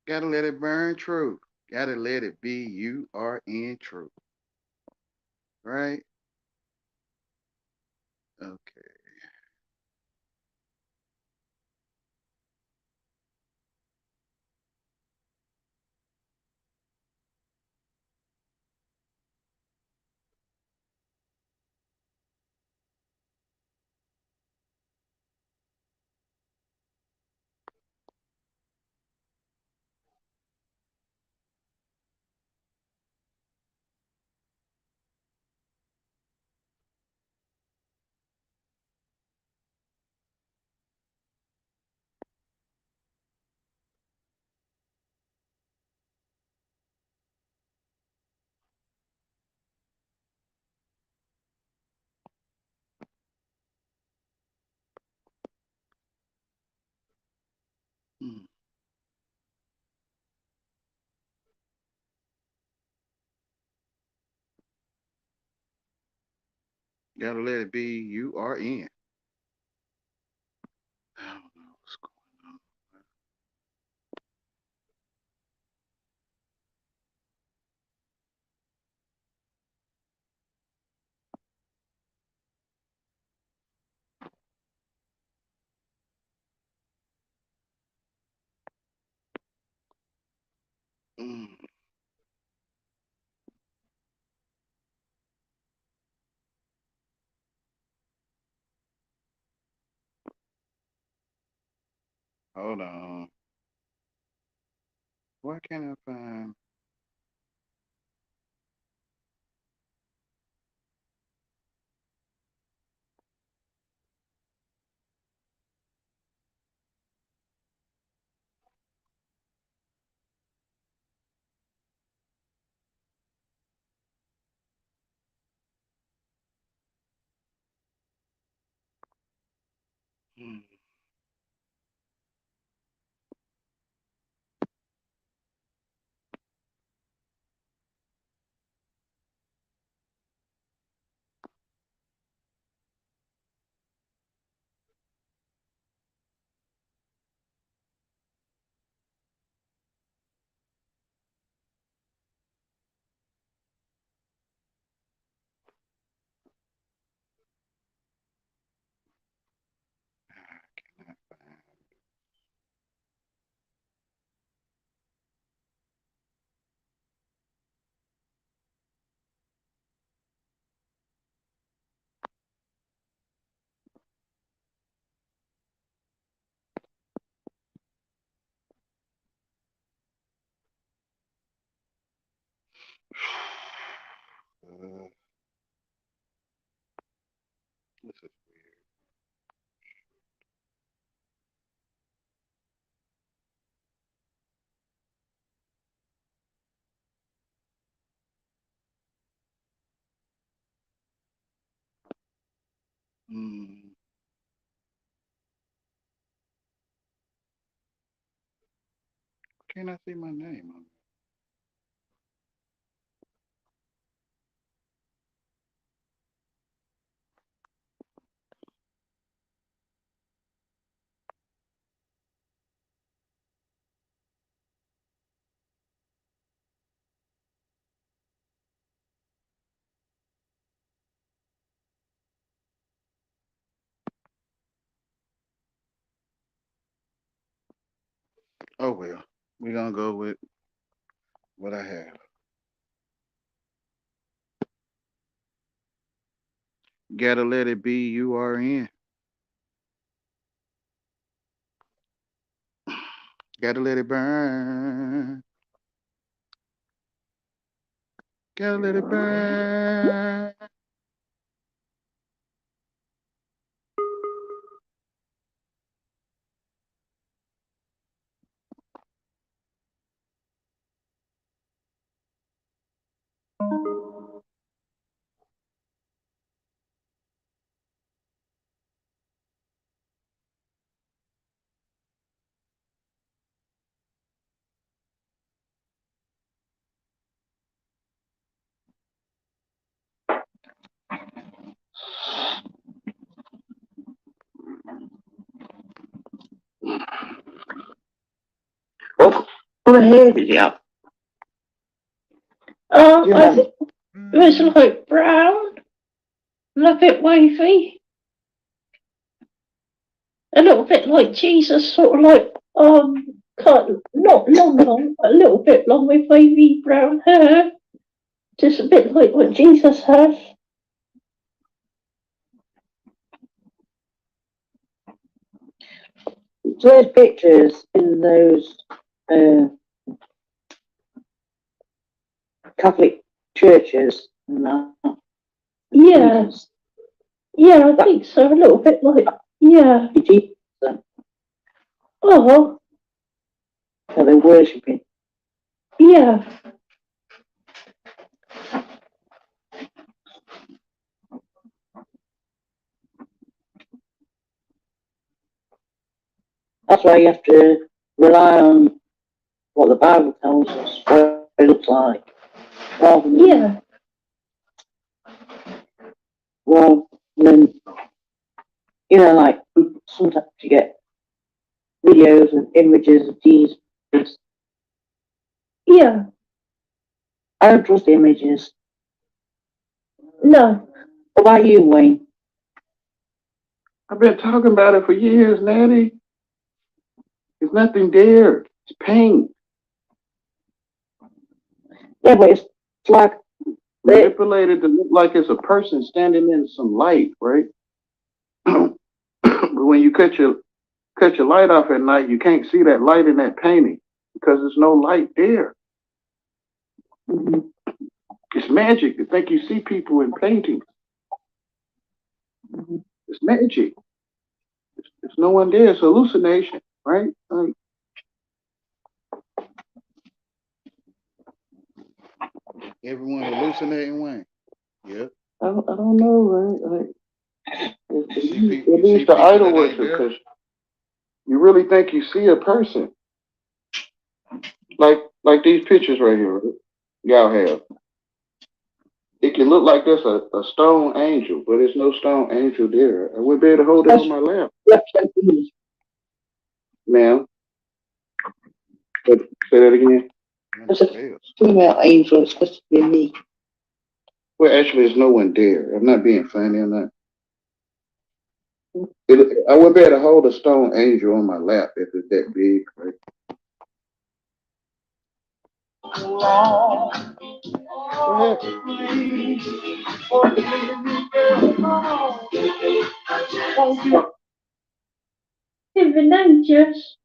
Gotta let it burn true. Gotta let it be you are in truth. Right? Okay. Mm. Gotta let it be you are in. I don't know what's going on. Hold on. Why can't I find? Mm. I cannot find. This is weird. Mm. Can't I see my name on it? Oh well. We're gonna go with what I have. Gotta let it be you are in. Gotta let it burn. Gotta let it burn. What hair did he have? I think it was like brown and a bit wavy. A little bit like Jesus, sort of like, kind of, not long, but a little bit long with wavy brown hair. Just a bit like what Jesus has. So there's pictures in those Catholic churches. No. Yeah. Yeah, I think so. A little bit like, yeah. Oh. So they're worshipping. Yeah. That's why you have to rely on what the Bible tells us, what it looks like. Rather than, well, then, like sometimes you get videos and images of Jesus. Yeah. I don't trust the images. No. What about you, Wayne? I've been talking about it for years, Natty. There's nothing there. It's pain. Yeah, but it's like manipulated to look like it's a person standing in some light, right? But when you cut your light off at night, you can't see that light in that painting because there's no light there. Mm-hmm. It's magic to think you see people in paintings. Mm-hmm. It's magic. There's no one there. It's hallucination, right? Everyone hallucinating, Wayne. Yeah. I don't know, right? It leads to idol worship because you really think you see a person. Like these pictures right here, y'all have. It can look like there's a stone angel, but there's no stone angel there. I wouldn't be able to hold it on my lap. Ma'am. Say that again. There's a female angel. It's supposed to be me. Well, actually, there's no one there. I'm not being funny. I'm not. I wouldn't be able to hold a stone angel on my lap if it's that big, right? What happened? Even angels.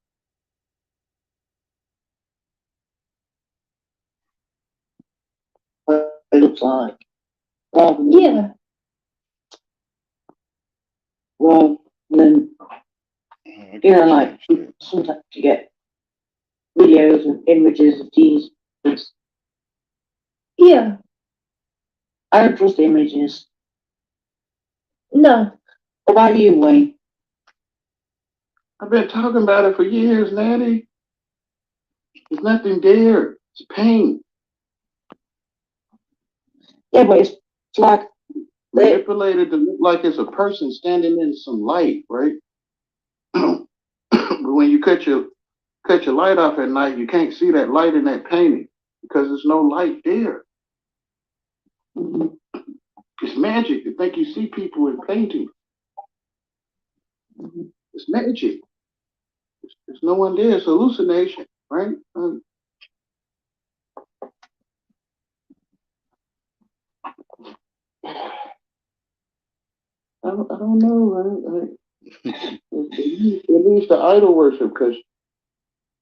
It looks like. Yeah. Well, then, like sometimes you get videos and images of Jesus. Yeah. I don't trust the images. No. What about you, Wayne? I've been talking about it for years, Natty. There's nothing there. It's pain. Yeah, but it's like manipulated to look like it's a person standing in some light, right? But when you cut your light off at night, you can't see that light in that painting because there's no light there. Mm-hmm. It's magic to think you see people in paintings. Mm-hmm. It's magic. There's no one there. It's hallucination, right? I don't know, right? It leads to idol worship because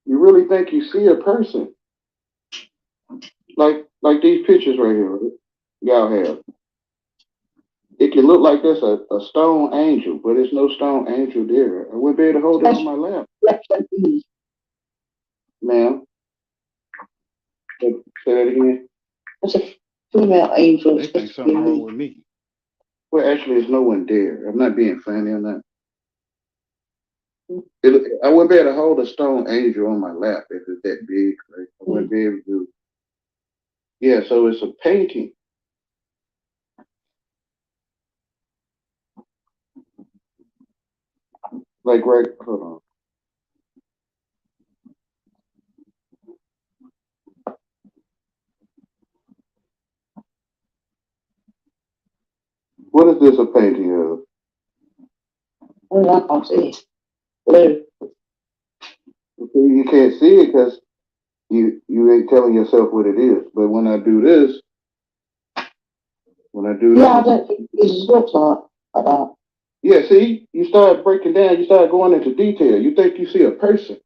you really think you see a person. Like these pictures right here, y'all have. It can look like there's a stone angel, but there's no stone angel there. I wouldn't be able to hold it on my lap. Ma'am. Say that again. There's a female angel. They think something wrong with me. Well, actually, there's no one there. I'm not being funny. I'm not. I wouldn't be able to hold a stone angel on my lap if it's that big. Right? I wouldn't be able to. Yeah, so it's a painting. Like, right, hold on. What is this a painting of? Oh, I can't see it. Blue. You can't see it because you ain't telling yourself what it is. But when I do this, I don't think Jesus looks like that. Yeah, see, you start breaking down, you start going into detail. You think you see a person.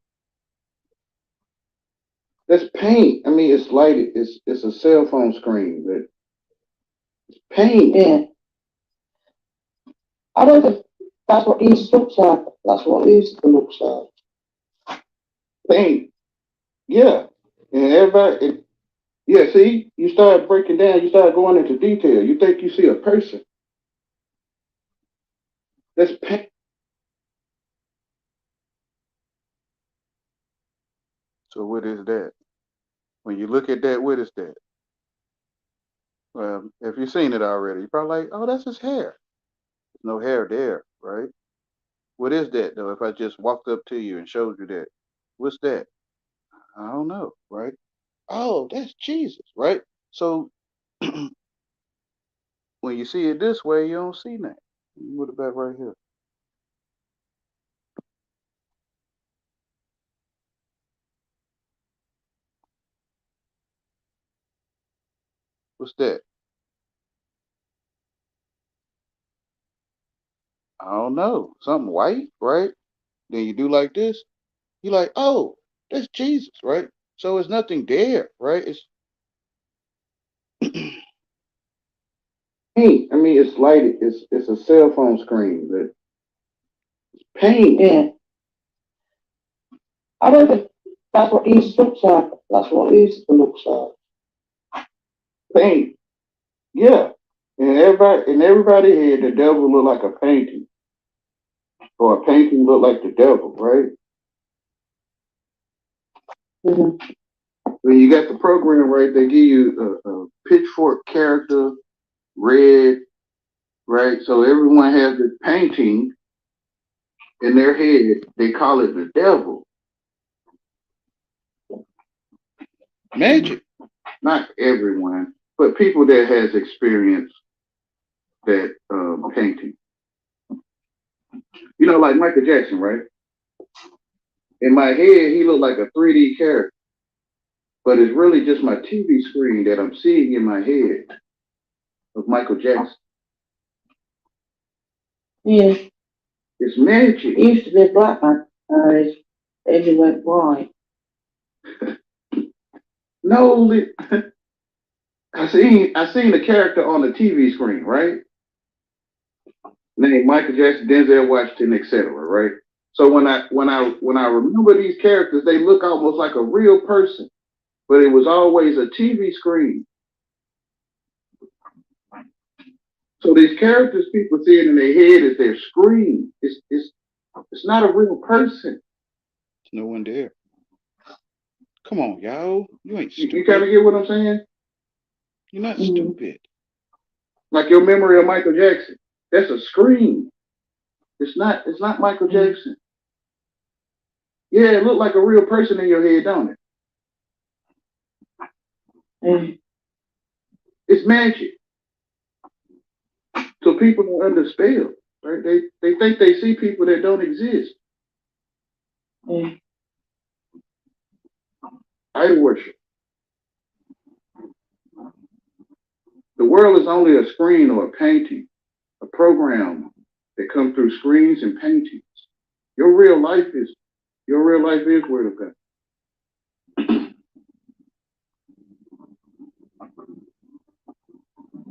That's paint. I mean, it's lighted. It's a cell phone screen, but it's paint. Yeah. I don't think that's what Jesus looks like. That's what Jesus looks like. Paint. Yeah. And everybody, yeah, see, you start breaking down, you start going into detail. You think you see a person. That's paint. So what is that? When you look at that, what is that? Well, if you've seen it already, you're probably like, oh, that's his hair. There's no hair there, right? What is that, though, if I just walked up to you and showed you that? What's that? I don't know, right? Oh, that's Jesus, right? So when you see it this way, you don't see that. You put it back right here. What's that? I don't know. Something white, right? Then you do like this. You're like, oh, that's Jesus, right? So it's nothing there, right? It's paint. I mean, it's lighted. It's a cell phone screen, but paint. Yeah. I don't think that's what Jesus looks like. That's what Jesus looks like. Paint. Yeah. And everybody here, the devil look like a painting. Or a painting look like the devil, right? Mm-hmm. When you got the program right, they give you a pitchfork character, red, right? So everyone has this painting in their head. They call it the devil. Magic. Not everyone, but people that has experienced that painting. You know, like Michael Jackson, right? In my head, he looked like a 3D character, but it's really just my TV screen that I'm seeing in my head of Michael Jackson. Yeah. It's magic. He used to be a black man. He went white. No, I seen the character on the TV screen, right? Named Michael Jackson, Denzel Washington, etc. Right? So when I remember these characters, they look almost like a real person, but it was always a TV screen. So these characters people see it in their head is their screen. It's not a real person. There's no one there. Come on, y'all. You ain't stupid. You kind of get what I'm saying? You're not stupid. Like your memory of Michael Jackson. That's a screen. It's not Michael Jackson. Yeah, it looked like a real person in your head, don't it? It's magic. So people are under spell, right? They think they see people that don't exist. Idol worship. The world is only a screen or a painting, a program that comes through screens and paintings. Your real life is Word of God.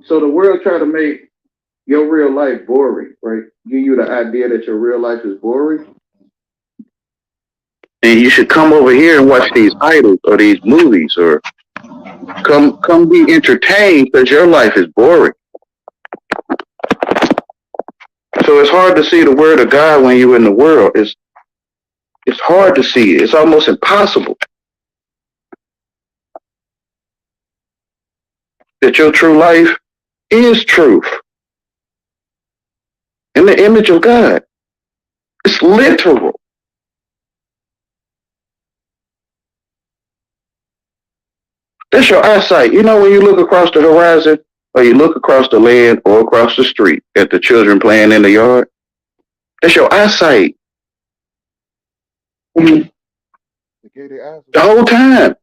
So the world try to make your real life boring, right? Give you the idea that your real life is boring. And you should come over here and watch these idols or these movies, or come be entertained because your life is boring. So it's hard to see the Word of God when you're in the world. It's hard to see it. It's almost impossible. That your true life is truth. In the image of God. It's literal. That's your eyesight. You know when you look across the horizon or you look across the land or across the street at the children playing in the yard, that's your eyesight. Mm. The whole time.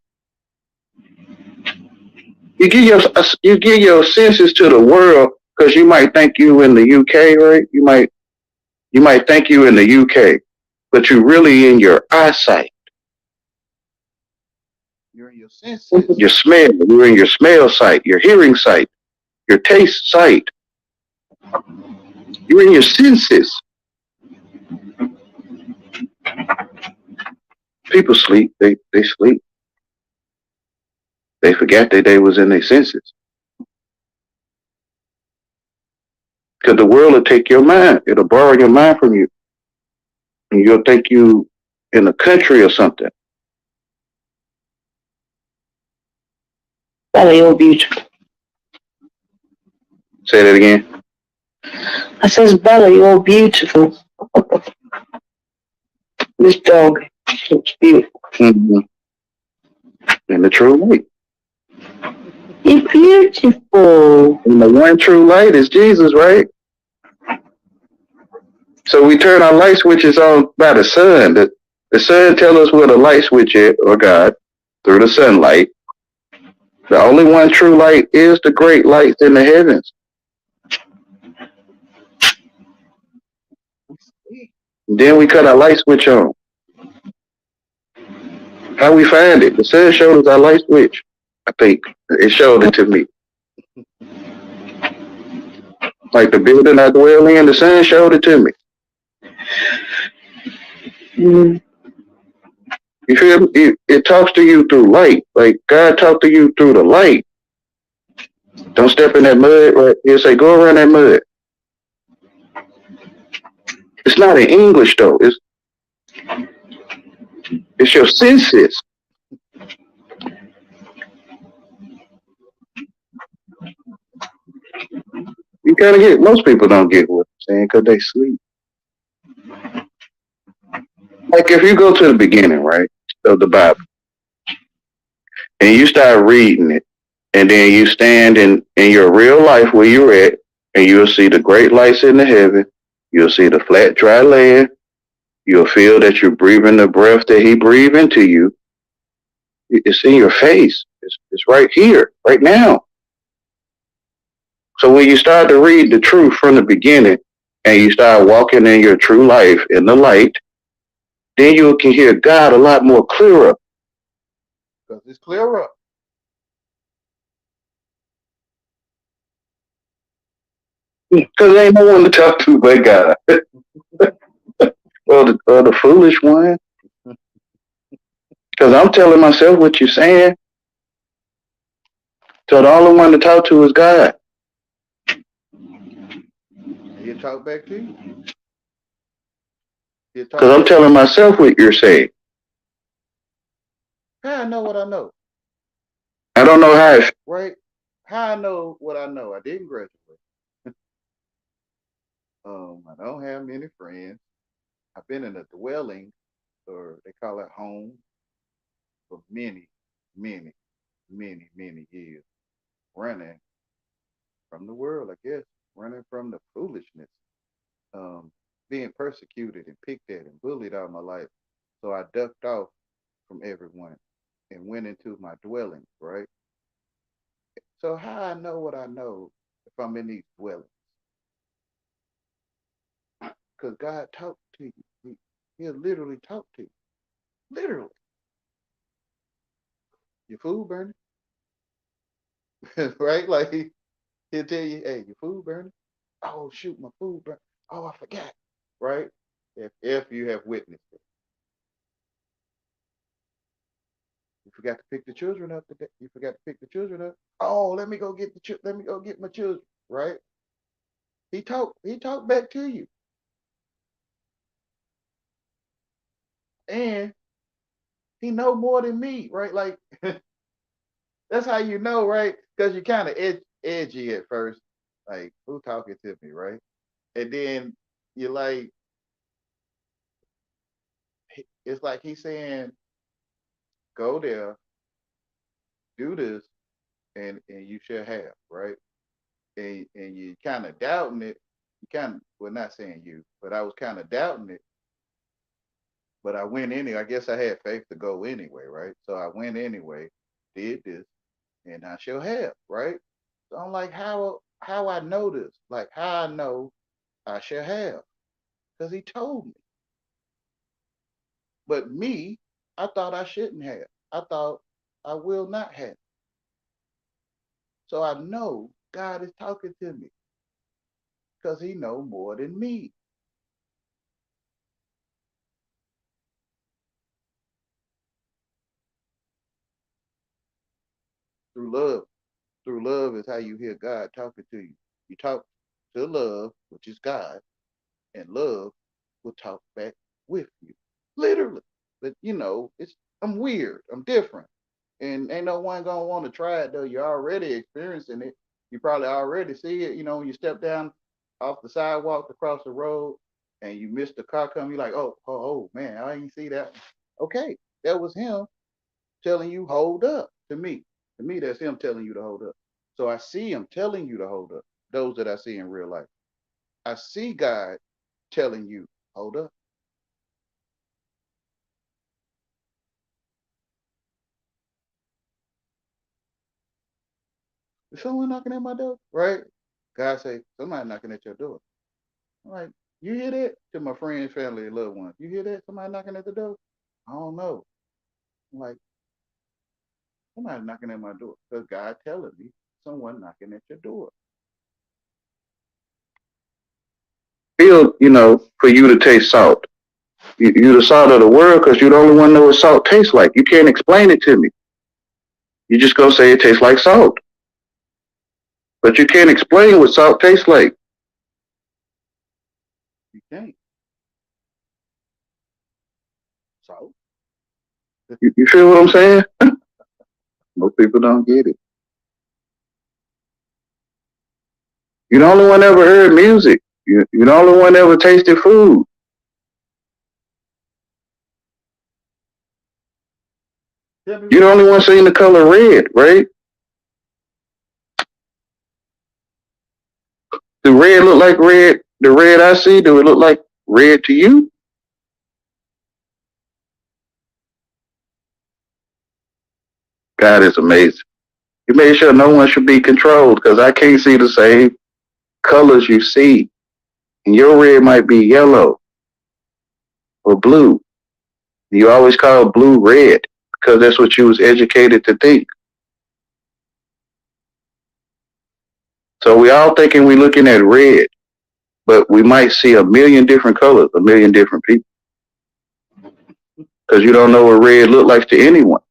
You give your senses to the world because you might think you in the UK, right? You might think you in the UK, but you really in your eyesight. You're in your senses. Your smell. You're in your smell sight, your hearing sight, your taste sight. You're in your senses. People sleep. They sleep. They forget that they was in their senses. Because the world will take your mind. It'll borrow your mind from you. And you'll think you in a country or something. Bella, you're beautiful. Say that again. I says, Bella, you're beautiful. This dog looks beautiful. Mm-hmm. In the true light. You're beautiful. And the one true light is Jesus, right? So we turn our light switches on by the sun. The sun tells us where the light switch is, or God, through the sunlight. The only one true light is the great lights in the heavens. Then we cut our light switch on. How we find it? The sun showed us our light switch. I think it showed it to me. Like the building I dwell in, the sun showed it to me. Mm. You feel me? It talks to you through light. Like God talked to you through the light. Don't step in that mud, right? He'll say, go around that mud. It's not in English though. It's your senses. You gotta get. Most people don't get what I'm saying because they sleep. Like if you go to the beginning, right, of the Bible, and you start reading it, and then you stand in your real life where you're at, and you'll see the great lights in the heaven. You'll see the flat, dry land. You'll feel that you're breathing the breath that He breathed into you. It's in your face. It's right here, right now. So when you start to read the truth from the beginning, and you start walking in your true life in the light, then you can hear God a lot more clearer. Because it's clearer. Because there ain't no one to talk to but God. or the foolish one. Because I'm telling myself what you're saying. So the only one to talk to is God. He'll talk back to you. Because I'm telling myself what you're saying. How I know what I know? I don't know how. Right? How I know what I know? I didn't graduate. I don't have many friends. I've been in a dwelling, or they call it home, for many, many, many, many years, running from the world, I guess, running from the foolishness, being persecuted and picked at and bullied all my life. So I ducked off from everyone and went into my dwellings, right? So how I know what I know if I'm in these dwellings? Because God talked to you. He'll literally talk to you. Literally. Your food burning? Right? Like he'll tell you, hey, your food burning? Oh shoot, my food burning. Oh, I forgot. Right? If you have witnessed it. You forgot to pick the children up today. You forgot to pick the children up. Oh, let me go get let me go get my children. Right? He talked back to you. And he know more than me, right? Like that's how you know, right? Because you're kind of edgy at first, like who talking to me, right? And then you're like, it's like he's saying, go there, do this, and you shall have, right? and you kind of doubting it. You kind of, well, not saying you, but I was kind of doubting it. But I went anyway. I guess I had faith to go anyway, right? So I went anyway, did this, and I shall have, right? So I'm like, how I know this? Like how I know I shall have? Because he told me. But me, I thought I shouldn't have. I thought I will not have. So I know God is talking to me because he know more than me. Through love. Through love is how you hear God talking to you. You talk to love, which is God, and love will talk back with you. Literally. But it's I'm weird. I'm different. And ain't no one gonna want to try it though. You're already experiencing it. You probably already see it. When you step down off the sidewalk across the road and you miss the car coming, you're like, oh man, I didn't see that. Okay, that was him telling you hold up to me. To me, that's him telling you to hold up. So I see him telling you to hold up. Those that I see in real life. I see God telling you, hold up. Is someone knocking at my door? Right? God say, somebody knocking at your door. I'm like, you hear that? To my friends, family, and loved ones. You hear that? Somebody knocking at the door? I don't know. I'm like, somebody knocking at my door. Because God telling me someone knocking at your door. Feel, for you to taste salt. You the salt of the world because you the only one know what salt tastes like. You can't explain it to me. You just gonna say it tastes like salt, but you can't explain what salt tastes like. You can't. So, You feel what I'm saying? Most people don't get it. You the only one ever heard music. You the only one ever tasted food. tell me You what the you only one seen the color red, right? Do red look like red? The red I see, do it look like red to you? God is amazing. He made sure no one should be controlled because I can't see the same colors you see. And your red might be yellow or blue. You always call blue red because that's what you was educated to think. So we all thinking we looking at red, but we might see a million different colors, a million different people because you don't know what red look like to anyone.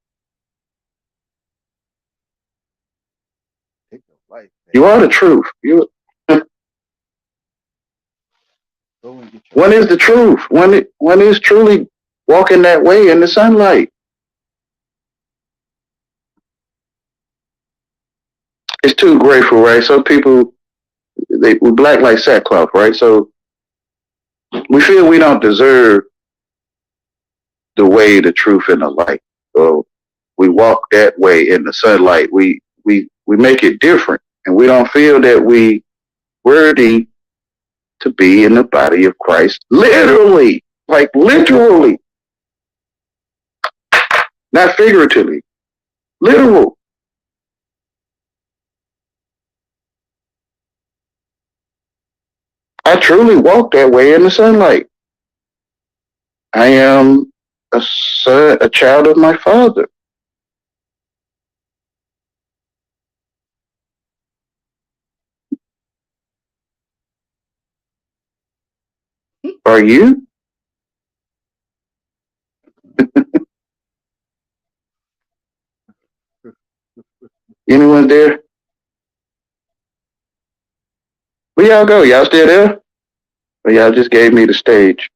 take your life, man. You are the truth. You Go and get your When is life. the truth? When is truly walking that way in the sunlight? It's too grateful, right? So people we black like sackcloth, right? So we feel we don't deserve the way, the truth, and the light. So we walk that way in the sunlight. We make it different, and we don't feel that we worthy to be in the body of Christ. Literally, like literally, not figuratively, literal. I truly walk that way in the sunlight. I am a son, a child of my father. Are you? Anyone there? Where y'all go? Y'all still there? Or y'all just gave me the stage?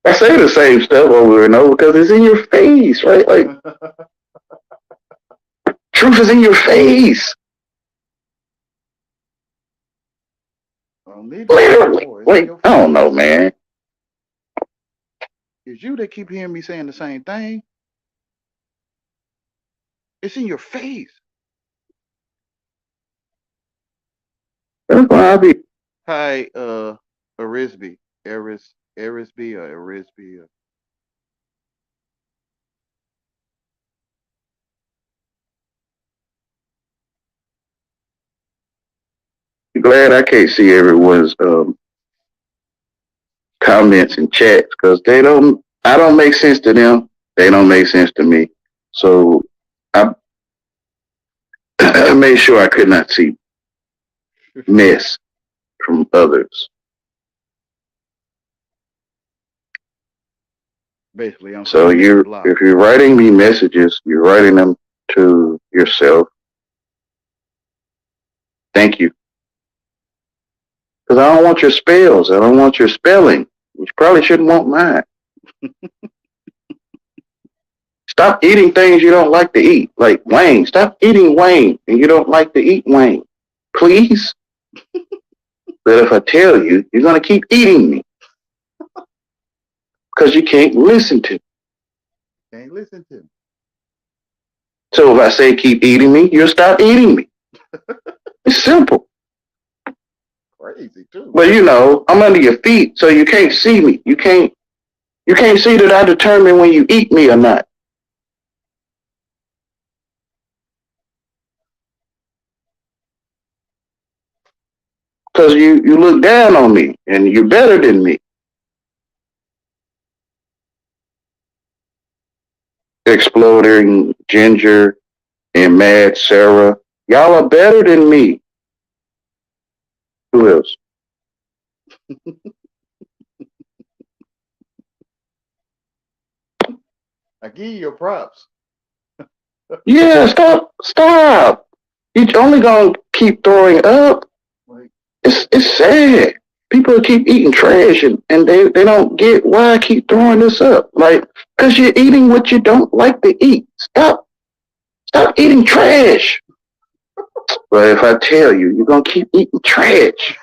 I say the same stuff over and over because it's in your face, right? Like truth is in your face. Don't need to say no Literally. more. It's in Like, your I don't face. know, man. It's you that keep hearing me saying the same thing. It's in your face. That's why I be Hi, Arisby. Arisby or Arisby. glad I can't see everyone's comments and chats because I don't make sense to them. They don't make sense to me. So I, I made sure I could not see mess from others. Basically, I'm So supposed to block. if you're writing me messages, you're writing them to yourself. Thank you. Because I don't want your spells. I don't want your spelling. You probably shouldn't want mine. Stop eating things you don't like to eat. Like Wayne. Stop eating Wayne and you don't like to eat Wayne. Please? But if I tell you, you're going to keep eating me. Because you can't listen to me. Can't listen to me. So if I say keep eating me, you'll stop eating me. It's simple. Crazy too. But you know, I'm under your feet, so you can't see me. You can't see that I determine when you eat me or not. Because you look down on me and you're better than me. Exploding Ginger and Mad Sarah. Y'all are better than me. Who else? I give you your props. Yeah, stop. You're only gonna keep throwing up. Like, It's sad. People keep eating trash and they don't get why I keep throwing this up. Like, because you're eating what you don't like to eat. Stop eating trash. But if I tell you, you're gonna keep eating trash.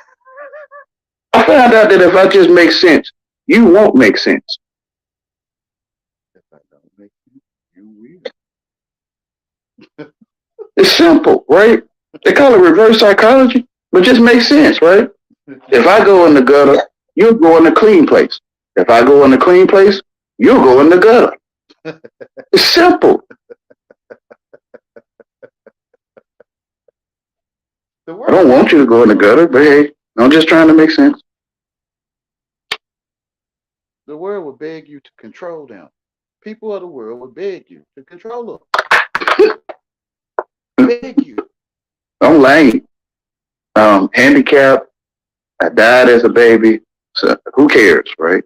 I found out that if I just make sense, you won't make sense. if I don't make you will. It's simple, right? They call it reverse psychology, but just makes sense, right? If I go in the gutter, you'll go in the clean place. If I go in the clean place, you'll go in the gutter. It's simple. I don't want you to go in the gutter, but hey, I'm just trying to make sense. The world would beg you to control them. People of the world would beg you to control them. Beg you. I'm lame. Handicapped. I died as a baby. So who cares, right?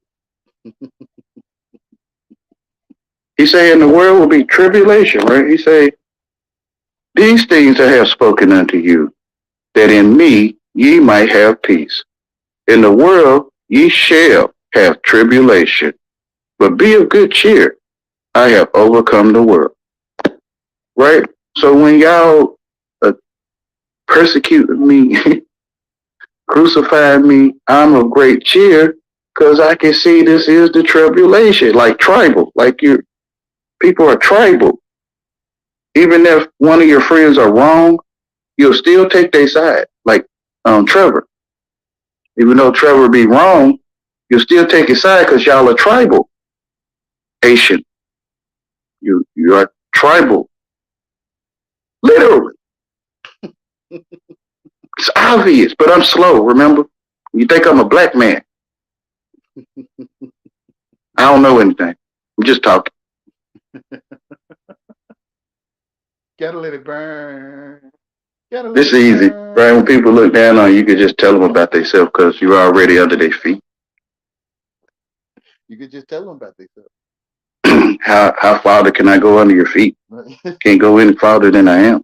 He say in the world will be tribulation, right? He say, these things I have spoken unto you, that in me ye might have peace. In the world ye shall have tribulation, but be of good cheer. I have overcome the world. Right? So when y'all persecuted me, crucified me, I'm of great cheer because I can see this is the tribulation, like tribal, like people are tribal. Even if one of your friends are wrong, you'll still take their side. Like Trevor. Even though Trevor be wrong, you'll still take his side because y'all are tribal. Haitian. You are tribal. Literally. It's obvious, but I'm slow, remember? You think I'm a black man. I don't know anything. I'm just talking. Gotta let it burn. Gotta let It's it easy, burn. right? When people look down on you, you can just tell them about themselves because you're already under their feet. You could just tell them about themselves. How farther can I go under your feet? Can't go any farther than I am.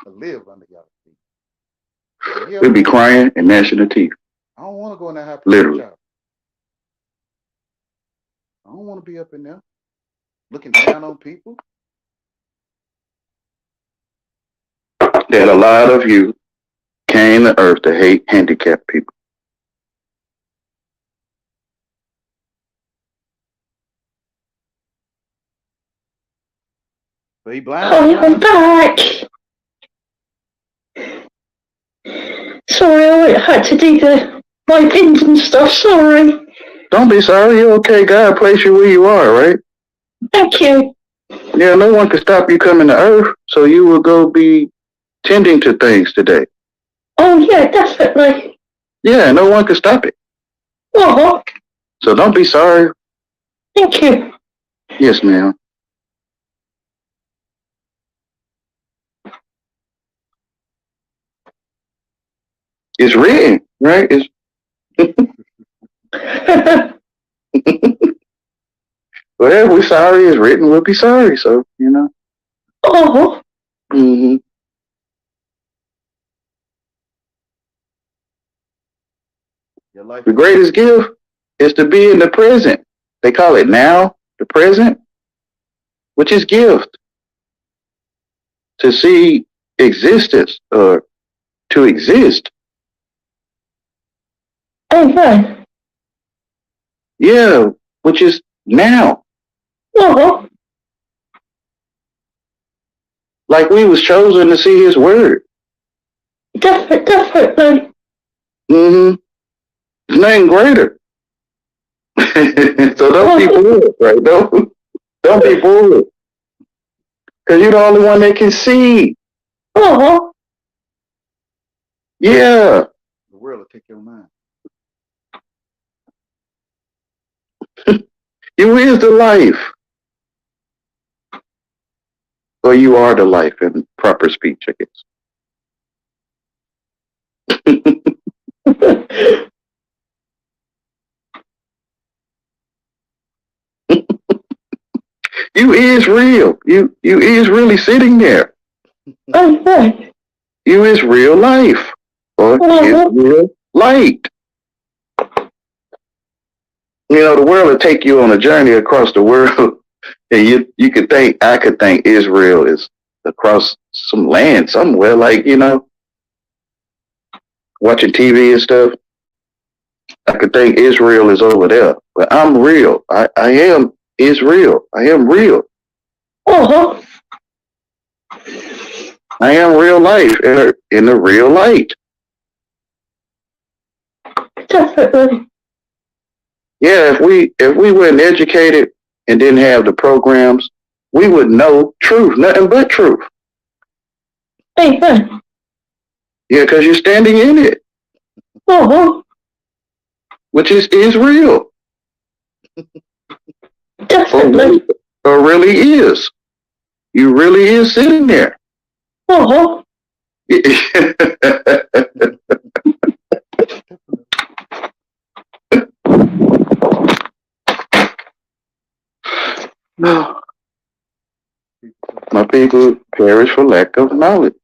I live under y'all feet. Yeah, We'd be man. crying and gnashing their teeth. I don't want to go in that high place Literally. with y'all. I don't want to be up in there looking down on people. That a lot of you came to earth to hate handicapped people. So he blind. Hi, I'm back. Sorry, I had to do my pins and stuff. Sorry. Don't be sorry. You're okay. God placed you where you are, right? Thank you. Yeah, no one can stop you coming to Earth, so you will go be tending to things today. Oh, yeah, definitely. Yeah, no one can stop it. Oh, So don't be sorry. thank you. Yes, ma'am. It's written, right? It's whatever we're sorry is written, we'll be sorry. So, you know. Oh, Mm-hmm. Your life. The greatest gift is to be in the present. They call it now, the present, which is gift. To see existence or to exist. okay. Yeah, which is now. Oh, Like we was chosen to see his word. definitely. Mm-hmm. There's nothing greater. So don't be bored, right? Don't be bored. Because you're the only one that can see. Oh, Yeah. The world will take your mind. You is the life. Or you are the life in proper speech, I guess. You is real. You is really sitting there. okay. You is real life. Or is real light. You know, the world will take you on a journey across the world. And you could think, I could think Israel is across some land somewhere, like, you know, watching TV and stuff. I could think Israel is over there. But I'm real. I am Israel. I am real. Oh, I am real life in the real light. definitely. Yeah, if we weren't educated and didn't have the programs, we would know truth, nothing but truth. Amen. Yeah, because you're standing in it, Oh, which is real, definitely. or really is. You really is sitting there. Oh, No, my people perish for lack of knowledge.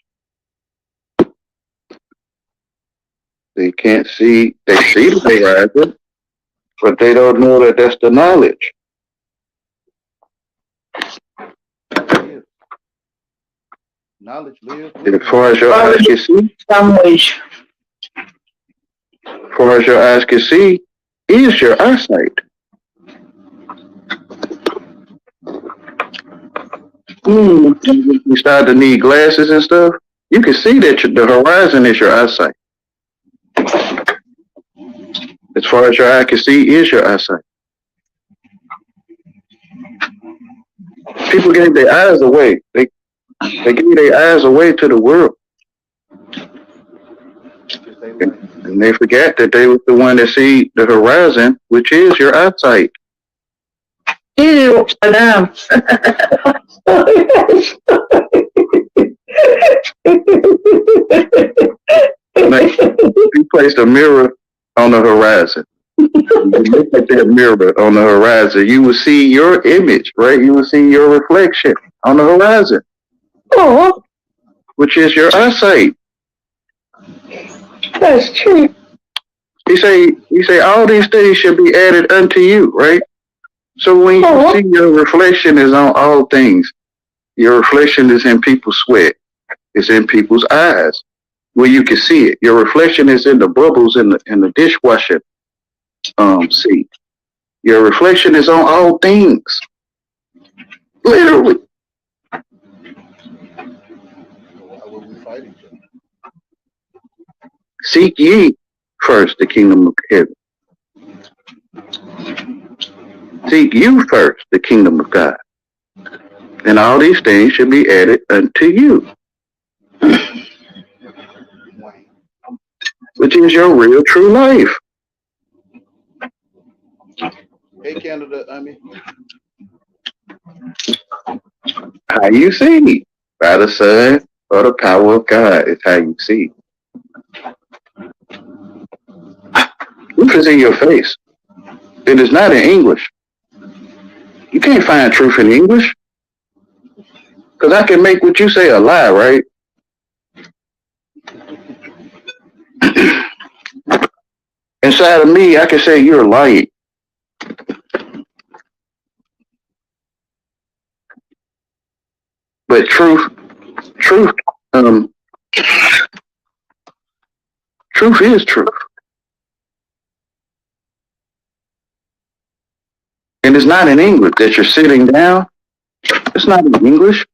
They can't see. They see the horizon, but they don't know that that's the knowledge. Knowledge lives. As far as your eyes can see, as far as your eyes can see, is your eyesight. You start to need glasses and stuff. You can see that the horizon is your eyesight. As far as your eye can see, is your eyesight. People gave their eyes away. They gave their eyes away to the world. And they forgot that they was the one that see the horizon, which is your eyesight. you upside down. Like, you placed a mirror on the horizon. You look at that mirror on the horizon, you will see your image, right? You will see your reflection on the horizon. Oh, which is your eyesight. that's true. He say all these things should be added unto you, right? So when you see your reflection is on all things, your reflection is in people's sweat, it's in people's eyes, where you can see it. Your reflection is in the bubbles in the dishwasher seat. Your reflection is on all things, literally. Seek ye first the kingdom of heaven. Seek you first the kingdom of God. And all these things should be added unto you, Wayne. which is your real true life. Hey, Canada, How you see by the Son or the power of God is how you see. Truth is in your face. It is not in English. You can't find truth in English. Because I can make what you say a lie, right? Inside of me, I can say you're lying. But truth, um, truth is truth. And it's not in English that you're sitting down. It's not in English.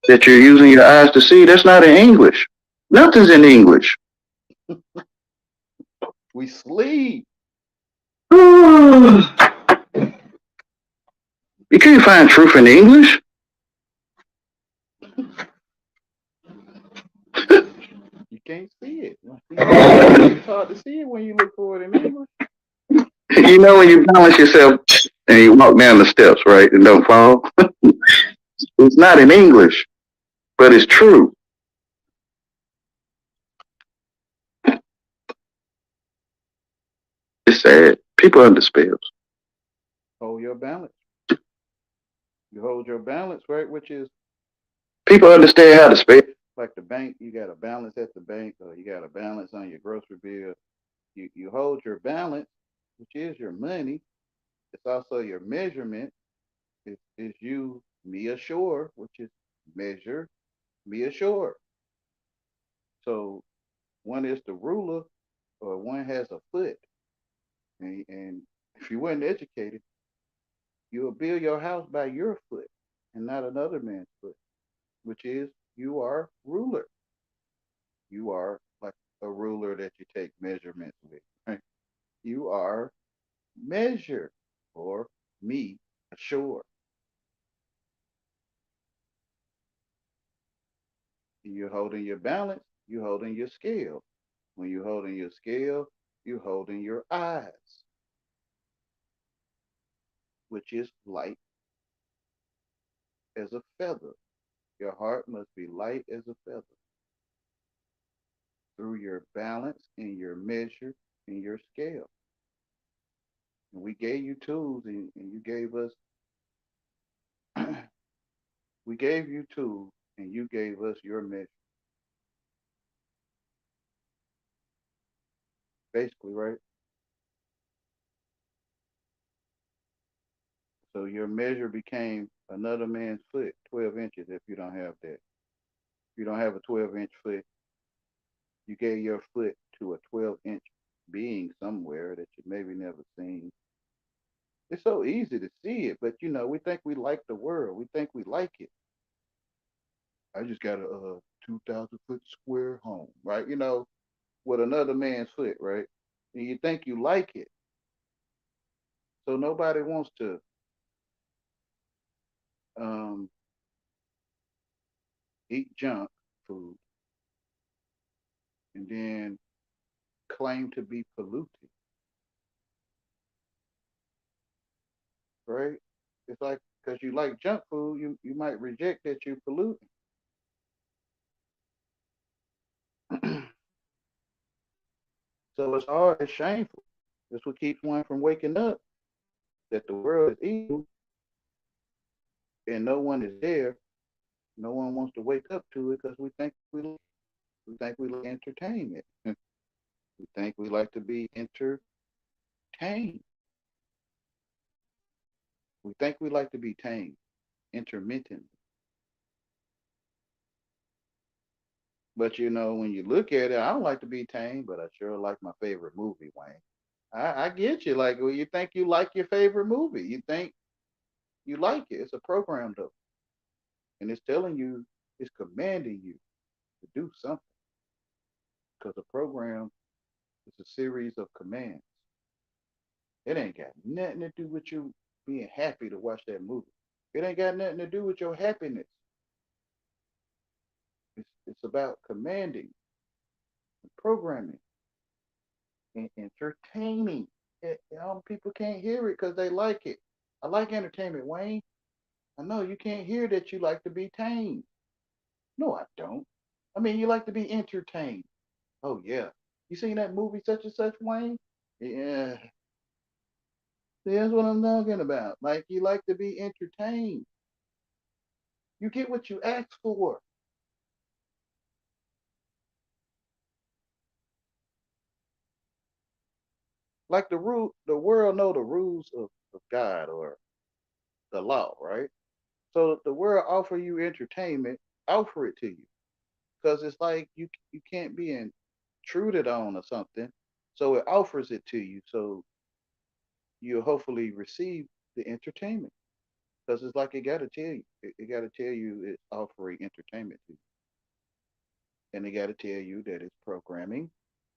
That you're using your eyes to see. That's not in English. Nothing's in English. we sleep. You can't find truth in English. You can't see it. It's hard to see it when you look for it in English. You know when you balance yourself and you walk down the steps, right, and don't fall? It's not in English, but it's true. It's sad. People under spells. Hold your balance. You hold your balance, right? Which is People understand how to spell. like the bank. You got a balance at the bank, or you got a balance on your grocery bill. You hold your balance, which is your money. It's also your measurement. Is you me ashore, which is measure me ashore. So one is the ruler, or one has a foot. And if you weren't educated, you will build your house by your foot and not another man's foot, which is you are ruler. You are like a ruler that you take measurements with. Right? You are measure or me ashore. You're holding your balance, you're holding your scale. When you're holding your scale, you're holding your eyes, which is light as a feather. Your heart must be light as a feather through your balance and your measure and your scale. And we gave you tools, and you gave us, we gave you tools, and you gave us your measure. Basically, right? So your measure became another man's foot, 12 inches if you don't have that. If you don't have a 12-inch foot, you gave your foot to a 12-inch being somewhere that you maybe never seen. It's so easy to see it, but we think we like the world. We think we like it. I just got a 2,000 foot square home, right? With another man's foot, right? And you think you like it. So nobody wants to um, eat junk food and then claim to be polluted, right? It's like because you like junk food, you might reject that you're polluting. So it's hard, it's shameful. That's what keeps one from waking up that the world is evil and no one is there. No one wants to wake up to it because we like entertainment. We think we like to be entertained. We think we like to be tamed, intermittent. But when you look at it, I don't like to be tamed, but I sure like my favorite movie, Wayne. I get you. Like, well, you think you like your favorite movie. You think you like it. It's a program though. And it's telling you It's commanding you to do something because a program is a series of commands. It ain't got nothing to do with you being happy to watch that movie. It ain't got nothing to do with your happiness. It's about commanding, and programming, and entertaining. People can't hear it because they like it. I like entertainment, Wayne. I know you can't hear that you like to be tamed. No, I don't. I mean, you like to be entertained. Oh, yeah. You seen that movie such and such, Wayne? Yeah. See, that's what I'm talking about. Like, you like to be entertained. You get what you ask for. Like the world know the rules of God or the law, right? So the world offer you entertainment, offer it to you. Because it's like you can't be intruded on or something. So it offers it to you. So you'll hopefully receive the entertainment. Because it's like it gotta tell you. It gotta tell you it's offering entertainment to you. And it gotta tell you that it's programming.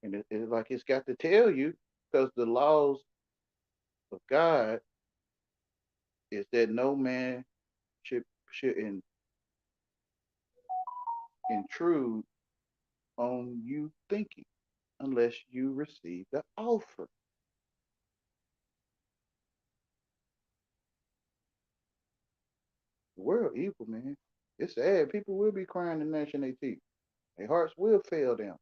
And it's like it's got to tell you because the laws of God is that no man should intrude on you thinking unless you receive the offer. The world evil, man. It's sad. People will be crying and gnashing their teeth. Their hearts will fail them.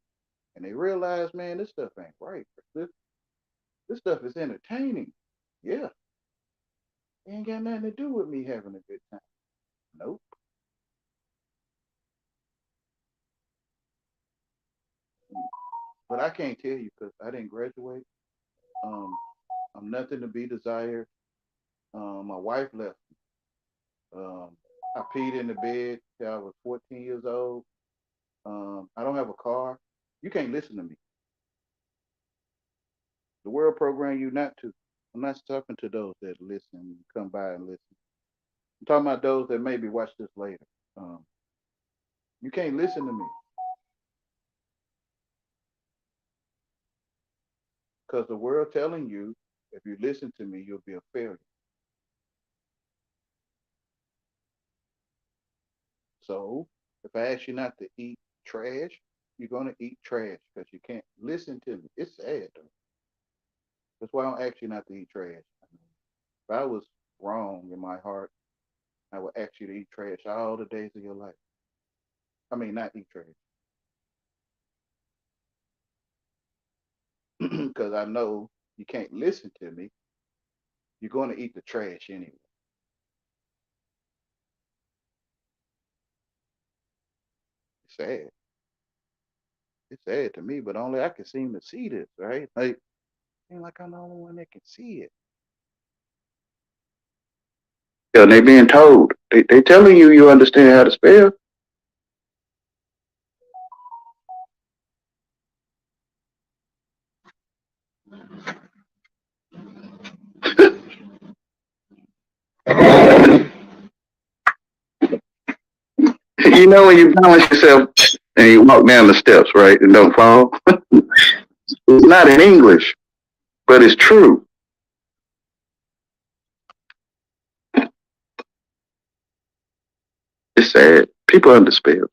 And they realize, man, this stuff ain't right. This stuff is entertaining. Yeah. It ain't got nothing to do with me having a good time. Nope. But I can't tell you because I didn't graduate. Um, I'm nothing to be desired. My wife left me. I peed in the bed till I was 14 years old. I don't have a car. You can't listen to me. The world program you not to. I'm not talking to those that listen, come by and listen. I'm talking about those that maybe watch this later. Um, you can't listen to me because the world telling you if you listen to me, you'll be a failure. So if I ask you not to eat trash, you're gonna eat trash because you can't listen to me. It's sad though. That's why I don't ask you not to eat trash. If I was wrong in my heart, I would ask you to eat trash all the days of your life. I mean, not eat trash because I know you can't listen to me. You're going to eat the trash anyway. It's sad. It's sad to me, but only I can seem to see this, right? Like, ain't like I'm the only one that can see it. Yeah, they being told. They telling you you understand how to spell. You know when you balance yourself and you walk down the steps, right, and don't fall. It's not in English, but it's true. It's sad. People under spells.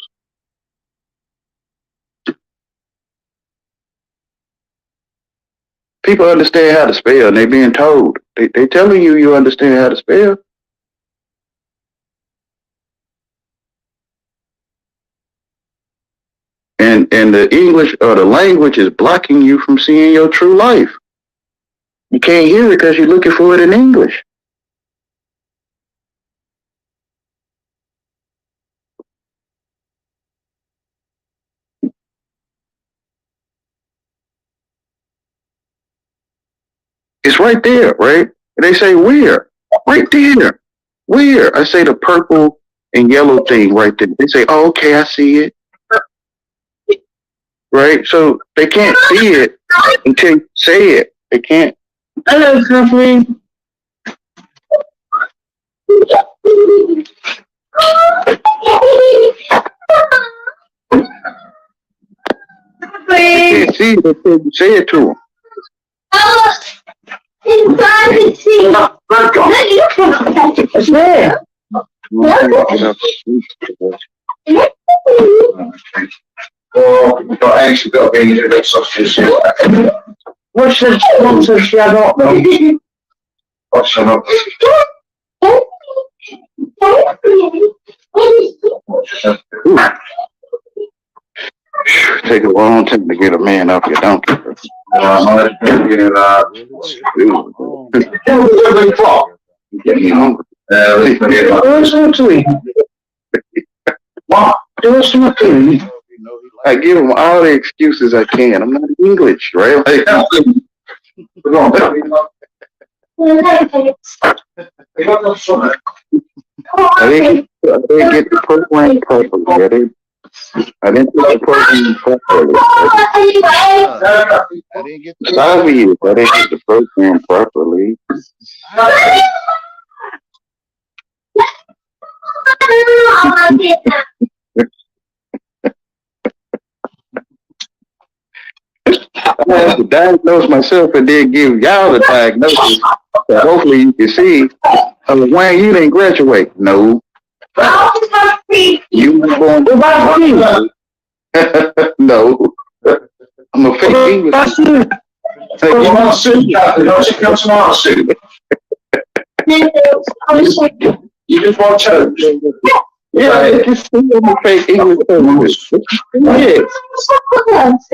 People understand how to spell, and they being told. They telling you you understand how to spell, and the English or the language is blocking you from seeing your true life. You can't hear it because you're looking for it in English. It's right there, right? And they say where? Right there. Where? I say the purple and yellow thing right there. They say, oh, okay, I see it. Right? So they can't see it until you say it. They can't. Hello, Kathleen. see it until you say it to him. It's there. Or got actually got to be in the sausage. What's the nonsense you got? What's up? Take a long time to get a man off your donkey. Really? Get me hungry. What's that to eat? What? What's that to eat? I give him all the excuses I can. I'm not English, right? Like, I didn't get the program properly. I didn't get the program properly. I didn't get It's obvious I didn't get the program properly. I had to diagnose myself and then give y'all the diagnosis. So hopefully you can see. Wayne, you didn't graduate. No. You were born. No. I'm a fake English. You just want church. Yeah, it's still I'm a fake English. Yeah.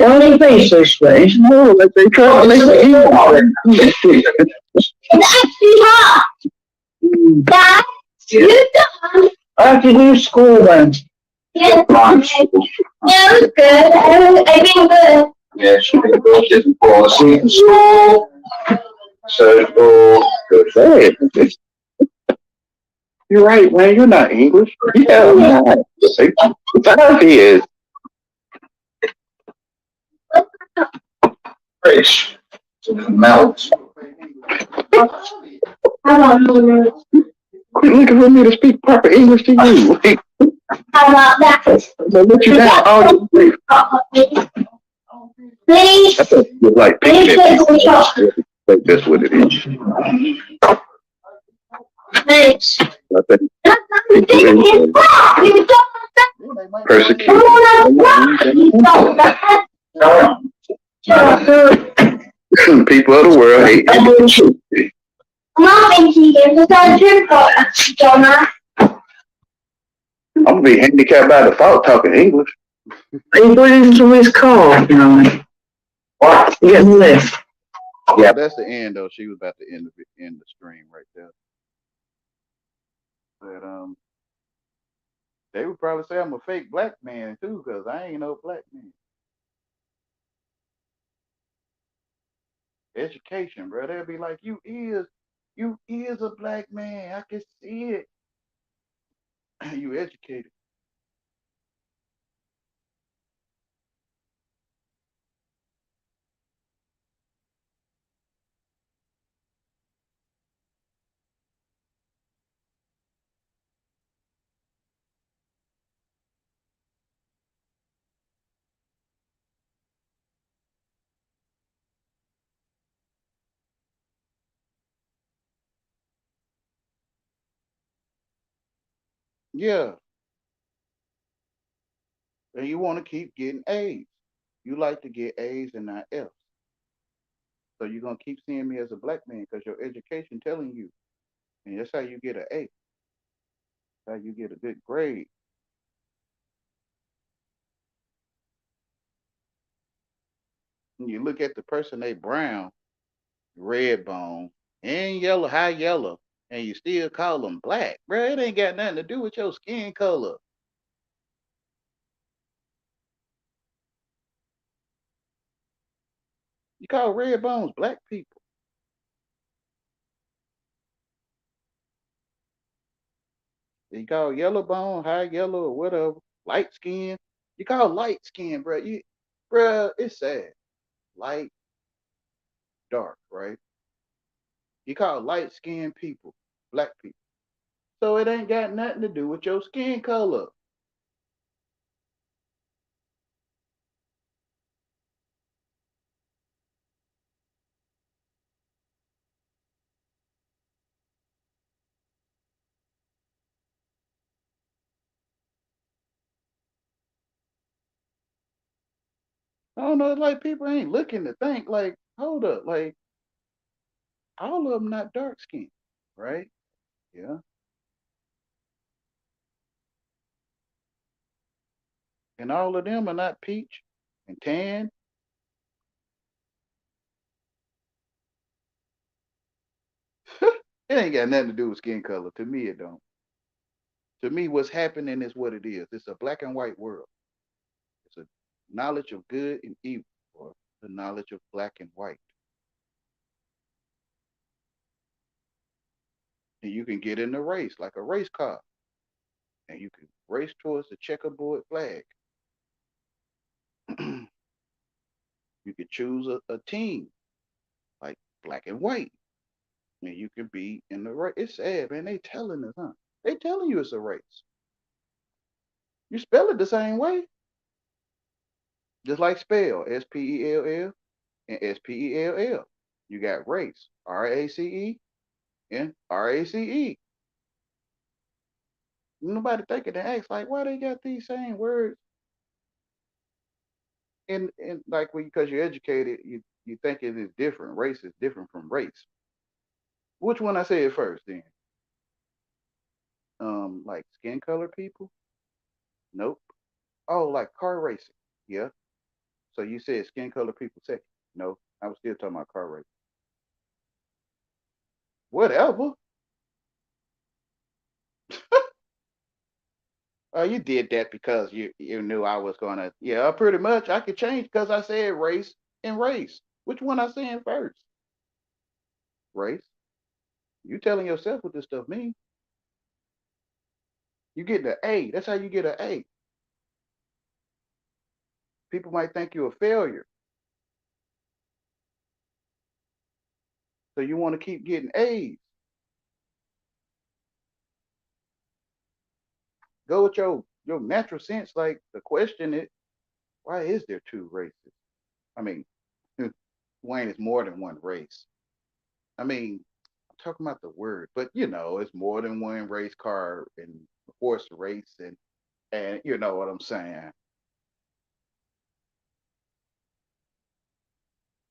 Only basis, please. No, like they try to make it English. It's actually hot. Dad, you done? How did you school then? Yeah, yeah, it was good. I've been good. Yeah, she didn't fall asleep in school. So, good. Hey, you're right, man. You're not English. Yeah, I'm not. It's obvious. Rich. Melt. Quit looking for me to speak proper English to you. How about that? So let you down all the way. Please, I thought you were like please picking take at some people. chocolate. I think that's what it is. Thanks. I think persecuted. People of the world hate you. I'm not thinking you because I drink Jonah. I'm gonna be handicapped by default talking English. Are you going into his car? No. What? You getting the lift? Yeah, that's the end though. She was about to end the stream right there. But they would probably say I'm a fake black man too, cause I ain't no black man. Education, bro. They'll be like, you is a black man. I can see it. You educated. Yeah, and you want to keep getting A's. You like to get A's and not F's. So you're gonna keep seeing me as a black man because your education telling you, and that's how you get an A. That's how you get a good grade. When you look at the person, they brown, red bone, and yellow, high yellow, and you still call them black, bro. It ain't got nothing to do with your skin color. You call red bones black people. You call yellow bone, high yellow, or whatever, light skin. You call light skin, bro. Bro, it's sad. Light, dark, right? You call light skinned people black people. So it ain't got nothing to do with your skin color. I don't know, like people ain't looking to think like, hold up, like all of them not dark skinned, right? Yeah. And all of them are not peach and tan. It ain't got nothing to do with skin color. To me, it don't. To me, what's happening is what it is. It's a black and white world. It's a knowledge of good and evil, or the knowledge of black and white. And you can get in a race, like a race car, and you can race towards the checkerboard flag. You could choose a team, like black and white, and you can be in the race. It's sad, man. They telling us, huh? They telling you it's a race. You spell it the same way, just like spell Spell and Spell. You got race, Race and Race. Nobody thinking to ask like why they got these same words in like because you're educated, you think it is different. Race is different from race. Which one I said first then? Like skin color people? Nope. Oh, like car racing. Yeah. So you said skin color people second. No, I was still talking about car racing. Whatever. You did that because you knew I was gonna. Yeah, pretty much. I could change because I said race and race. Which one I saying first? Race. You telling yourself what this stuff means. You get the A. That's how you get an A. People might think you're a failure, so you want to keep getting A's. Go with your natural sense. Like the question is, why is there two races? I mean, Wayne is more than one race. I mean, I'm talking about the word, but it's more than one race car and horse race and you know what I'm saying.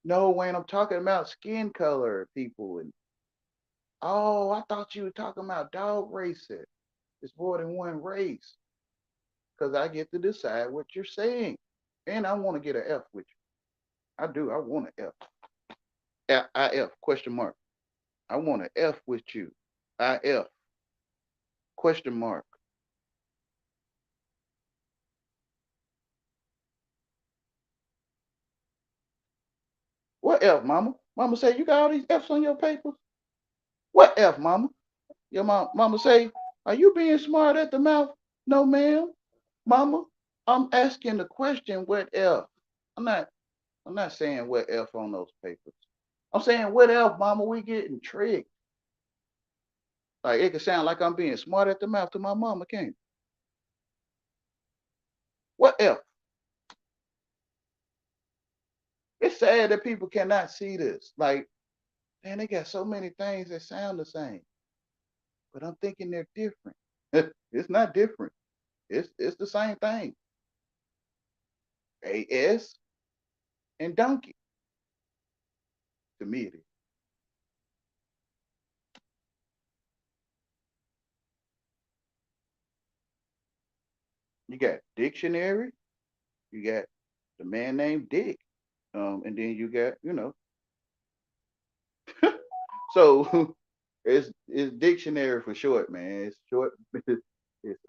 No, Wayne, I'm talking about skin color people and oh, I thought you were talking about dog racing. It's more than one race because I get to decide what you're saying, and I want to get an F with you. I do. I want an F. IF question mark. I want an F with you. IF question mark. What F, mama? Mama say you got all these F's on your papers. What F, mama? Your mama say, are you being smart at the mouth? No, ma'am. Mama, I'm asking the question, what F? I'm not I'm not saying what F on those papers. I'm saying what F, mama, we getting tricked. Like it could sound like I'm being smart at the mouth to my mama, can't it? What F? It's sad that people cannot see this. Like, man, they got so many things that sound the same, but I'm thinking they're different. It's not different. It's the same thing. AS and donkey. To me it is. You got dictionary, you got the man named Dick. And then you got, so it's dictionary for short, man. It's short. It's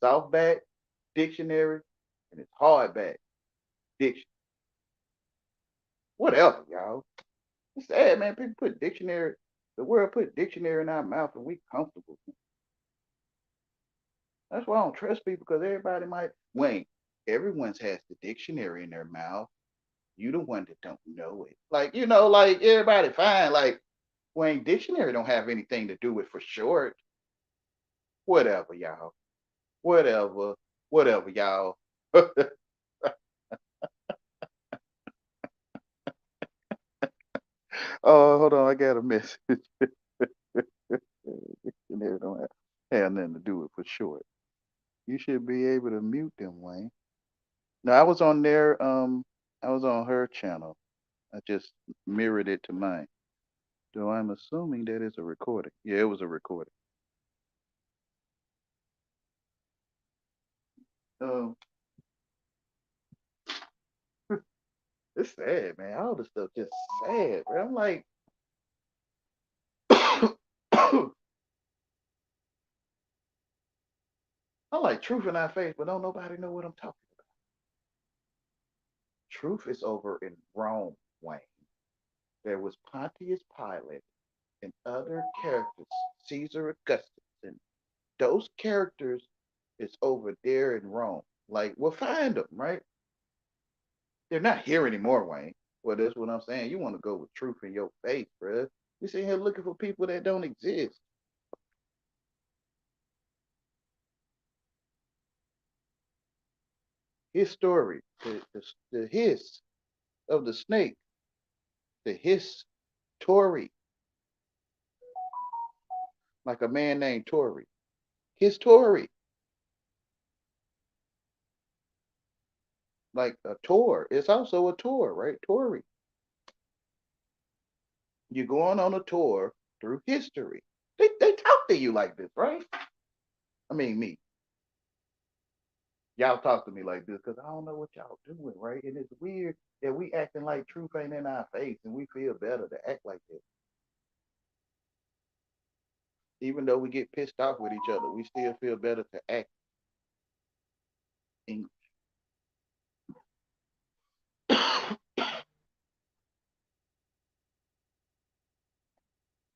softback dictionary and it's hardback dictionary. Whatever, y'all. It's sad, man. People put dictionary. The world put dictionary in our mouth and we comfortable. That's why I don't trust people because everybody might. Wait, everyone's has the dictionary in their mouth. You the one that don't know it. Like like everybody fine. Like Wayne dictionary don't have anything to do with for short. Whatever, y'all. Whatever. Whatever, y'all. Oh, hold on. I got a message. Dictionary don't have nothing to do with for short. You should be able to mute them, Wayne. No, I was on there. I was on her channel. I just mirrored it to mine. So I'm assuming that is a recording. Yeah, it was a recording. Um, it's sad, man. All this stuff just sad, bro. I'm like, I like truth in our face, but don't nobody know what I'm talking about. Truth is over in Rome, Wayne. There was Pontius Pilate and other characters, Caesar Augustus, and those characters is over there in Rome. Like, we'll find them, right? They're not here anymore, Wayne. Well, that's what I'm saying. You want to go with truth in your face, bro. You're sitting here looking for people that don't exist. His story, the hiss of the snake, the hiss Tory, like a man named Tory. His Tory, like a tour. It's also a tour, right? Tory. You're going on a tour through history. They talk to you like this, right? I mean, me. Y'all talk to me like this because I don't know what y'all doing, right? And it's weird that we acting like truth ain't in our face and we feel better to act like that. Even though we get pissed off with each other, we still feel better to act English.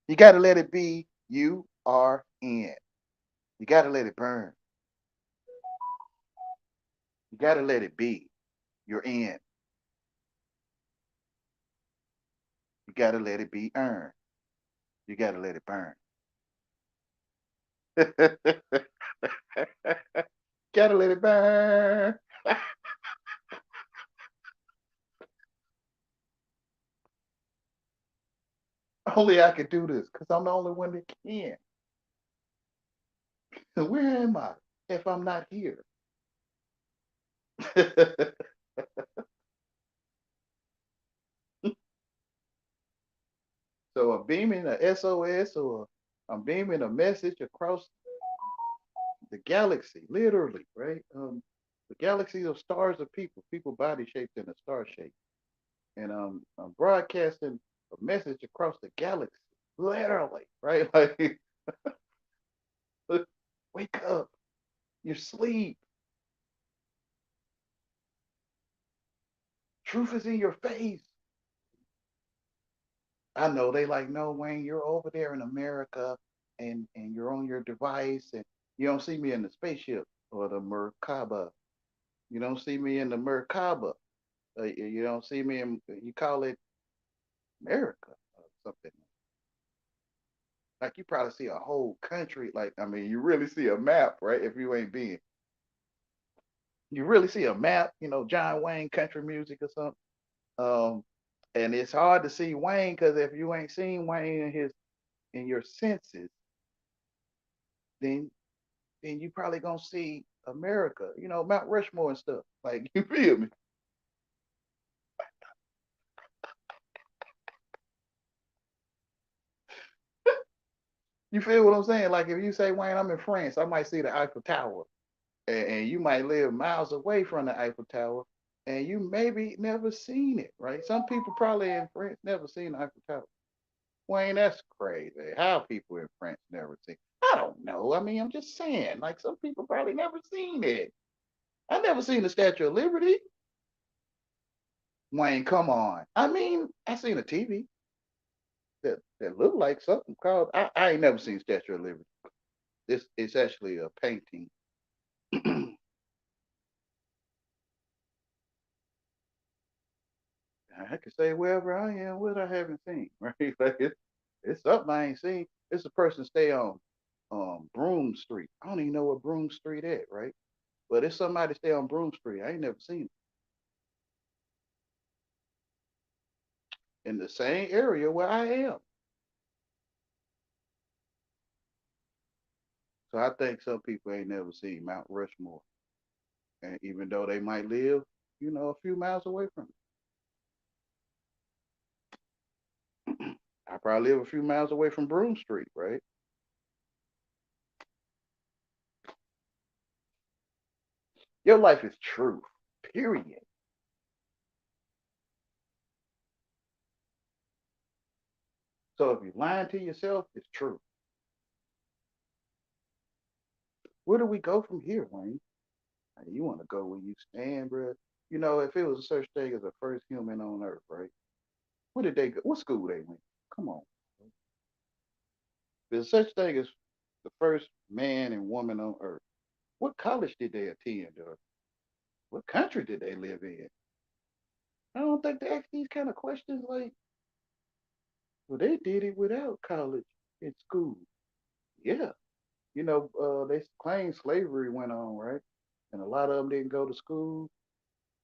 You got to let it be you are in. You got to let it burn. You got to let it be. You're in. You got to let it be earned. You got to let it burn. Gotta let it burn. Only I can do this because I'm the only one that can. So where am I if I'm not here? So I'm beaming a SOS or I'm beaming a message across the galaxy, literally, right? The galaxy of stars of people body shaped in a star shape. And I'm broadcasting a message across the galaxy, literally, right? Like, wake up, you're asleep. Truth is in your face. I know they like, no, Wayne, you're over there in America and you're on your device and you don't see me in the spaceship or the Merkaba. You don't see me in the Merkaba. You don't see me in, you call it America or something. Like you probably see a whole country. Like, I mean, you really see a map, right? If you ain't been, you really see a map, John Wayne country music or something. Um, and it's hard to see Wayne because if you ain't seen Wayne in your senses, then you probably gonna see America, Mount Rushmore and stuff. Like you feel me? You feel what I'm saying? Like if you say, Wayne, I'm in France, I might see the Eiffel Tower, and you might live miles away from the Eiffel Tower, and you maybe never seen it, right? Some people probably in France never seen the Eiffel Tower. Wayne, that's crazy. How people in France never seen? I don't know. I mean, I'm just saying. Like some people probably never seen it. I never seen the Statue of Liberty. Wayne, come on. I mean, I seen a TV that looked like something called. I ain't never seen Statue of Liberty. This it's actually a painting. I can say wherever I am, what I haven't seen, right? Like it's something I ain't seen. It's a person stay on Broome Street. I don't even know where Broome Street at, right? But it's somebody stay on Broome Street. I ain't never seen it in the same area where I am. So I think some people ain't never seen Mount Rushmore, and even though they might live, a few miles away from it. I probably live a few miles away from Broome Street, right? Your life is truth, period. So if you're lying to yourself, it's true. Where do we go from here, Wayne? You want to go where you stand, bro? You know, if it was a such thing as the first human on Earth, right? Where did they go? What school they went? Come on. There's such thing as the first man and woman on Earth. What college did they attend, or what country did they live in? I don't think they ask these kind of questions like, well, they did it without college and school. Yeah. You know, they claim slavery went on, right? And a lot of them didn't go to school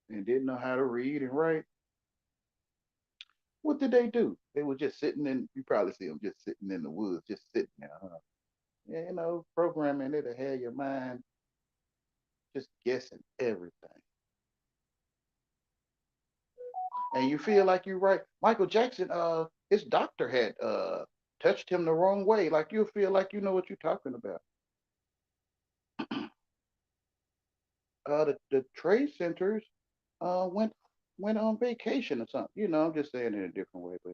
and didn't know how to read and write. What did they do? They were just sitting in, you probably see them just sitting in the woods, just sitting there. Yeah, you know, programming it'll have your mind just guessing everything. And you feel like you're right. Michael Jackson, his doctor had touched him the wrong way. Like you feel like you know what you're talking about. The trade centers went on vacation or something. You know, I'm just saying it in a different way, but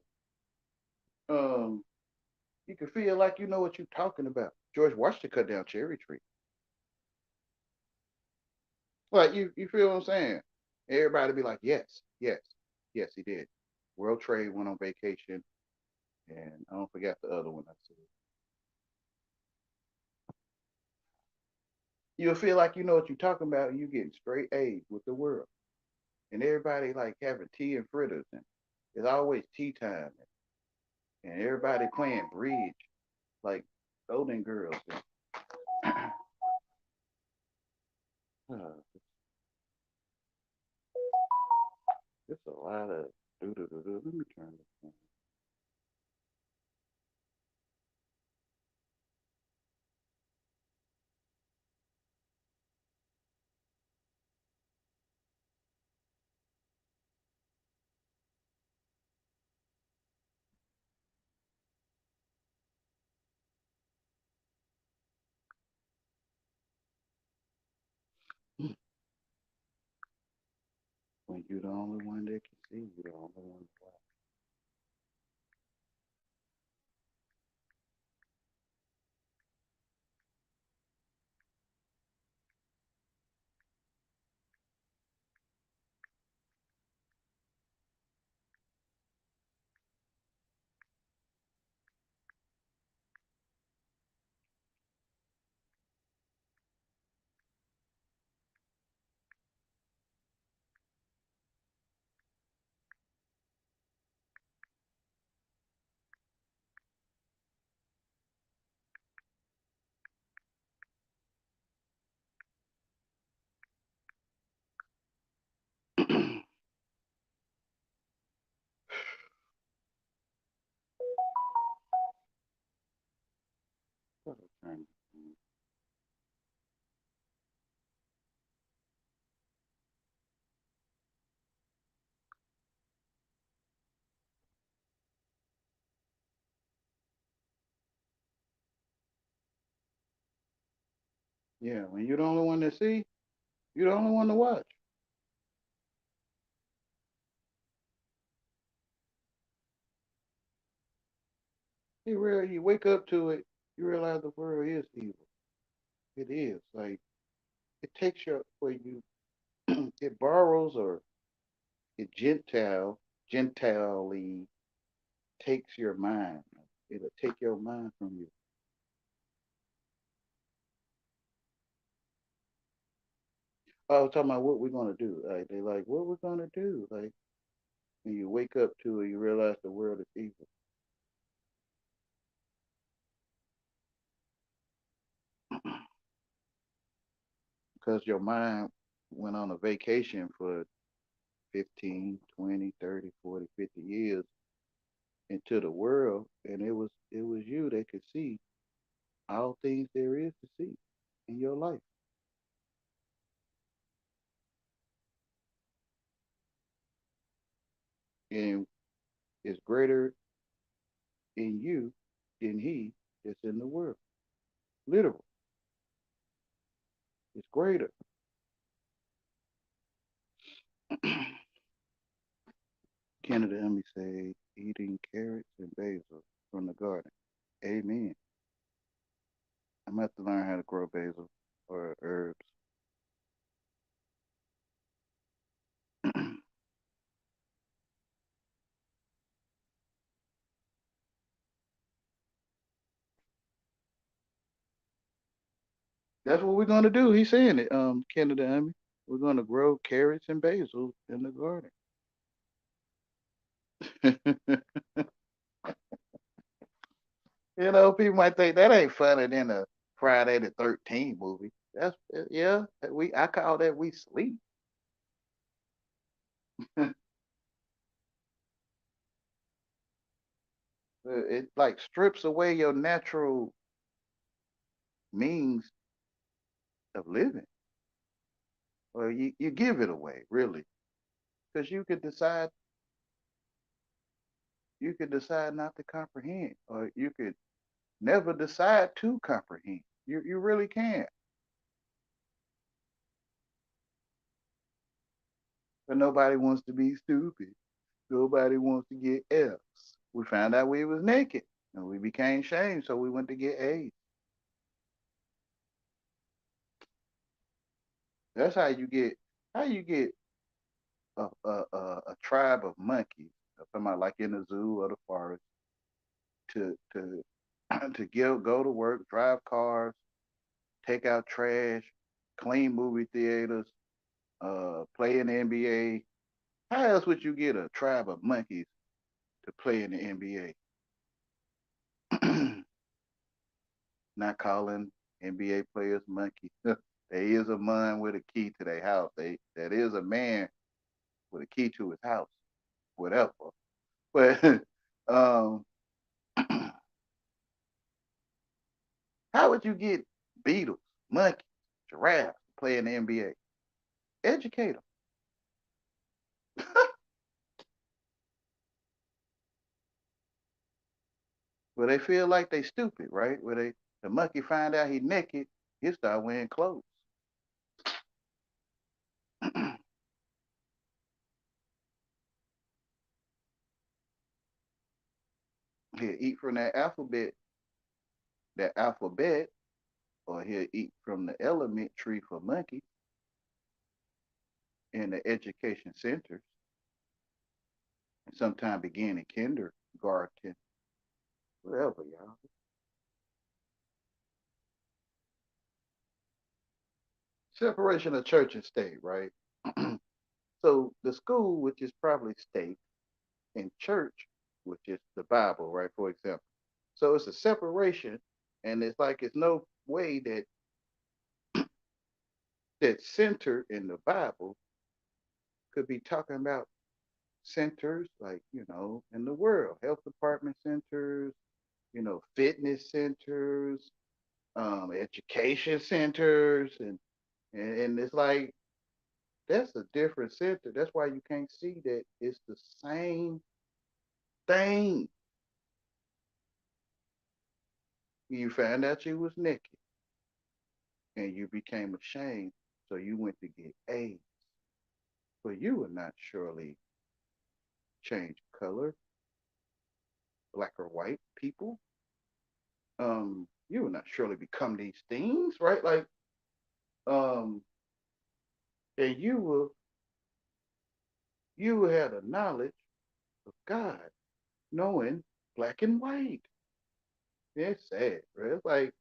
you can feel like you know what you're talking about. George Washington cut down cherry tree. Like you feel what I'm saying? Everybody be like, yes, yes, yes, he did. World Trade went on vacation, and I don't forget the other one I said. You'll feel like you know what you're talking about, and you getting straight A's with the world, and everybody like having tea and fritters, and it's always tea time, and everybody playing bridge like Golden Girls. And, it's a lot of do. Let me turn this on. When you're the only one that can see, you're the only one to watch. Yeah, when you're the only one to see, you're the only one to watch. You wake up to it, you realize the world is evil. It is. Like it takes your where you it borrows or it gentilely takes your mind. It'll take your mind from you. I was talking about what we're gonna do. Like they like, what we're gonna do? Like when you wake up to it, you realize the world is evil. Because your mind went on a vacation for 15, 20, 30, 40, 50 years into the world, and it was you that could see all things there is to see in your life. And it's greater, in you than he that's in the world. Literal. It's greater. Canada, let me say, eating carrots and basil from the garden. Amen. I'm going to have to learn how to grow basil or herbs. That's what we're going to do. He's saying it, Canada, I mean. We're going to grow carrots and basil in the garden. People might think that ain't funny than a Friday the 13th movie. That's yeah. I call that we sleep. It like strips away your natural means of living, or you give it away really, because you could decide not to comprehend, or you could never decide to comprehend. You really can't. But nobody wants to be stupid. Nobody wants to get F's. We found out we was naked and we became shamed, so we went to get A's. That's how you get a tribe of monkeys. I'm talking about like in the zoo or the forest to go to work, drive cars, take out trash, clean movie theaters, play in the NBA. How else would you get a tribe of monkeys to play in the NBA? Not calling NBA players monkeys. There is a man with a key to their house. That is a man with a key to his house, whatever. But um, how would you get beetles, monkeys, giraffes to play in the NBA? Educate them. Well, they feel like they stupid, right? The monkey find out he naked, he start wearing clothes. He'll eat from that alphabet, or he'll eat from the element tree for monkeys in the education centers, and sometime begin in kindergarten, whatever, y'all. Separation of church and state, right? So the school, which is probably state, and church, which is the Bible, right? For example. So it's a separation, and it's like it's no way that center in the Bible could be talking about centers like, in the world, health department centers, fitness centers, education centers, and it's like that's a different center. That's why you can't see that it's the same thing. You found out you was naked and you became ashamed, so you went to get AIDS. But you would not surely change color, black or white people. You would not surely become these things, right? Like, um, and you will have the knowledge of God, knowing black and white. Yeah, it's sad, right? It's like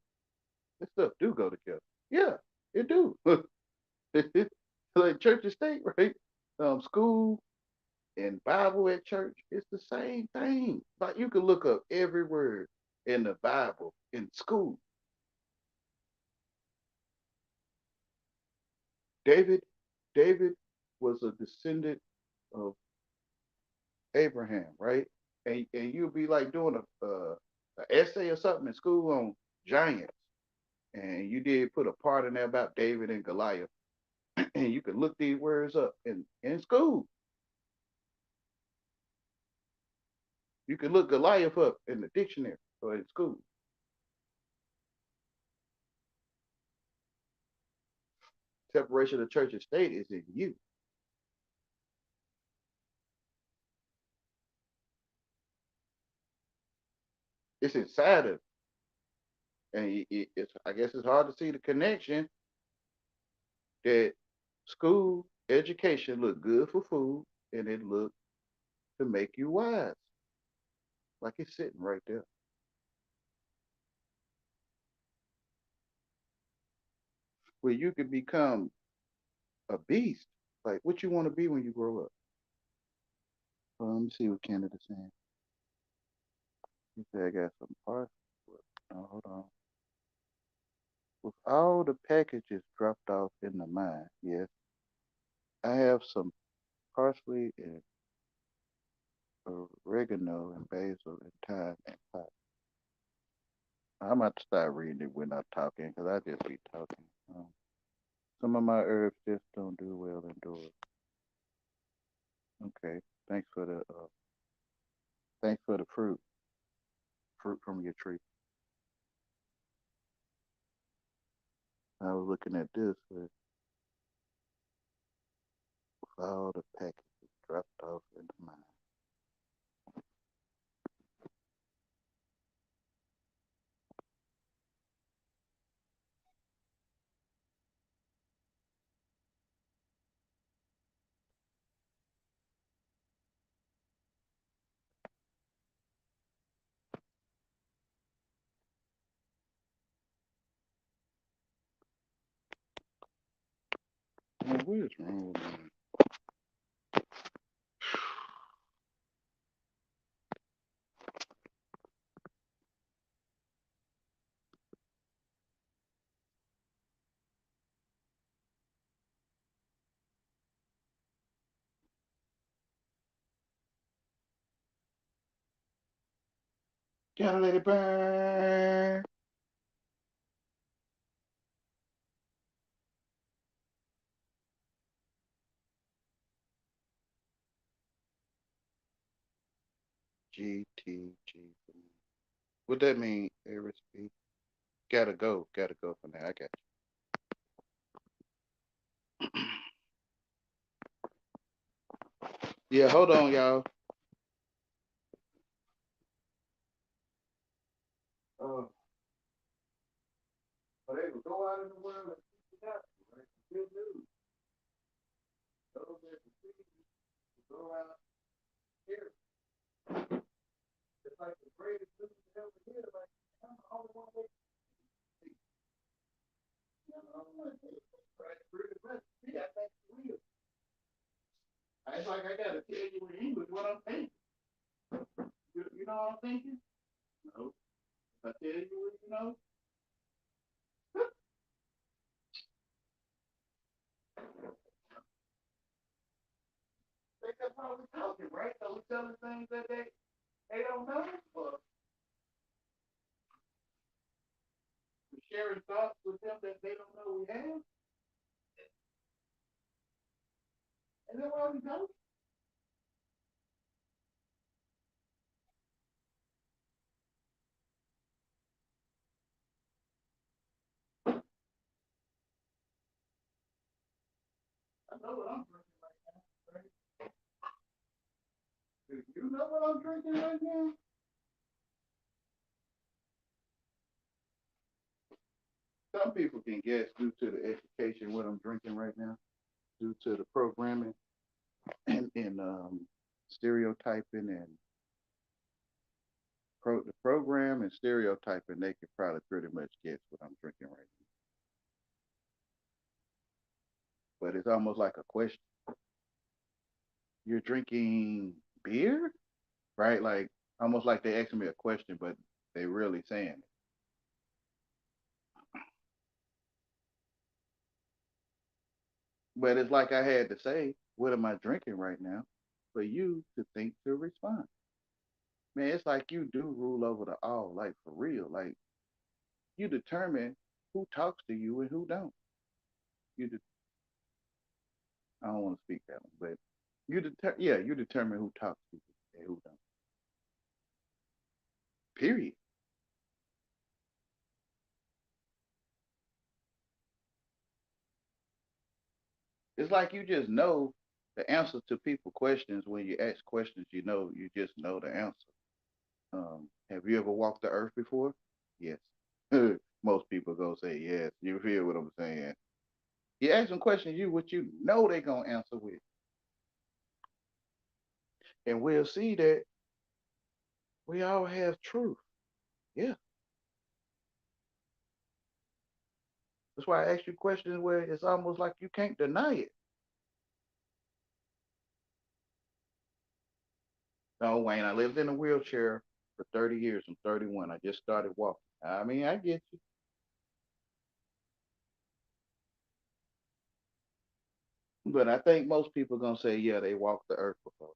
this stuff do go together. Yeah, it do. Like church and state, right? School and Bible at church, it's the same thing. Like you can look up every word in the Bible in school. David, David was a descendant of Abraham, right? And you'll be like doing a essay or something in school on giants, and you did put a part in there about David and Goliath, and you could look these words up in school. You can look Goliath up in the dictionary or in school. Separation of church and state is in you. It's inside of, and it's. I guess it's hard to see the connection that school education look good for food and it look to make you wise, like it's sitting right there. Where you could become a beast. Like what you want to be when you grow up. Let me see what Canada's saying. You say I got some parts. No, hold on. With all the packages dropped off in the mine, yes, I have some parsley and oregano and basil and thyme and pot. I'm about to start reading it when I'm talking because I just be talking. Some of my herbs just don't do well indoors. Okay, thanks for the fruit from your tree. I was looking at this with all the packages dropped off in the mine. Man, what is wrong with me? Gotta let it burn. GTG. What that mean, Aries B? Gotta go. Gotta go for now. I got you. Yeah, hold on, y'all. Uh, but they will go out in the world and teach the gospel, right? Good news. Those that receive will go out here. It's like the greatest news ever hear. Like, I'm the only one that see. I'm the only one that see. Right? Pretty much. See, I think it's real. It's like I gotta tell you in English what I'm thinking. You know what I'm thinking? No. If I tell you what you know, that's how we're talking, right? So we're telling things that they don't know. Or we're sharing thoughts with them that they don't know we have. And then why we talking? I know what I'm drinking right now. Right? Do you know what I'm drinking right now? Some people can guess due to the education what I'm drinking right now, due to the programming and stereotyping and the program and stereotyping. They could probably pretty much guess what I'm drinking right now. But it's almost like a question. You're drinking beer, right? Like almost like they asking me a question, but they really saying it. But it's like I had to say, what am I drinking right now? For you to think to respond. Man, it's like you do rule over the all, like for real. Like you determine who talks to you and who don't. You, I don't want to speak that one, but you determine who talks to you and who don't. Period. It's like you just know the answer to people questions when you ask questions. You just know the answer. Have you ever walked the earth before? Yes. Most people gonna say yes. You feel what I'm saying? You ask them questions, what you know they gonna answer with, and we'll see that we all have truth. Yeah. That's why I ask you questions where it's almost like you can't deny it. No, Wayne, I lived in a wheelchair for 30 years. I'm 31. I just started walking. I mean, I get you. But I think most people gonna say, yeah, they walked the earth before.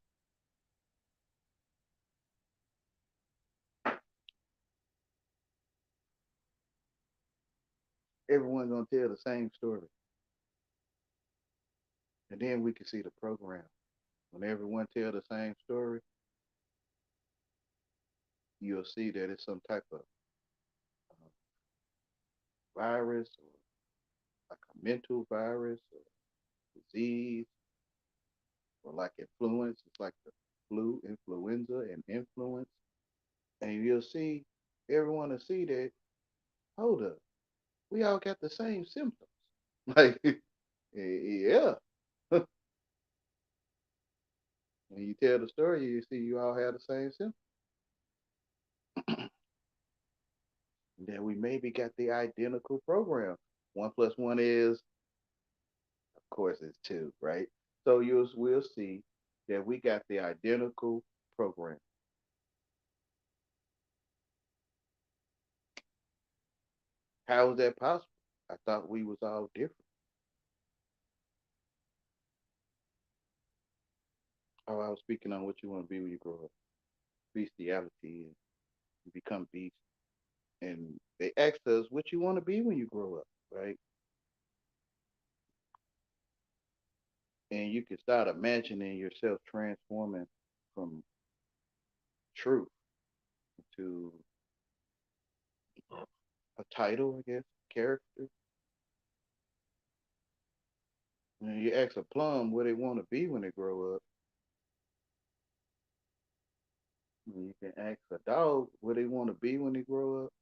Everyone gonna tell the same story. And then we can see the program. When everyone tell the same story, you'll see that it's some type of virus or like a mental virus or disease or like influence. It's like the flu, influenza, and influence. And you'll see, everyone will see that, hold up, we all got the same symptoms. Like, yeah. When you tell the story, you see you all have the same symptoms. Then we maybe got the identical program. 1 plus 1 is, of course, it's 2, right? So we'll see that we got the identical program. How is that possible? I thought we was all different. Oh, I was speaking on what you want to be when you grow up. Bestiality, and you become beast. And they asked us what you want to be when you grow up, right? And you can start imagining yourself transforming from truth to a title, I guess, character. And you ask a plum what they want to be when they grow up. And you can ask a dog what they want to be when they grow up.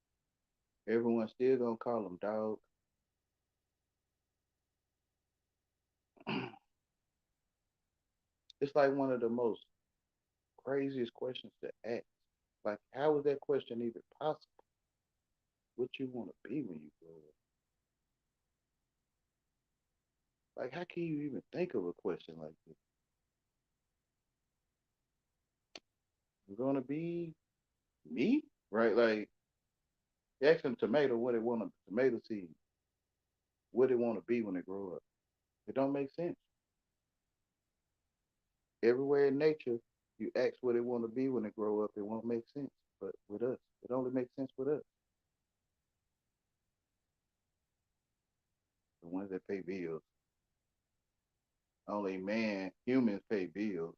Everyone's still gonna call them dog. It's like one of the most craziest questions to ask. Like, how is that question even possible? What you want to be when you grow up? Like, how can you even think of a question like this? I'm gonna be me, right? Like, you ask them tomato what they want to tomato seed, what they want to be when they grow up. It don't make sense. Everywhere in nature, you ask what they want to be when they grow up, it won't make sense. But with us, it only makes sense with us, the ones that pay bills. Only humans pay bills.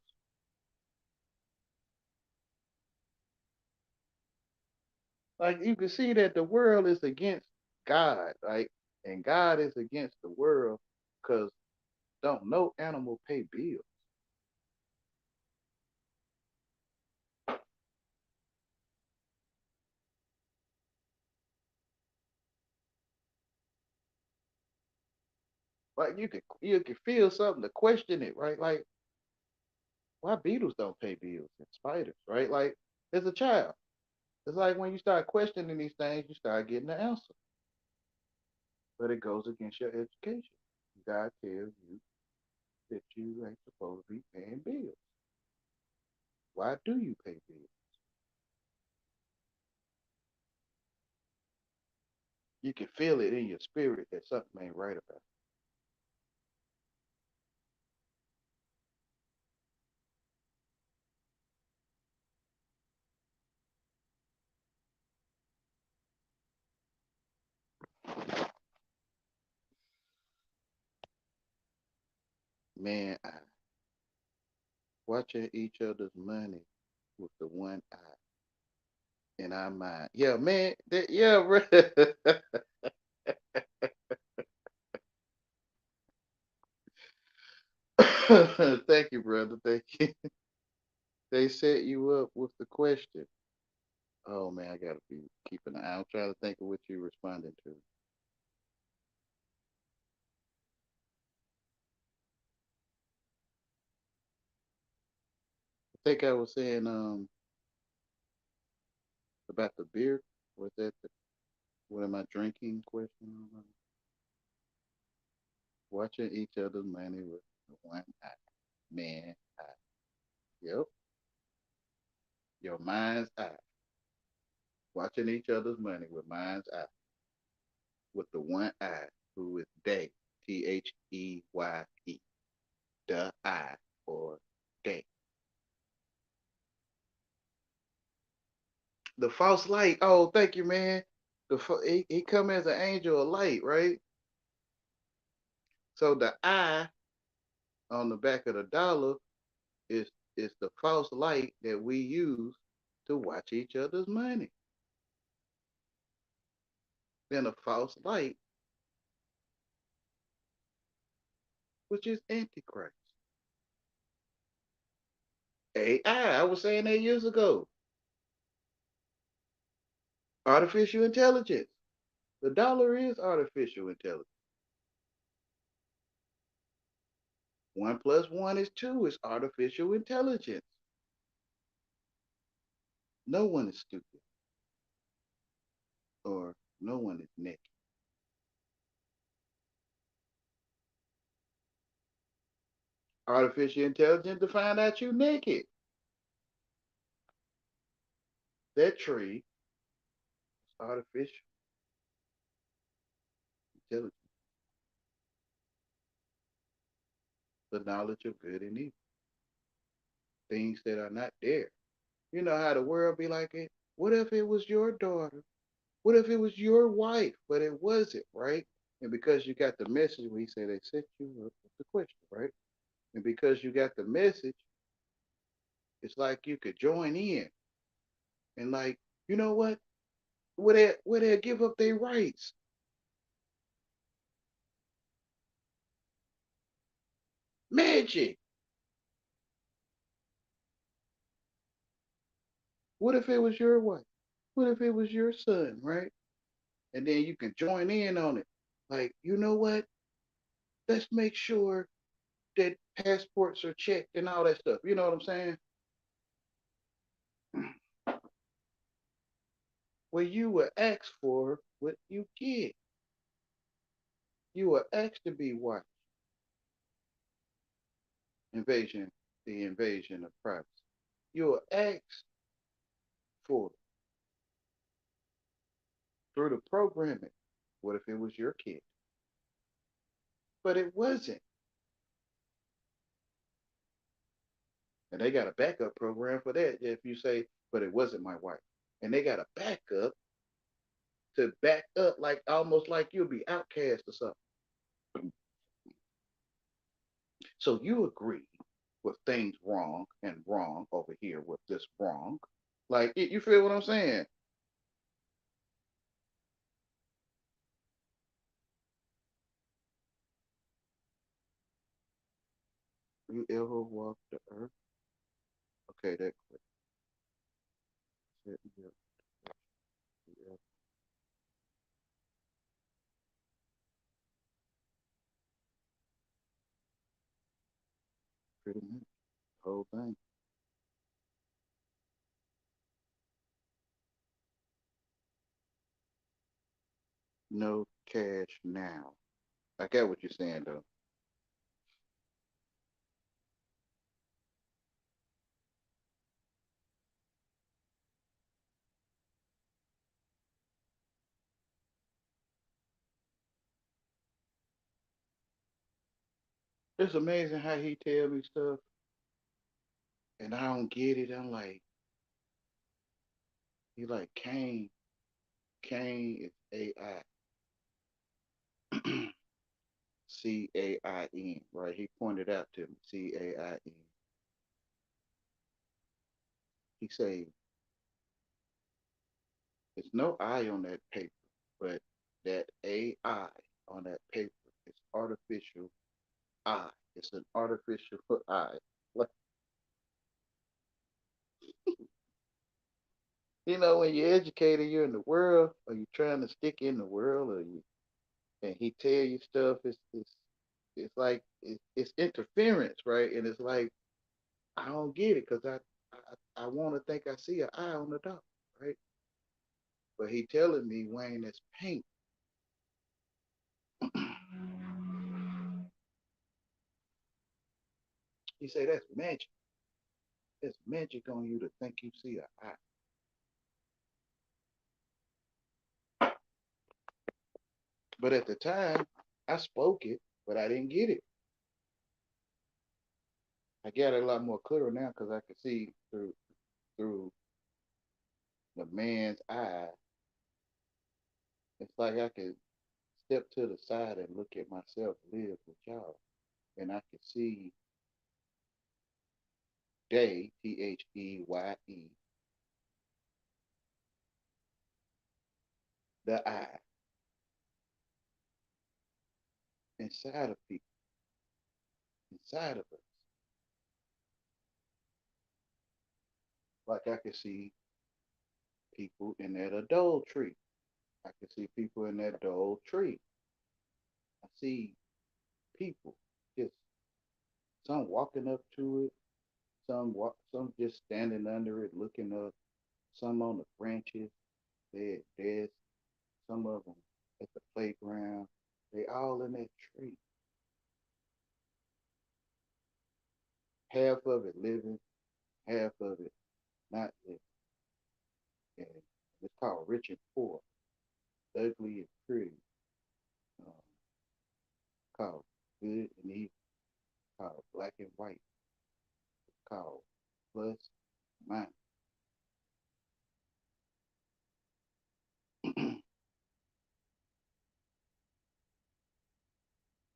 Like you can see that the world is against God, right? And God is against the world because don't no animal pay bills. Like you can feel something to question it, right? Like why beetles don't pay bills and spiders, right? Like as a child, it's like when you start questioning these things, you start getting the answer. But it goes against your education. God tells you that you ain't supposed to be paying bills. Why do you pay bills? You can feel it in your spirit that something ain't right about it. Man, watching each other's money with the one eye. in our mind. Yeah, man. Yeah, bro. Thank you, brother. Thank you. They set you up with the question. Oh man, I gotta be keeping an eye. I'm trying to think of what you responding to. I think I was saying about the beer. Was that the what am I drinking question? Watching each other's money with one eye. Man eye. Yep. Your mind's eye. Watching each other's money with mind's eye. With the one eye who is they. Theye. The eye or they. The false light. Oh, thank you, man. He come as an angel of light, right? So the eye on the back of the dollar is is the false light that we use to watch each other's money. Then a false light, which is Antichrist. AI, I was saying that years ago. Artificial intelligence. The dollar is artificial intelligence. 1 plus 1 is 2 is artificial intelligence. No one is stupid or no one is naked. Artificial intelligence to find out you naked. That tree is artificial intelligence. The knowledge of good and evil. Things that are not there. You know how the world be like it? What if it was your daughter? What if it was your wife? But it wasn't, right? And because you got the message, we say they set you up with the question, right? And because you got the message, it's like you could join in and like, you know what? Where they give up their rights. Magic. What if it was your wife? What if it was your son, right? And then you can join in on it. Like, you know what? Let's make sure that passports are checked and all that stuff. You know what I'm saying? Well, you were asked for what you get. You were asked to be watched. Invasion, the invasion of privacy. You were asked for it through the programming. What if it was your kid? But it wasn't. And they got a backup program for that. If you say, but it wasn't my wife. And they got a backup to back up like almost like you'll be outcast or something. So you agree with things wrong and wrong over here with this wrong. Like you feel what I'm saying? You ever walk the earth? Okay, that quick. Pretty much the whole thing. No cash now. I get what you're saying though. It's amazing how he tell me stuff and I don't get it. I'm like, he like Cain. Cain is AI. CAIN, right? He pointed out to me, CAIN. He say There's no I on that paper, but that AI on that paper is artificial I. It's an artificial I. Like, when you're educated, you're in the world, or you're trying to stick in the world, and he tell you stuff. It's like it's interference, right? And it's like I don't get it because I want to think I see an eye on the dog, right? But he telling me, Wayne, that's paint. He say that's magic. There's magic on you to think you see a eye. But at the time, I spoke it, but I didn't get it. I get it a lot more clearer now because I can see through the man's eye. It's like I could step to the side and look at myself live with y'all, and I can see Day, Theye, the eye inside of people, inside of us. Like I can see people in that adult tree. I can see people in that adult tree. I see people just some walking up to it, some just standing under it, looking up. Some on the branches, they at desks. Some of them at the playground. They all in that tree. Half of it living, half of it not living. And it's called rich and poor, ugly and pretty, um, called good and evil, called black and white, called plus minus.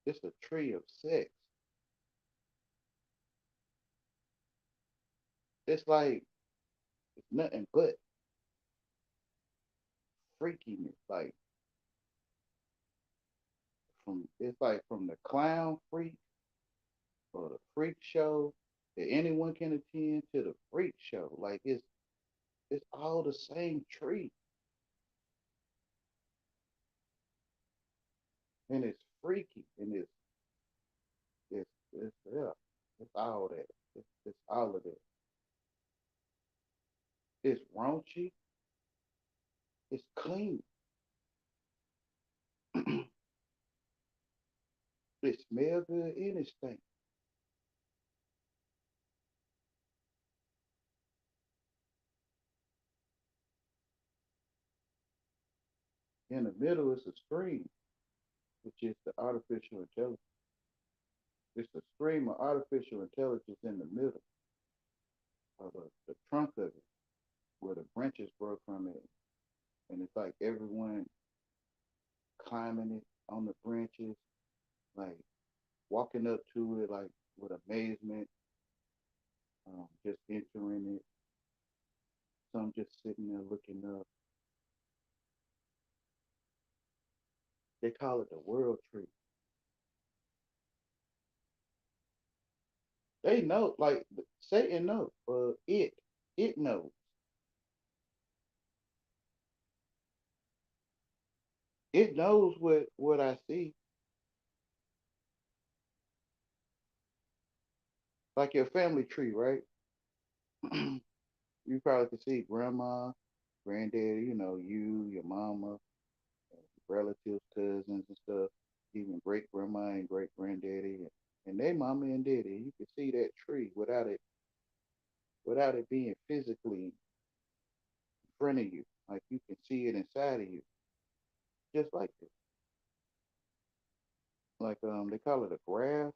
It's a tree of sex. It's like it's nothing but freakiness. Like from the clown freak or the freak show that anyone can attend to the freak show. Like it's all the same tree. And it's freaky and it's yeah, it's all that. It's all of that. It's raunchy, it's clean, it smells good, and it stinks. In the middle is a screen, which is the artificial intelligence. It's the stream of artificial intelligence in the middle of the trunk of it, where the branches grow from it. And it's like everyone climbing it on the branches, like walking up to it, like with amazement, just entering it. Some just sitting there looking up. They call it the world tree. They know, like Satan knows, it knows. It knows what I see. Like your family tree, right? You probably can see grandma, granddaddy, you, your mama, relatives, cousins and stuff, even great grandma and great granddaddy and they mama and daddy. You can see that tree without it being physically in front of you. Like you can see it inside of you. Just like this. Like they call it a graph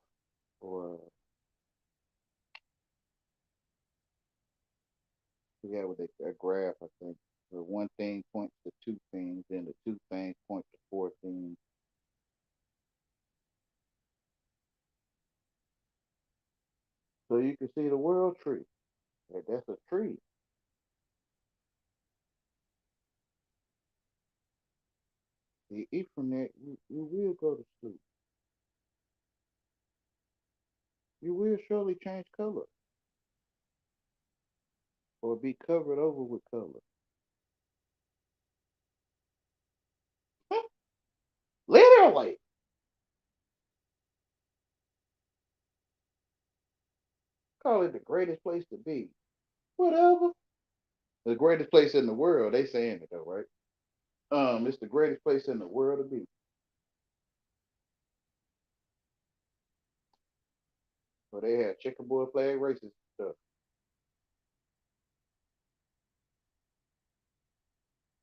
or forget what a graph, I think. Where one thing points to two things, then the two things point to four things. So you can see the world tree. That's a tree. You eat from that, you will go to sleep. You will surely change color or be covered over with color. Literally. Call it the greatest place to be. Whatever. The greatest place in the world. They saying it though, right? It's the greatest place in the world to be. So they had checkerboard flag races stuff.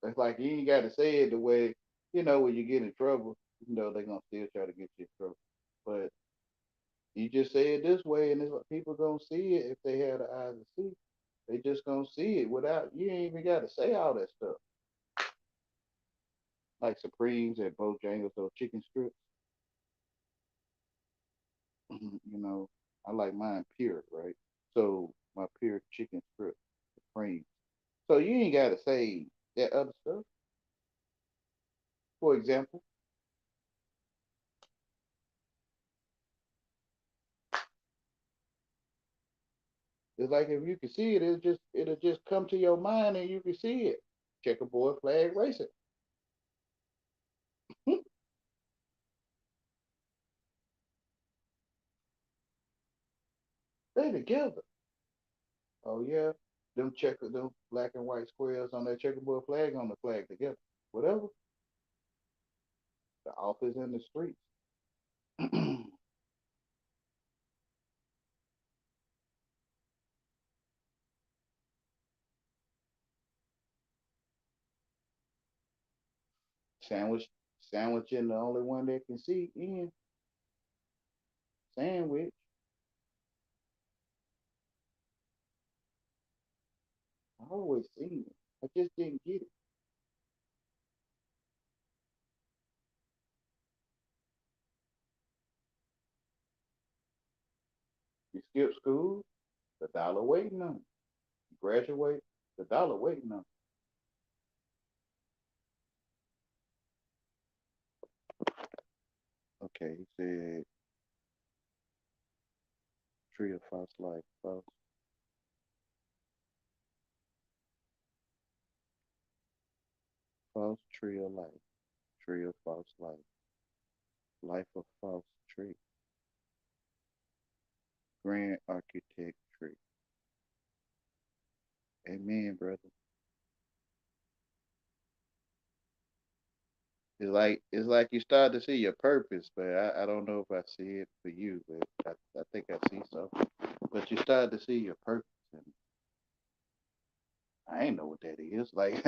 It's like you ain't got to say it the way, when you get in trouble, they're going to still try to get you in trouble. But you just say it this way, and it's like people going to see it if they have the eyes to see. They just going to see it without, you ain't even got to say all that stuff. Like Supremes at Bojangles or chicken strips. I like mine pure, right? So my pure chicken strip, Supreme. So you ain't got to say that other stuff. For example, it's like if you can see it, it'll just come to your mind and you can see it. Checkerboard flag racing. They together. Oh yeah, them black and white squares on that checkerboard flag on the flag together. Whatever. The office in the streets. Sandwich, sandwiching the only one that can see in sandwich. I always seen it. I just didn't get it. You skip school, the dollar waiting on you. You graduate, the dollar waiting on you. Okay, he said tree of false life, false tree of life, tree of false life, life of false tree, grand architect tree. Amen, brother. It's like you start to see your purpose, but I don't know if I see it for you, but I think I see so. But you start to see your purpose, and I ain't know what that is. Like,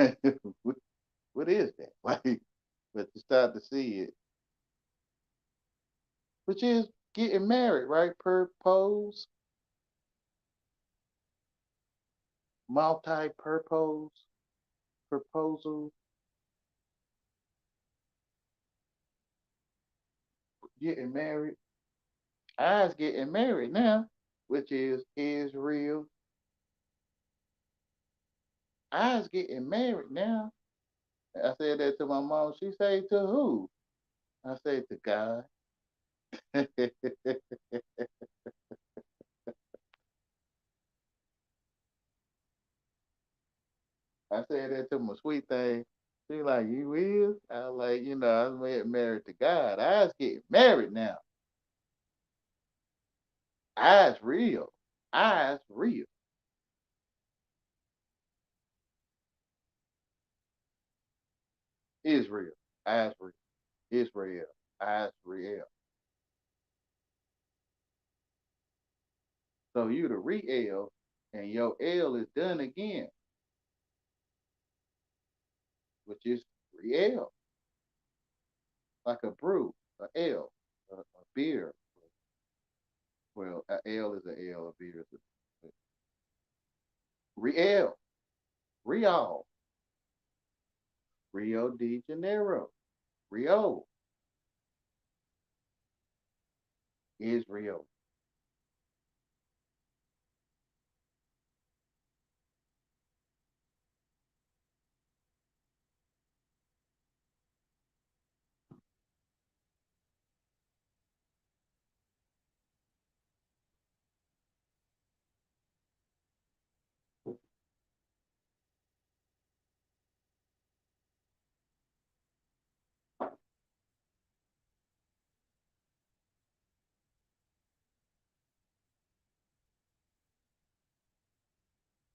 what is that? Like, but you start to see it, which is getting married, right? Multi-purpose, proposal, getting married. I's getting married now, which is Israel. I's getting married now. I said that to my mom. She said to who? I said to God. I said that to my sweet thing. She like, you is? I was like, I was married to God. I's getting married now. I's real. I's real. Israel. I's real. Israel. I's real. So you the real, and your L is done again, which is real, like a brew, a L, a beer. Well, a L is a L, a beer is a real, real, Rio de Janeiro, Rio, Israel.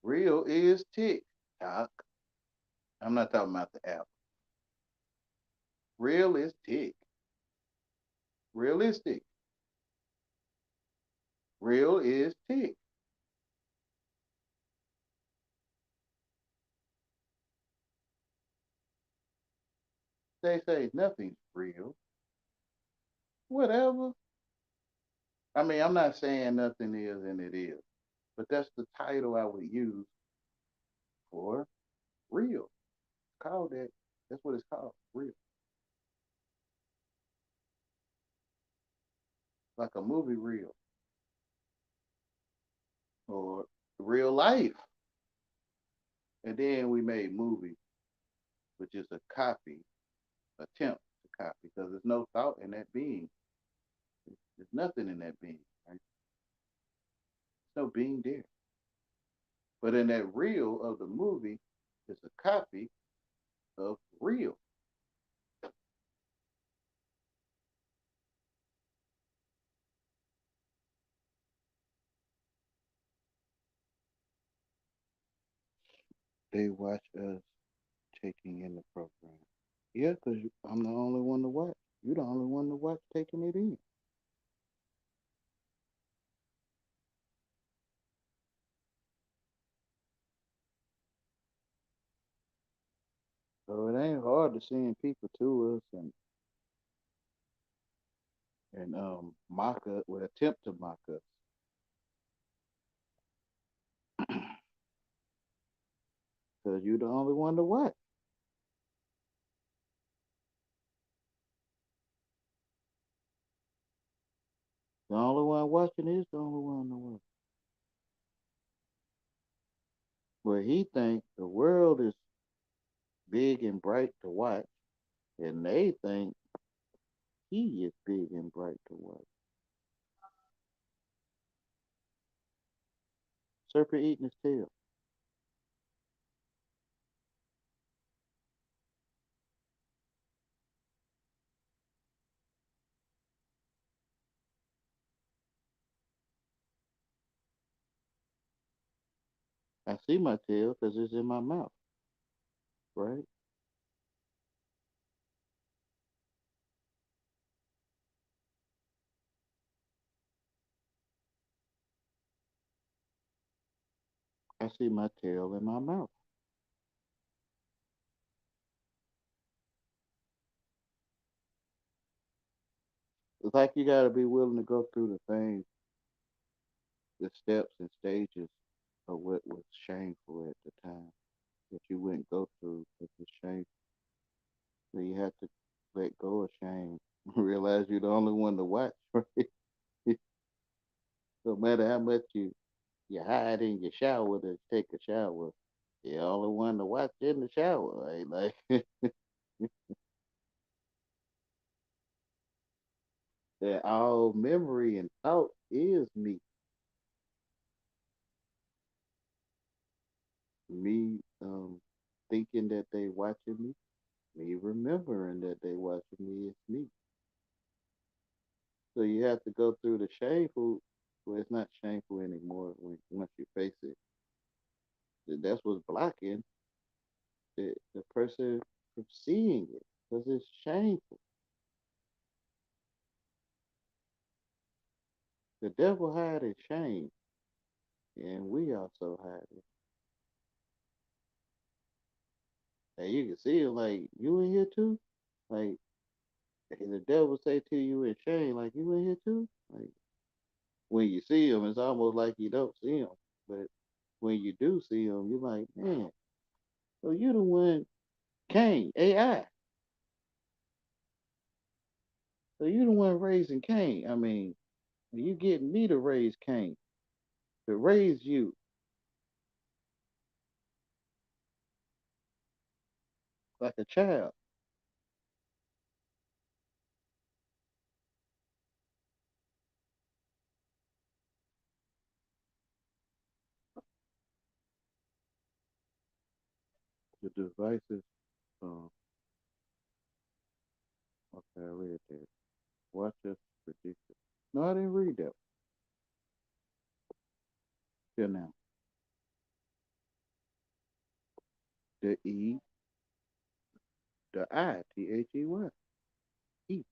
Real is TikTok. I'm not talking about the app. Real is tick. Realistic. Real is tick. They say nothing's real. Whatever. I mean, I'm not saying nothing is and it is, but that's the title I would use for real. Call that. That's what it's called. Real. Like a movie reel or real life. And then we made movie, which is a copy, attempt to copy, because there's no thought in that being. There's nothing in that being, right? There's no being there. But in that reel of the movie is a copy of real. They watch us taking in the program. Yeah, because I'm the only one to watch. You're the only one to watch taking it in. So it ain't hard to send people to us and mock us, would attempt to mock us. Because you're the only one to watch. The only one watching is the only one to watch. But he thinks the world is big and bright to watch, and they think he is big and bright to watch. Serpent eating his tail. I see my tail because it's in my mouth, right? I see my tail in my mouth. It's like you got to be willing to go through the things, the steps and stages of what was shameful at the time that you wouldn't go through because it's shameful. So you have to let go of shame. Realize you're the only one to watch, right? No matter how much you hide in your shower to take a shower, you're the only one to watch in the shower. Right? Like that all memory and thought is me. Me thinking that they watching me. Me remembering that they watching me is me. So you have to go through the shameful. Well, it's not shameful anymore when once you face it. That's what's blocking the person from seeing it because it's shameful. The devil hide his shame, and we also hide it. And you can see it like you in here too. Like and the devil say to you in shame, like you in here too. Like when you see him, it's almost like you don't see him. But when you do see him, you're like, man, so you the one Cain, AI. So you the one raising Cain. I mean, you getting me to raise Cain, to raise you like a child. The devices, um, okay, I read that. Watch us predict it. No, I didn't read that till now. the E, the I, They. E.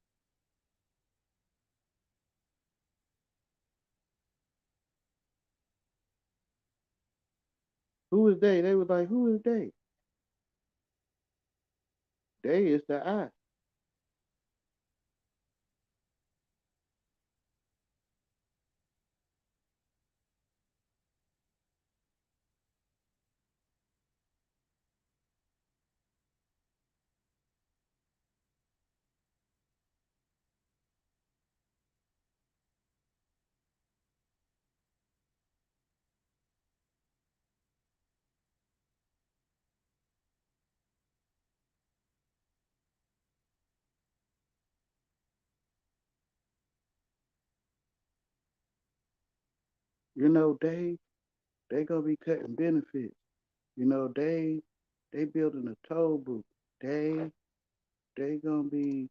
Who is they? They was like, who is they? They is the I. They gonna be cutting benefits. They building a toll booth. They gonna be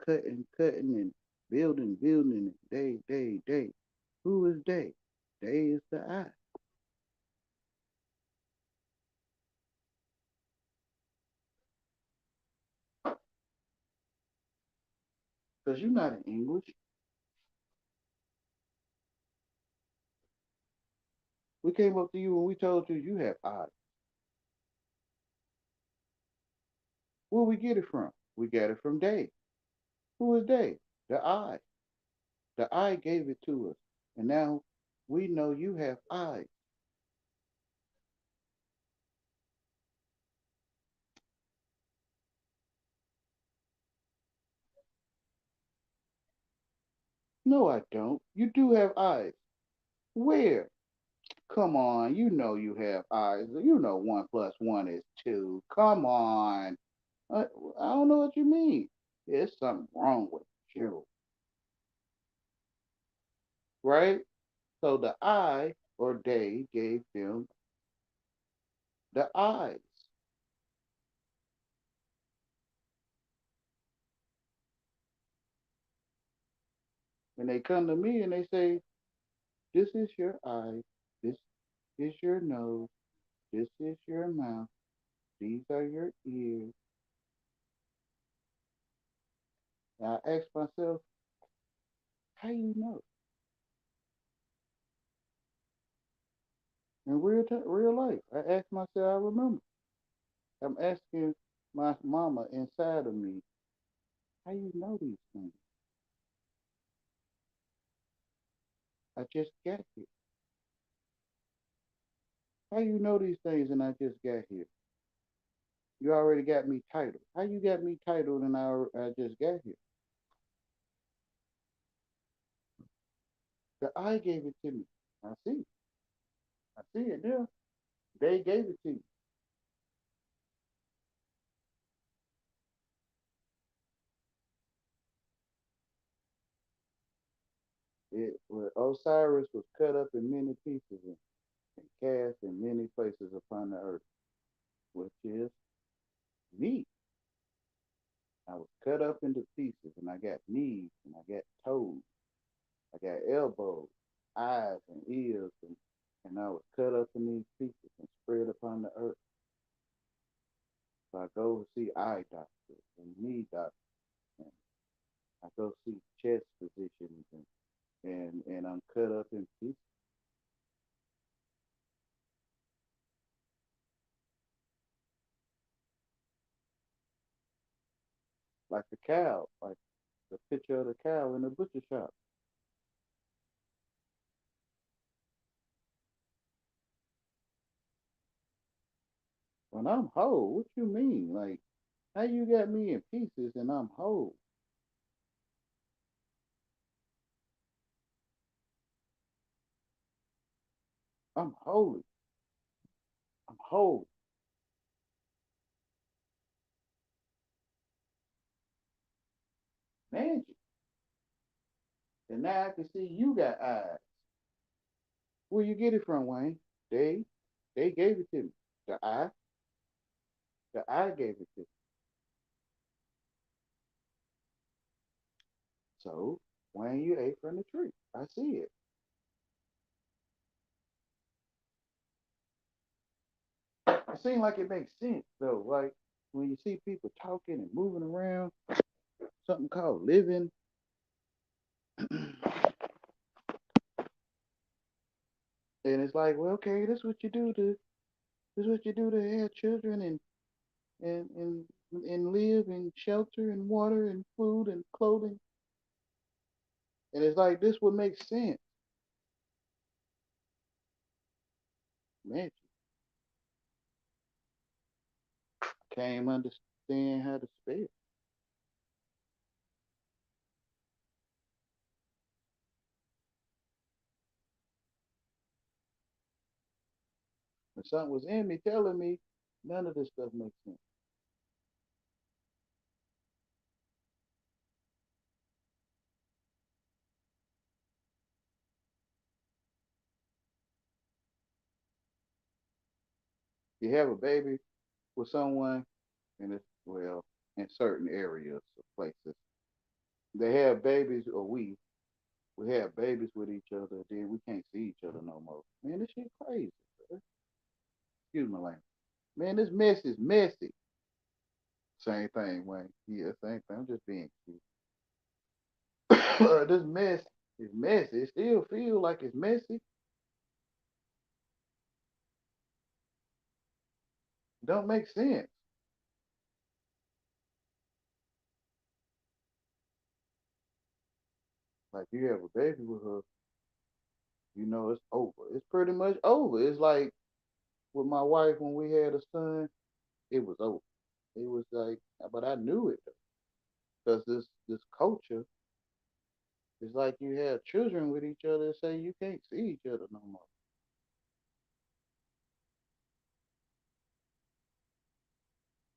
cutting and building it. They. Who is they? They is the I. Cause you're not in English. We came up to you and we told you you have I. Where we get it from? We got it from they. Who is they? The I. The I gave it to us. And now we know you have I. No, I don't. You do have eyes. Where? Come on, you know you have eyes. You know 1 plus 1 is 2. Come on. I don't know what you mean. There's something wrong with you, right? So the I or they gave them the eyes. And they come to me and they say, this is your eye, this is your nose, this is your mouth, these are your ears. And I ask myself, how you know? In real life, I ask myself, I remember. I'm asking my mama inside of me, how you know these things? I just got here. How you know these things and I just got here? You already got me titled. How you got me titled and I just got here? The I gave it to me. I see. I see it there. They gave it to you. Osiris was cut up in many pieces and cast in many places upon the earth, which is me. I was cut up into pieces and I got knees and I got toes. I got elbows, eyes, and ears, and I was cut up in these pieces and spread upon the earth. So I go see eye doctors and knee doctors, and I go see chest physicians, and I'm cut up in pieces like the cow, like the picture of the cow in the butcher shop. When I'm whole, what you mean? Like, how you got me in pieces and I'm whole? I'm holy. I'm whole. Magic. And now I can see you got eyes. Where you get it from, Wayne? They gave it to me. The eye, the eye gave it to me. So Wayne, you ate from the tree. I see it. it seems like it makes sense though. Like when you see people talking and moving around, something called living, and it's like, well, okay, this is what you do to have children and and and live in shelter and water and food and clothing. And it's like this would make sense. Man, can't understand how to spell. And something was in me telling me none of this stuff makes sense. You have a baby with someone, and it's well in certain areas or places they have babies, or we have babies with each other. Then we can't see each other no more. Man, this shit crazy. Bro. Excuse my language. Man, this mess is messy. Same thing, Wayne. Yeah, same thing. I'm just being cute. This mess is messy. It still feels like it's messy. Don't make sense. Like you have a baby with her, you know it's over. It's pretty much over. It's like with my wife when we had a son, it was over. It was like, but I knew it because this culture is like you have children with each other and say you can't see each other no more.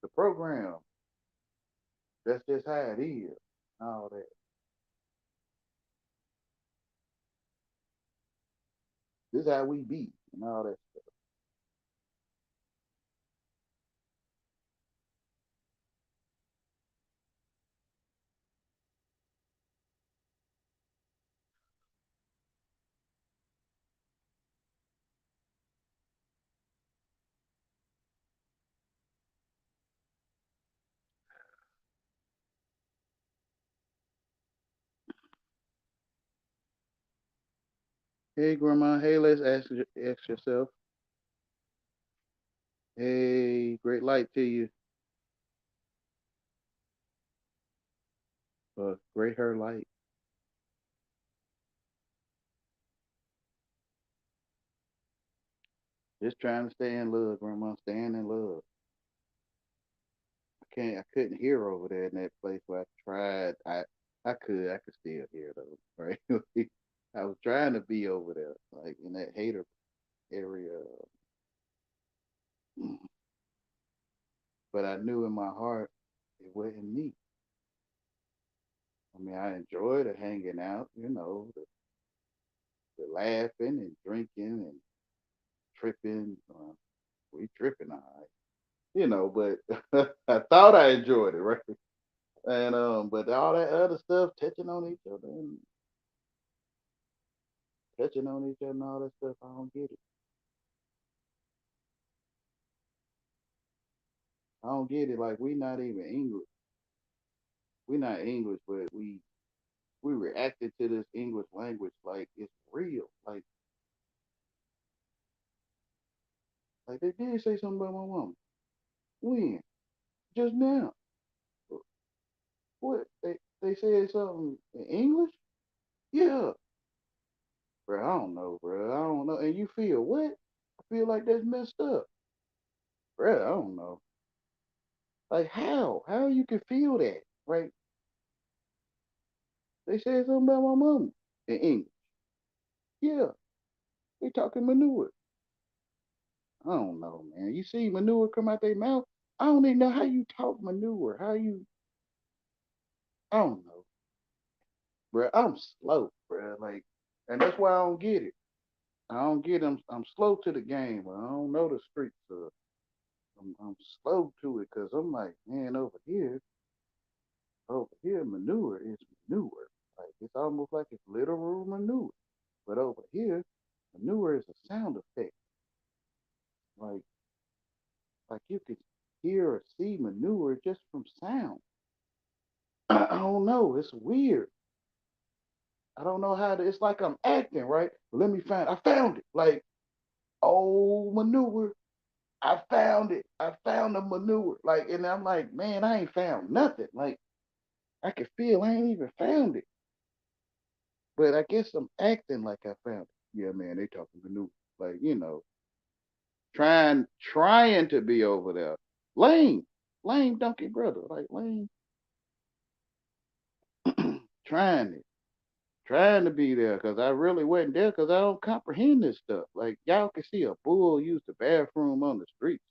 The program, that's just how it is. And all that. This is how we be and all that stuff. Hey, grandma. Hey, let's ask yourself. Hey, great light to you. Great her light. Just trying to stay in love, grandma. Staying in love. I couldn't hear over there in that place where I tried. I could still hear though, right? I was trying to be over there, like in that hater area, but I knew in my heart it wasn't me. I mean, I enjoyed the hanging out, the laughing and drinking and tripping. We tripping, all right, but I thought I enjoyed it, right? And but all that other stuff, touching on each other and all that stuff, I don't get it. I don't get it. Like we not even English. We not English, but we reacted to this English language like it's real. Like they did say something about my mom. When? Just now. What? They said something in English? Yeah. Bro, I don't know, bro. I don't know. And you feel what? I feel like that's messed up. Bro, I don't know. Like how? How you can feel that? Right? They said something about my mom in English. Yeah. They talking manure. I don't know, man. You see manure come out their mouth. I don't even know how you talk manure. How you? I don't know, bro. I'm slow, bro. Like, and that's why I don't get it. I don't get. I'm slow to the game. I don't know the streets. I'm slow to it because I'm like, man, over here, manure is manure. Like it's almost like it's literal manure. But over here, manure is a sound effect. Like Like you could hear or see manure just from sound. I don't know. It's weird. I don't know how to. It's like I'm acting, right? But let me find. I found it. Like old manure. I found it. I found the manure. Like, and I'm like, man, I ain't found nothing. Like, I can feel I ain't even found it. But I guess I'm acting like I found it. Yeah, man, they talking manure. Like, trying to be over there. Lame. Lame donkey brother. Like lame. trying it. Trying to be there because I really wasn't there because I don't comprehend this stuff. Like y'all can see a bull use the bathroom on the streets.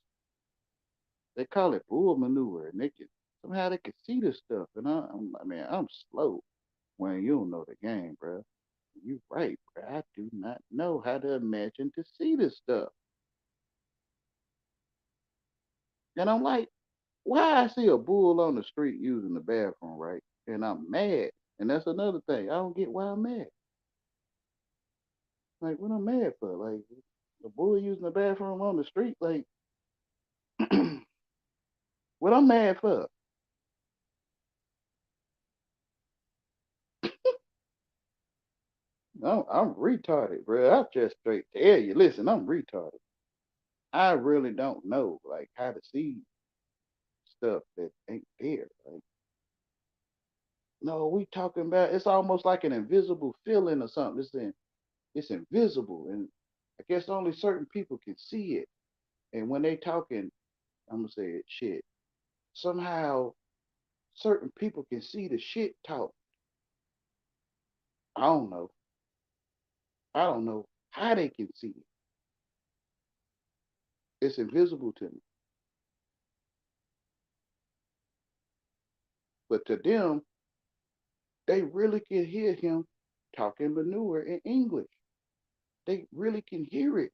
They call it bull manure, and they can see this stuff. And I'm slow when you don't know the game, bro. You right, bro. I do not know how to imagine to see this stuff. And I'm like, why I see a bull on the street using the bathroom, right? And I'm mad. And that's another thing. I don't get why I'm mad. Like, what I'm mad for? Like, the bull using the bathroom on the street? Like, what I'm mad for? I'm retarded, bro. I just straight tell you. Listen, I'm retarded. I really don't know, like, how to see stuff that ain't there. Like, no, we talking about it's almost like an invisible feeling or something. It's invisible, and I guess only certain people can see it. And when they talking, I'm gonna say it shit. Somehow, certain people can see the shit talk. I don't know. I don't know how they can see it. It's invisible to me. But to them, they really can hear him talking manure in English. They really can hear it.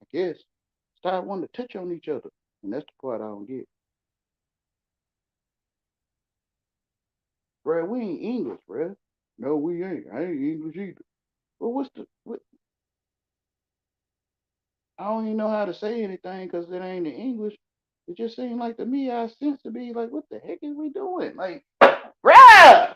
I guess. Start wanting to touch on each other. And that's the part I don't get. Bruh, we ain't English, bruh. No, we ain't. I ain't English either. Well, I don't even know how to say anything because it ain't in English. It just seemed like to me, I sense to be like, what the heck is we doing? Like, bruh!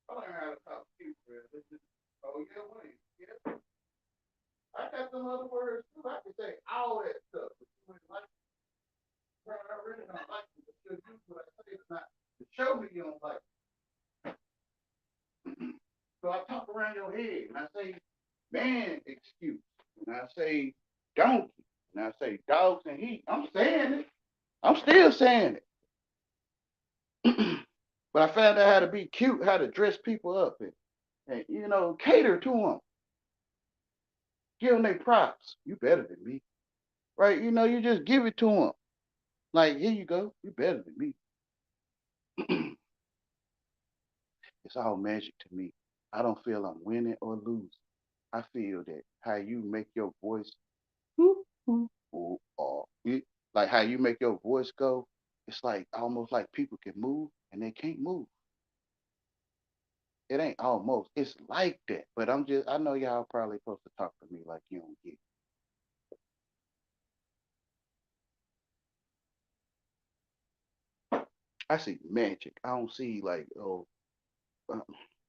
I don't know how to talk to you, bruh. Oh, yeah, wait. Yeah. I got some other words too. I can say all that stuff. But you ain't like it. Bruh, I really don't like it. But you'll do what I say tonight to show me you don't like it. So I talk around your head and I say, man, excuse. And I say, donkey. And I say, dogs and heat. I'm saying it. I'm still saying it. But I found out how to be cute, how to dress people up and cater to them. Give them their props. You better than me. Right? You just give it to them. Like, here you go. You better than me. It's all magic to me. I don't feel I'm winning or losing. I feel that how you make your voice, like how you make your voice go, it's like almost like people can move and they can't move. It ain't almost. It's like that. But I know y'all probably supposed to talk to me like you don't get it. I see magic. I don't see like, uh,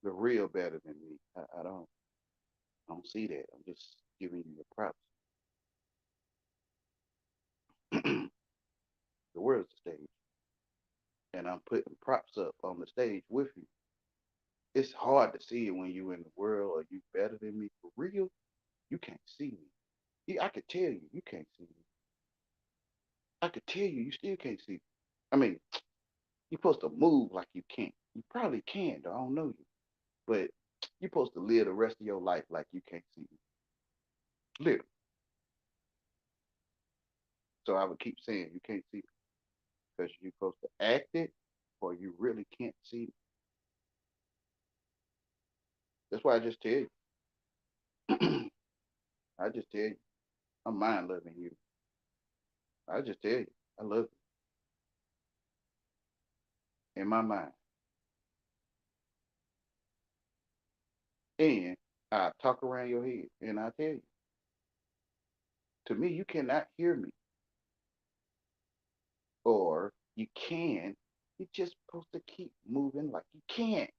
the real better than me. I don't see that. I'm just giving you the props. The world's the stage. And I'm putting props up on the stage with you. It's hard to see it when you in the world or you better than me. For real, you can't see me. Yeah, I could tell you, you can't see me. I could tell you, you still can't see me. I mean, you're supposed to move like you can't. You probably can, though. I don't know you. But you're supposed to live the rest of your life like you can't see me. Literally. So I would keep saying you can't see me because you're supposed to act it or you really can't see me. That's why I just tell you. I just tell you. I'm mind loving you. I just tell you. I love you in my mind. And I talk around your head and I tell you, to me, you cannot hear me. Or you can. You're just supposed to keep moving like you can't,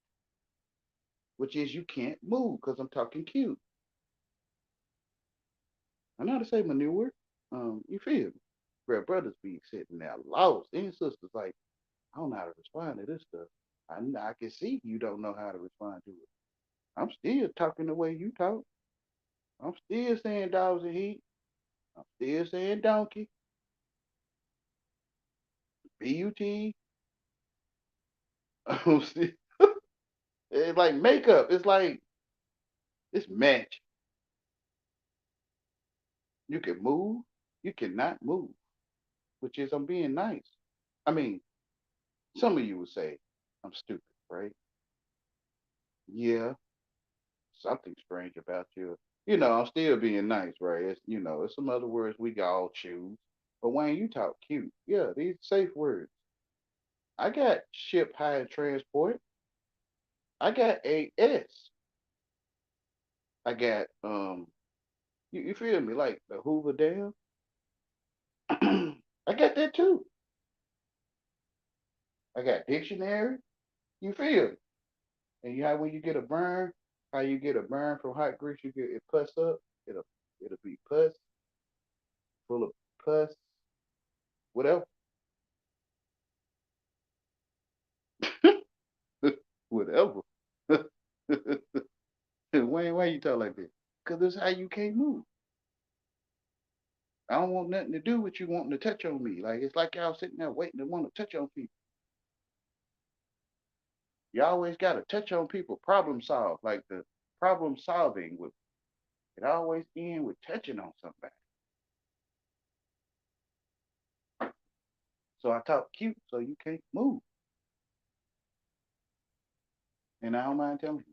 which is you can't move because I'm talking cute. I know how to say manure. You feel me? Where brothers be sitting there lost. And sisters like, I don't know how to respond to this stuff. I can see you don't know how to respond to it. I'm still talking the way you talk. I'm still saying dogs and heat. I'm still saying donkey, B-U-T. I'm still, it's like makeup. It's like, it's match. You can move. You cannot move, which is I'm being nice. I mean, some of you would say I'm stupid, right? Yeah, something strange about you. I'm still being nice, right? It's some other words we can all choose. But Wayne, you talk cute. Yeah, these safe words. I got ship, hire, transport. I got AS. I got you feel me? Like the Hoover Dam. I got that too. I got dictionary. You feel me? And you how when you get a burn, how you get a burn from hot grease, you get it pus up. It'll be pus, full of pus, whatever. Whatever. Why you talk like that? Because this is how you can't move. I don't want nothing to do with you wanting to touch on me. Like it's like y'all sitting there waiting to want to touch on people. You always got to touch on people, problem solve. Like the problem solving with it always end with touching on somebody. So I talk cute so you can't move. And I don't mind telling you.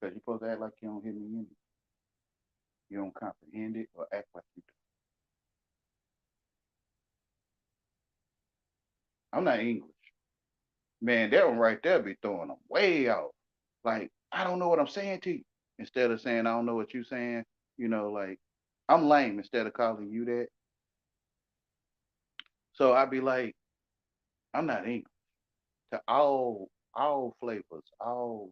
Because you're supposed to act like you don't hear me in it. You don't comprehend it or act like you do. I'm not English. Man, that one right there be throwing them way out. Like, I don't know what I'm saying to you. Instead of saying I don't know what you're saying, like I'm lame instead of calling you that. So I'd be like, I'm not English. To all flavors, all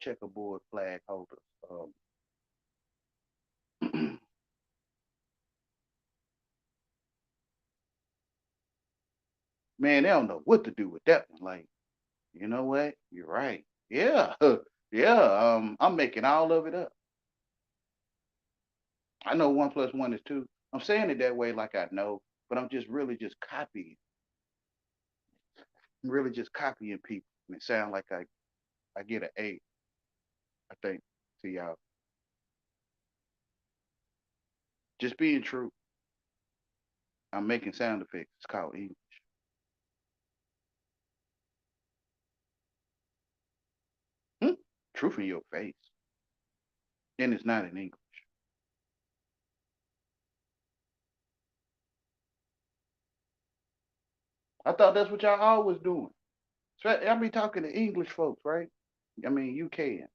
checkerboard flag holders. Man, they don't know what to do with that one. Like, you know what? You're right. Yeah, yeah. I'm making all of it up. I know 1 plus 1 is 2. I'm saying it that way like I know, but I'm just really just copying. I'm really just copying people. And it sounds like I get an A, I think, to y'all. Just being true. I'm making sound effects. It's called English. Hmm? Truth in your face. And it's not in English. I thought that's what y'all always doing. So I be talking to English folks, right? I mean, you can.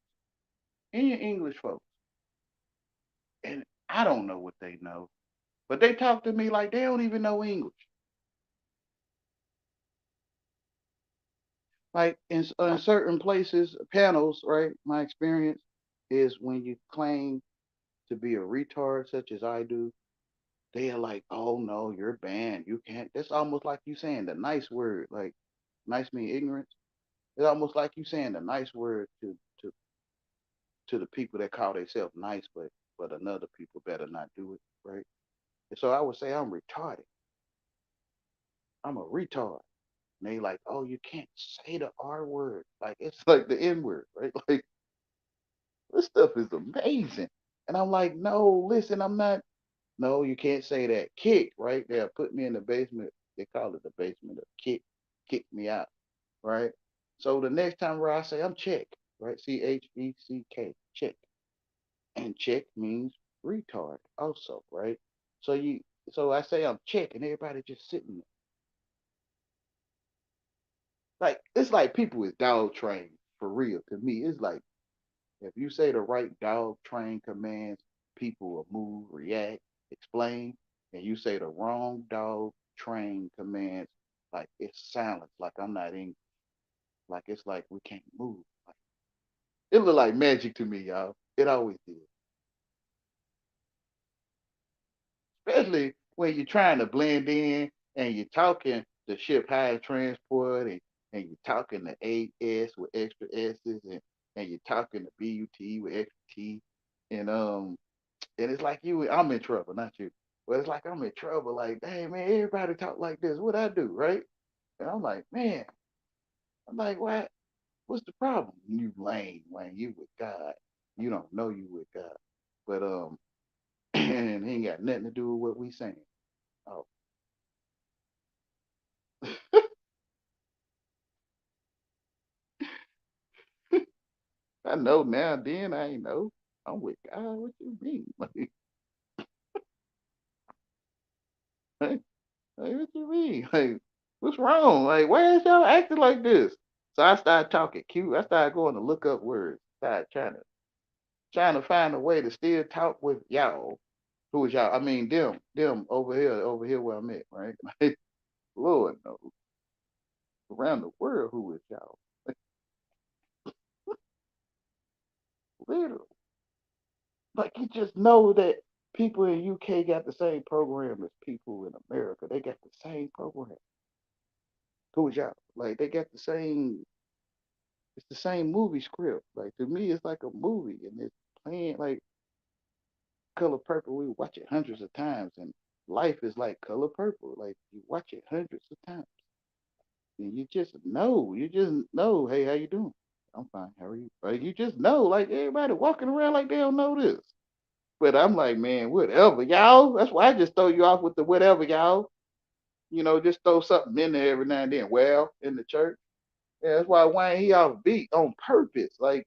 And your English folks. And I don't know what they know. But they talk to me like they don't even know English. Like in certain places, panels, right? My experience is when you claim to be a retard, such as I do, they are like, "Oh no, you're banned. You can't." That's almost like you saying the nice word, like nice mean ignorance. It's almost like you saying the nice word to the people that call themselves nice, but another people better not do it, right? And so I would say I'm retarded. I'm a retard. And they like, oh, you can't say the R word. Like it's like the N word, right? Like this stuff is amazing. And I'm like, no, listen, I'm not. No, you can't say that. Kick, right? They'll put me in the basement. They call it the basement of kick me out, right? So the next time where I say I'm check, right? CHECK, check. And check means retard also, right? So so I say I'm checking, everybody just sitting there. Like it's like people is dog trained for real. To me, it's like if you say the right dog train commands, people will move, react, explain, and you say the wrong dog train commands, like it's silence, like I'm not in, like it's like we can't move. Like, it look like magic to me, y'all. It always did. Especially when you're trying to blend in and you're talking the ship high transport and you're talking the AS with extra S's and you're talking the BUT with extra T and it's like I'm in trouble, not you. But it's like I'm in trouble, like, hey man, everybody talk like this. What I do, right? And I'm like, man, I'm like, what? What's the problem? You lame, man. You with God. You don't know you with God. But and it ain't got nothing to do with what we saying. Oh, I know now. Then I ain't know. I'm with God. What you mean? Like, what you mean? Like, what's wrong? Like, why is y'all acting like this? So I started talking cute. I started going to look up words. Started trying to find a way to still talk with y'all. Who is y'all? I mean them over here where I'm at, right? Like, Lord knows, around the world, who is y'all? Literally, like you just know that people in UK got the same program as people in America. They got the same program. Who is y'all? Like they got the same. It's the same movie script. Like to me, it's like a movie, and it's playing like Color Purple. We watch it hundreds of times, and life is like Color Purple. Like you watch it hundreds of times, and you just know. You just know. Hey, how you doing? I'm fine. How are you? Like you just know. Like everybody walking around like they don't know this. But I'm like, man, whatever, y'all. That's why I just throw you off with the whatever, y'all. Just throw something in there every now and then. Well, in the church. Yeah, that's why Wayne he off beat on purpose. Like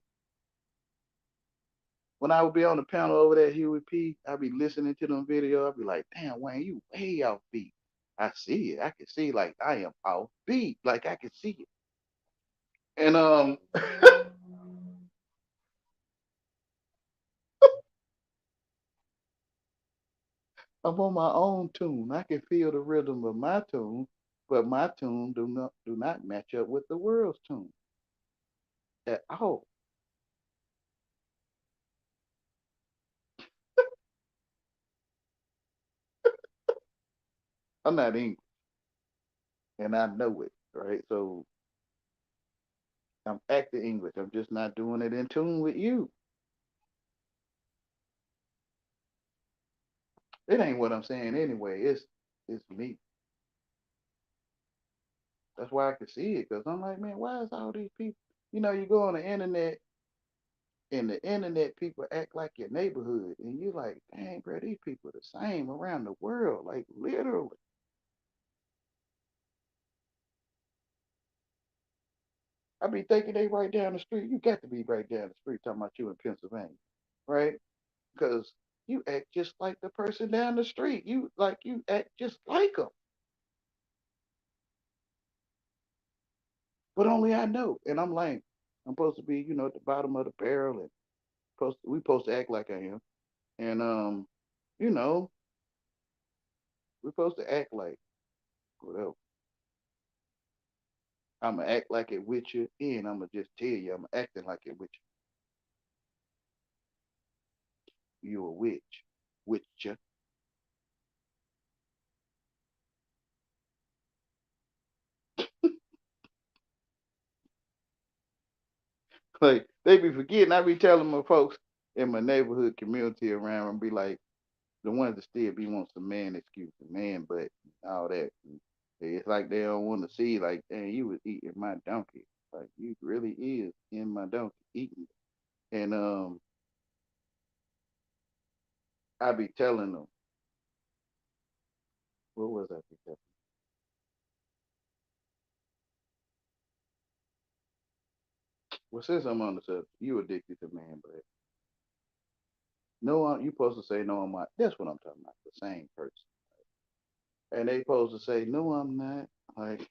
when I would be on the panel over there, Huey P, I'd be listening to them video. I'd be like, damn, Wayne, you way off beat. I see it. I can see like I am off beat. Like I can see it. And I'm on my own tune. I can feel the rhythm of my tune, but my tune do not match up with the world's tune at all. I'm not English, and I know it, right? So I'm acting English. I'm just not doing it in tune with you. It ain't what I'm saying anyway. It's me. That's why I can see it because I'm like, man, why is all these people? You go on the internet, and the internet people act like your neighborhood, and you're like, dang, bro, these people the same around the world, like literally. I be thinking they right down the street. You got to be right down the street talking about you in Pennsylvania, right? Because you act just like the person down the street. You act just like them, but only I know, and I'm lame. I'm supposed to be, at the bottom of the barrel, and we supposed to act like I am, and you know, we're supposed to act like whatever. I'm gonna act like it with you, and I'm gonna just tell you, I'm acting like it with you. You a witch, with you. Like they be forgetting. I be telling my folks in my neighborhood community around and be like the ones that still be want some man excuse, man, but all that. It's like they don't want to see like, dang, you was eating my donkey. Like you really is in my donkey eating. And I be telling them, what was I be telling? Well, since I'm on the subject, you addicted to man, but no, you supposed to say no, I'm not. That's what I'm talking about. The same person, and they supposed to say no, I'm not. Like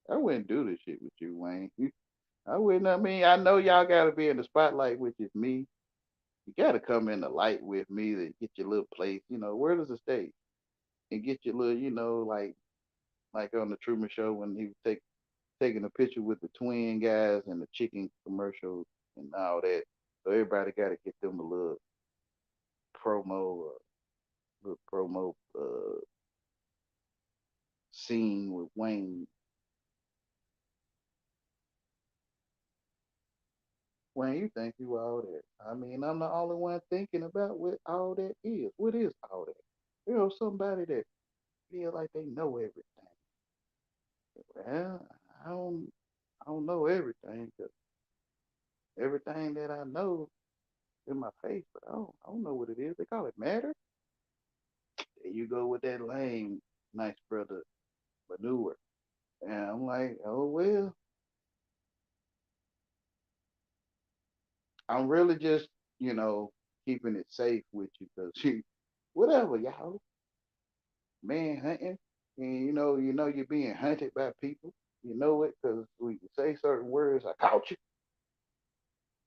I wouldn't do this shit with you, Wayne. I wouldn't. I mean, I know y'all got to be in the spotlight, which is me. You got to come in the light with me to get your little place. Where does the stage and get your little, like on the Truman Show when he was taking a picture with the twin guys and the chicken commercial and all that. So everybody got to get them a promo, little promo scene with Wayne. Wayne, you think you all that? I mean, I'm the only one thinking about what all that is. What is all that? Somebody that feel like they know everything. Well, I don't, I don't know everything. 'Cause everything that I know in my face, but I don't know what it is. They call it matter. There you go with that lame, nice brother manure. And I'm like, oh well, I'm really just, you know, keeping it safe with you because you, whatever, y'all, man hunting, and you're being hunted by people. You know it because when you say certain words, I caught you.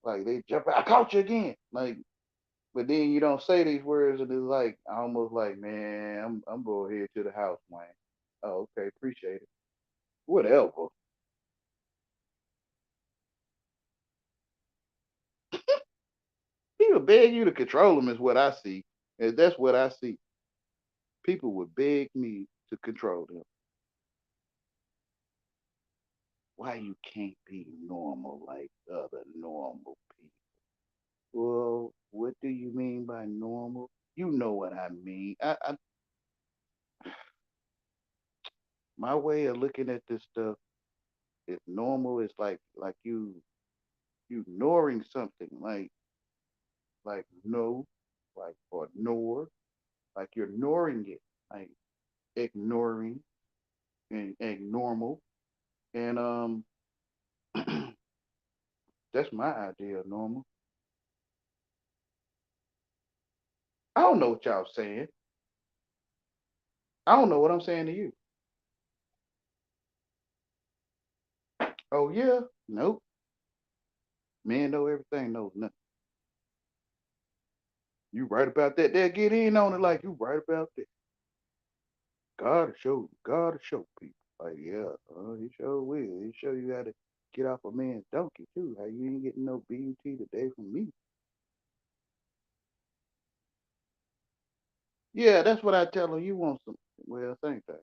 Like they jump out, I caught you again. Like, but then you don't say these words, and it's like almost like, man, I'm going here to the house, Wayne. Oh, okay, appreciate it. Whatever. People beg you to control them is what I see. And that's what I see. People would beg me to control them. Why you can't be normal like other normal people? Well, what do you mean by normal? You know what I mean. My way of looking at this stuff is normal. It's like you ignoring something, like no, like or nor, like you're ignoring it, like ignoring and normal. And that's my idea of normal. I don't know what y'all saying. I don't know what I'm saying to you. Oh yeah, nope. Men know everything, knows nothing. You right about that? They'll get in on it like you right about that. Gotta show you, gotta show people. Like yeah, he sure will. He show you how to get off a man's donkey too. How you ain't getting no BUT today from me. Yeah, that's what I tell them. You want some? Well, same thing.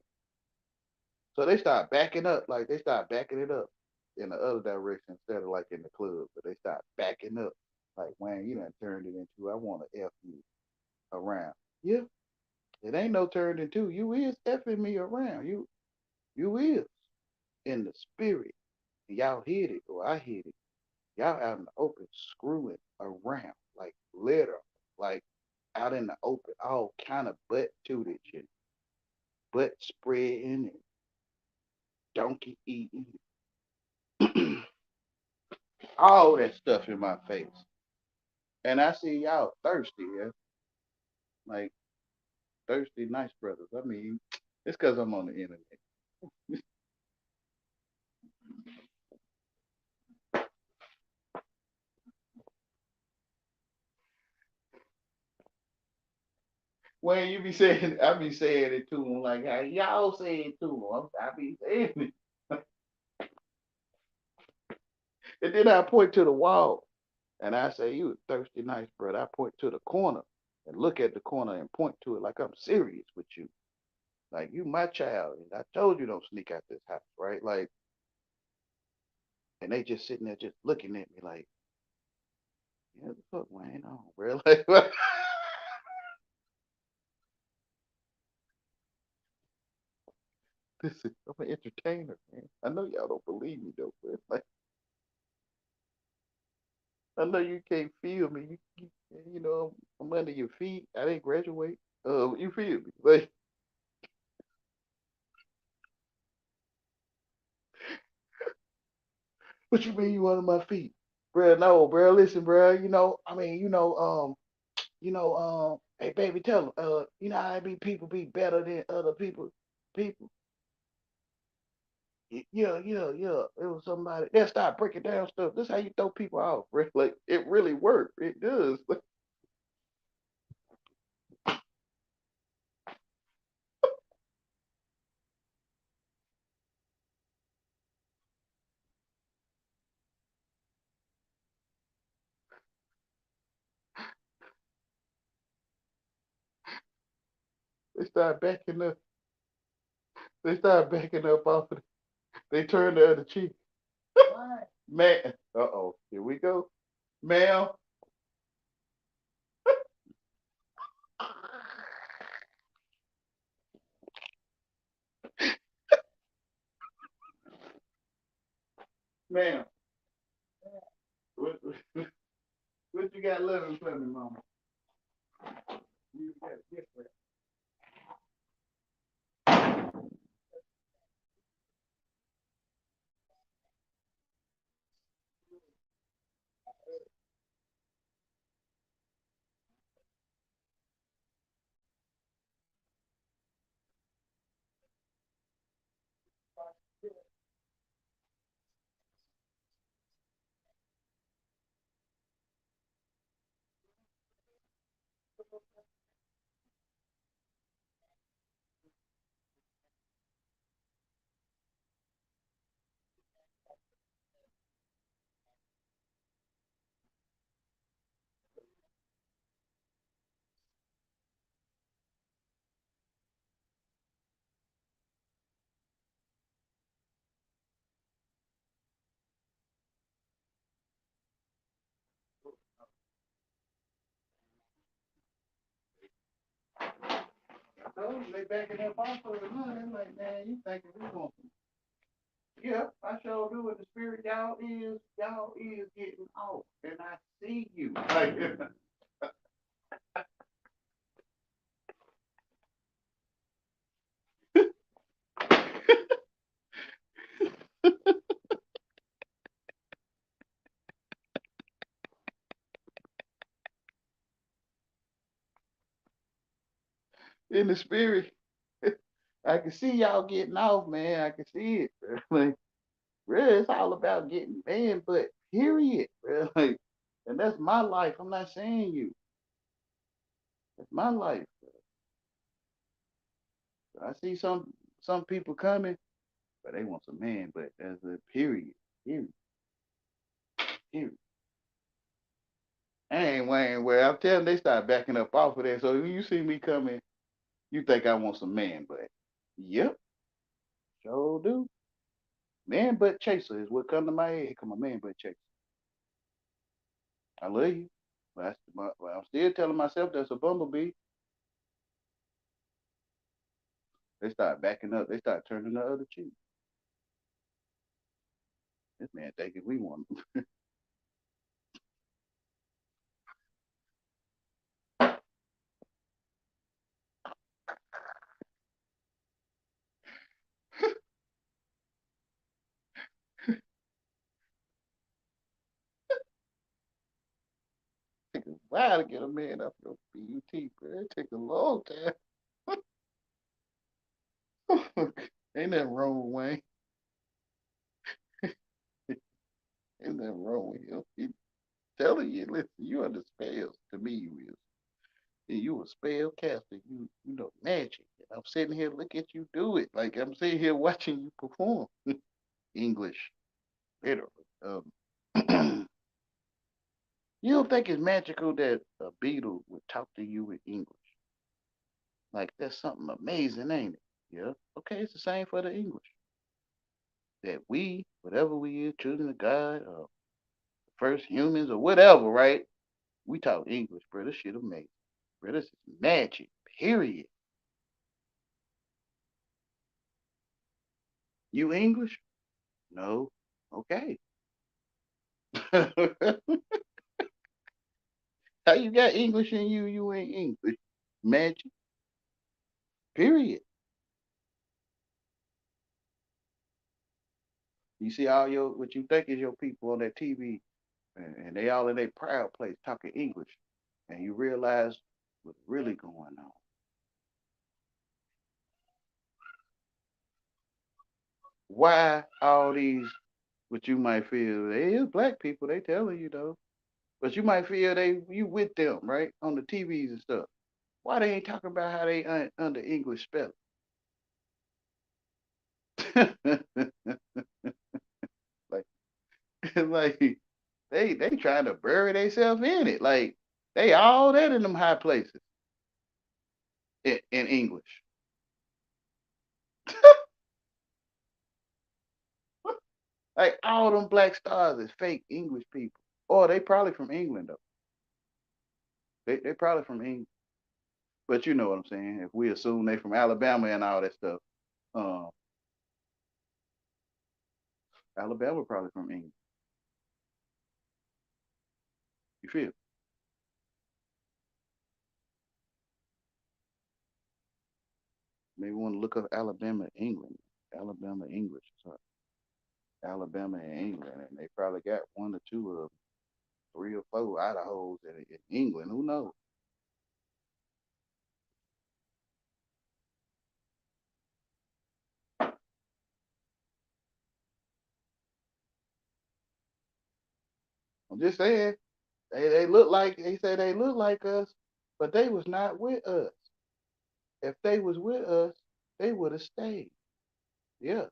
So they start backing up, like they start backing it up in the other direction instead of like in the club, but they start backing up. Like, Wayne, you done turned it into I want to F you around. Yeah, it ain't no turned into. You is effing me around. You is in the spirit. Y'all hit it or I hit it. Y'all out in the open screwing around, like litter, like out in the open, all kind of butt tootage and butt spreading and donkey eating, all that stuff in my face. And I see y'all thirsty, yeah, like thirsty, nice brothers. I mean, it's because I'm on the internet. When you be saying, I be saying it to them like how y'all say it to them. I be saying it. And then I point to the wall and I say, you a thirsty, nice brother. I point to the corner and look at the corner and point to it like I'm serious with you. Like you my child. And I told you don't sneak out this house, right? Like, and they just sitting there just looking at me like, yeah, the fuck, Wayne, on, bro. Like, listen, I'm an entertainer, man. I know y'all don't believe me though, but like, I know you can't feel me. I'm under your feet. I didn't graduate. You feel me? Like, What you mean you under my feet? Bruh, no, bruh, listen, bruh, hey baby, tell them, you know how I be people be better than other people. Yeah. It was somebody. They'll start breaking down stuff. This is how you throw people off, bruh. Like it really worked. It does. They start backing up. They start backing up off of it. They turn the other cheek. Man, here we go. Ma'am, ma'am, what, what you got living for me, mama? You got a gift for I told you they backing up off of it. They're like, man, you thinking we going yeah, I sure do. In the spirit, y'all is getting off, and I see you. Like, in the spirit, I can see y'all getting off, man. I can see it. Like, really, it's all about getting man, but period. Bro. Like, and that's my life. I'm not saying you. That's my life. I see some people coming, but they want some man. But that's a period. Period. Period. I ain't Wayne where I'm telling they start backing up off of that. So when you see me coming, you think I want some man butt. Yep, sure do. Man butt chaser is what come to my head. Here come a man butt chaser. I love you. But I'm still telling myself that's a bumblebee. They start backing up. They start turning the other cheek. This man thinking we want him. It take a while to get a man up your BUT, bro. It take a long time. Ain't nothing wrong with Wayne. Ain't nothing wrong with him. He telling you, listen, you under spells. To me, you is. You a spell caster. You know magic. And I'm sitting here looking at you do it. Like I'm sitting here watching you perform. English, literally. You don't think it's magical that a beetle would talk to you in English? Like that's something amazing, ain't it? Yeah. Okay, it's the same for the English. That we, whatever we is, children of God, first humans or whatever, right? We talk English, bro. This shit amazing. Bro, this is magic. Period. You English? No. Okay. How you got English in you? You ain't English. Magic. Period. You see all your what you think is your people on that TV, and they all in their proud place talking English, and you realize what's really going on. Why all these? What you might feel they is black people. They telling you though, but you might feel they you with them right on the TVs and stuff. Why they ain't talking about how they under English spelling? like like they trying to bury themselves in it. Like they all that in them high places in English. Like all them black stars is fake English people. Or they probably from England though. They probably from England. But you know what I'm saying. If we assume they from Alabama and all that stuff, um, Alabama probably from England. You feel? Maybe want to look up Alabama, England. Alabama English. Sorry. Alabama and England, and they probably got one or two of them, three or four Idaho's in England. Who knows? I'm just saying. They look like they say they look like us, but they was not with us. If they was with us, they would have stayed. Yeah.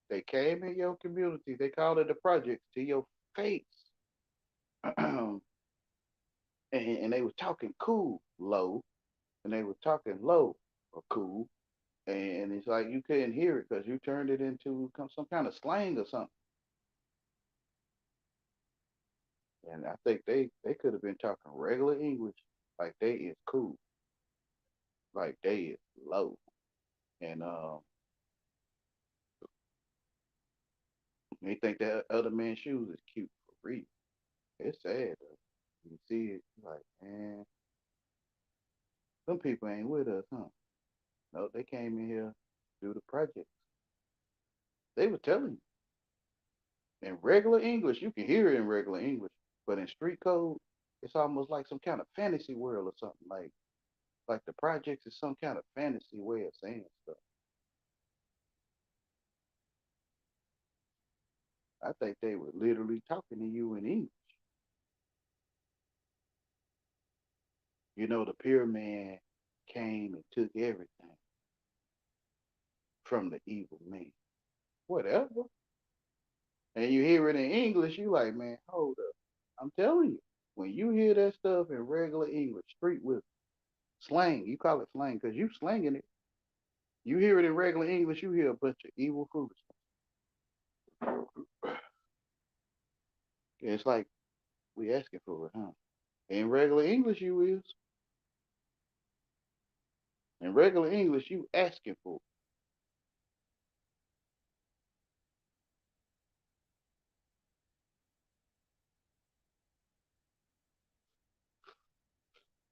They came in your community. They called it a project to your face. and, and they was talking cool, low, and they were talking low or cool. And it's like you couldn't hear it because you turned it into some kind of slang or something. And I think they could have been talking regular English, like they is cool, like they is low. And they think that other man's shoes is cute for real. It's sad though. You see it like, man, some people ain't with us, huh? No, they came in here to do the project. They were telling you in regular English, you can hear it in regular English, but in street code, it's almost like some kind of fantasy world or something. Like the projects is some kind of fantasy way of saying stuff. I think they were literally talking to you in English. You know, the pyramid came and took everything from the evil man. Whatever. And you hear it in English, you like, man, hold up. I'm telling you, when you hear that stuff in regular English, street with slang, you call it slang because you slanging it. You hear it in regular English, you hear a bunch of evil foolishness. It's like we asking for it, huh? In regular English, you is. In regular English, you asking for it.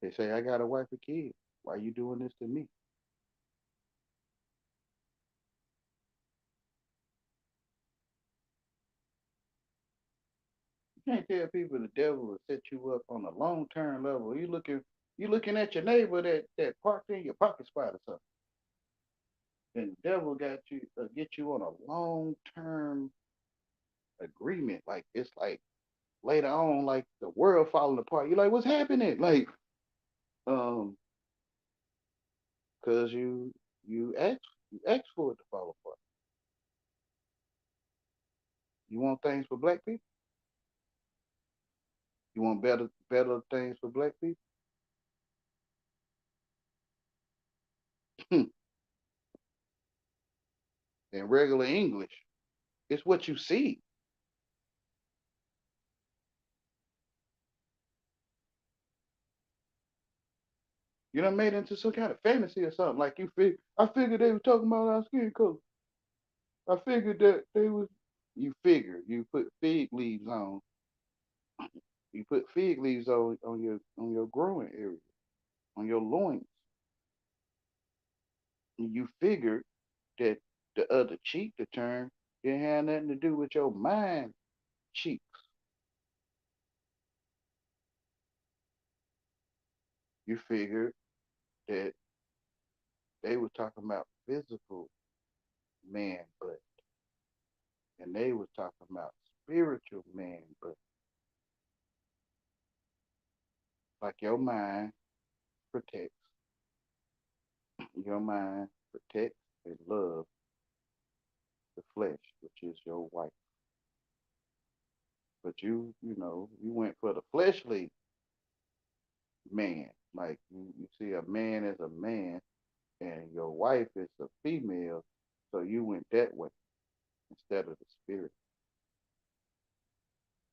They say, I got a wife and kids. Why you doing this to me? You can't tell people the devil will set you up on a long term level. You looking at your neighbor that parked in your pocket spot or something. And the devil got you get you on a long term agreement. Like it's like later on, like the world falling apart. You're like, what's happening? Like, um, cause you asked for it to fall apart. You want things for black people. You want better things for black people. In regular English, it's what you see. You know, made into some kind of fantasy or something. Like I figured they were talking about our skin color. I figured that they was. You figure you put fig leaves on. You put fig leaves on your growing area, on your loins. And you figure that the other cheek to turn Didn't have nothing to do with your mind, cheeks. You figured that they were talking about physical man butt, and they was talking about spiritual man butt. Like protects, your mind protects and loves the flesh, which is your wife. But you went for the fleshly man. Like you see a man as a man, and your wife is a female, so you went that way instead of the spirit.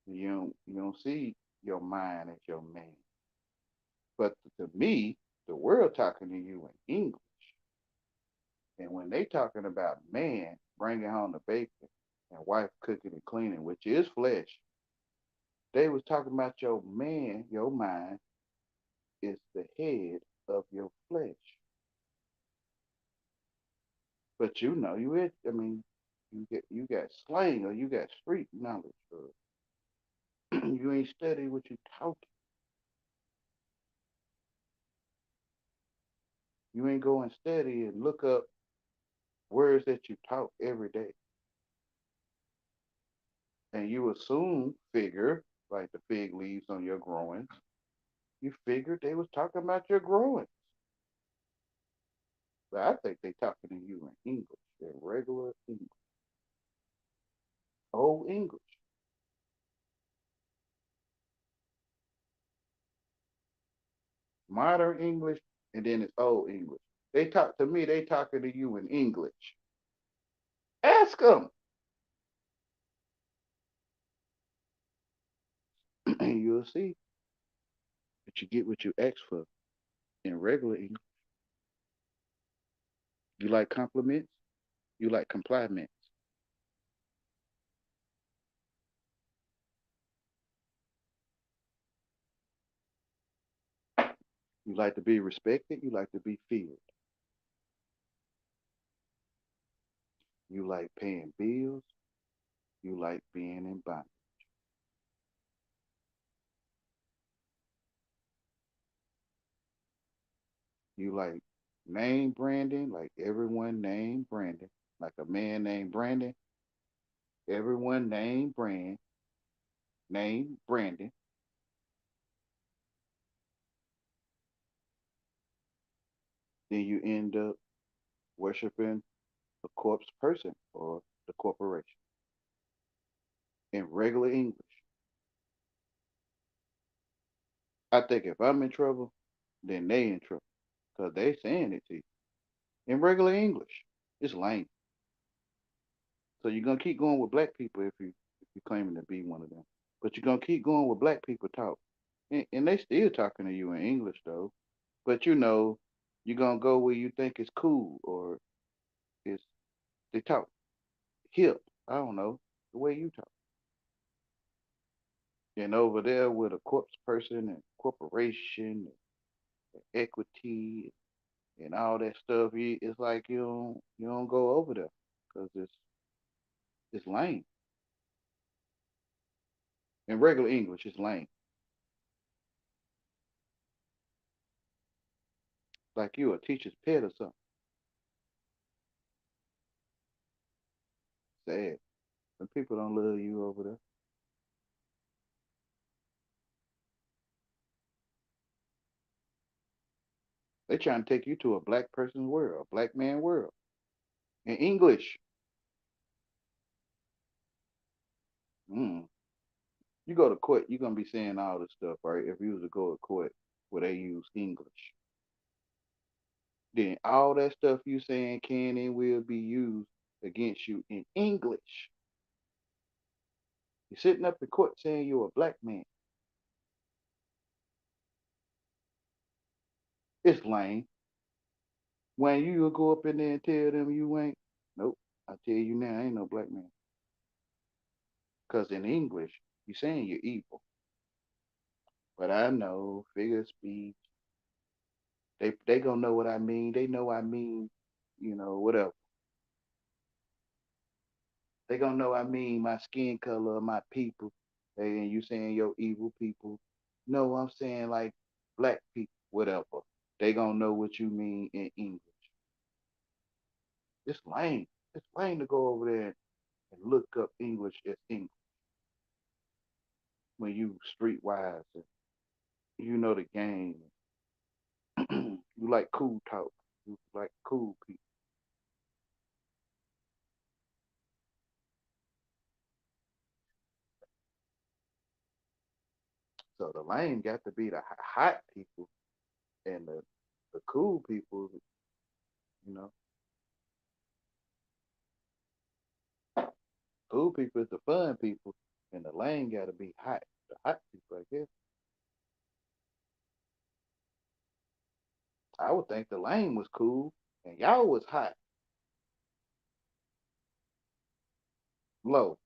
You don't see your mind as your man. But to me, the world talking to you in English, and when they talking about man bringing home the bacon and wife cooking and cleaning, which is flesh, they was talking about your man, your mind is the head of your flesh. But you got slang or you got street knowledge or you ain't study what you talking. You ain't go and study and look up words that you talk every day. And you assume, figure, like the fig leaves on your growing, you figured they was talking about your growing. But I think they talking to you in English, in regular English, old English, modern English, and then it's old English. They talk to me, they talking to you in English. Ask them, and you'll see that you get what you ask for in regular English. You like compliments, you like compliments. You like to be respected, you like to be feared. You like paying bills, you like being in bondage. You like name branding, like everyone named Brandon, like a man named Brandon, everyone named Brandon. Then you end up worshiping a corpse person or the corporation in regular English. I think if I'm in trouble, then they in trouble because they saying it to you in regular English. It's lame. So you're gonna keep going with black people if you're claiming to be one of them. But you're gonna keep going with black people talk. And they still talking to you in English though. But you're gonna go where you think it's cool or it's they talk hip. I don't know, the way you talk. And over there with a corpse person and corporation and equity and all that stuff, it's like you don't go over there because it's lame. In regular English, it's lame. Like you a teacher's pet or something. Sad. And people don't love you over there. They trying to take you to a black person's world, a black man world. In English, mm, you go to court, you're gonna be saying all this stuff, right? If you was to go to court where they use English, then all that stuff you saying can and will be used against you in English. You're sitting up in court saying you're a black man. It's lame. When you will go up in there and tell them you ain't, nope. I tell you now, I ain't no black man. Cause in English, you're saying you're evil. But I know figure of speech. They gonna know what I mean. They know I mean, whatever. They gonna know I mean my skin color of my people. And you saying your evil people. No, I'm saying like black people, whatever. They gonna know what you mean in English. It's lame. It's lame to go over there and look up English as English when you streetwise and you know the game. You like cool talk. You like cool people. So the lame got to be the hot people and the cool people, you know. Cool people is the fun people, and the lame got to be hot. The hot people, I guess. I would think the lame was cool, and y'all was hot, low,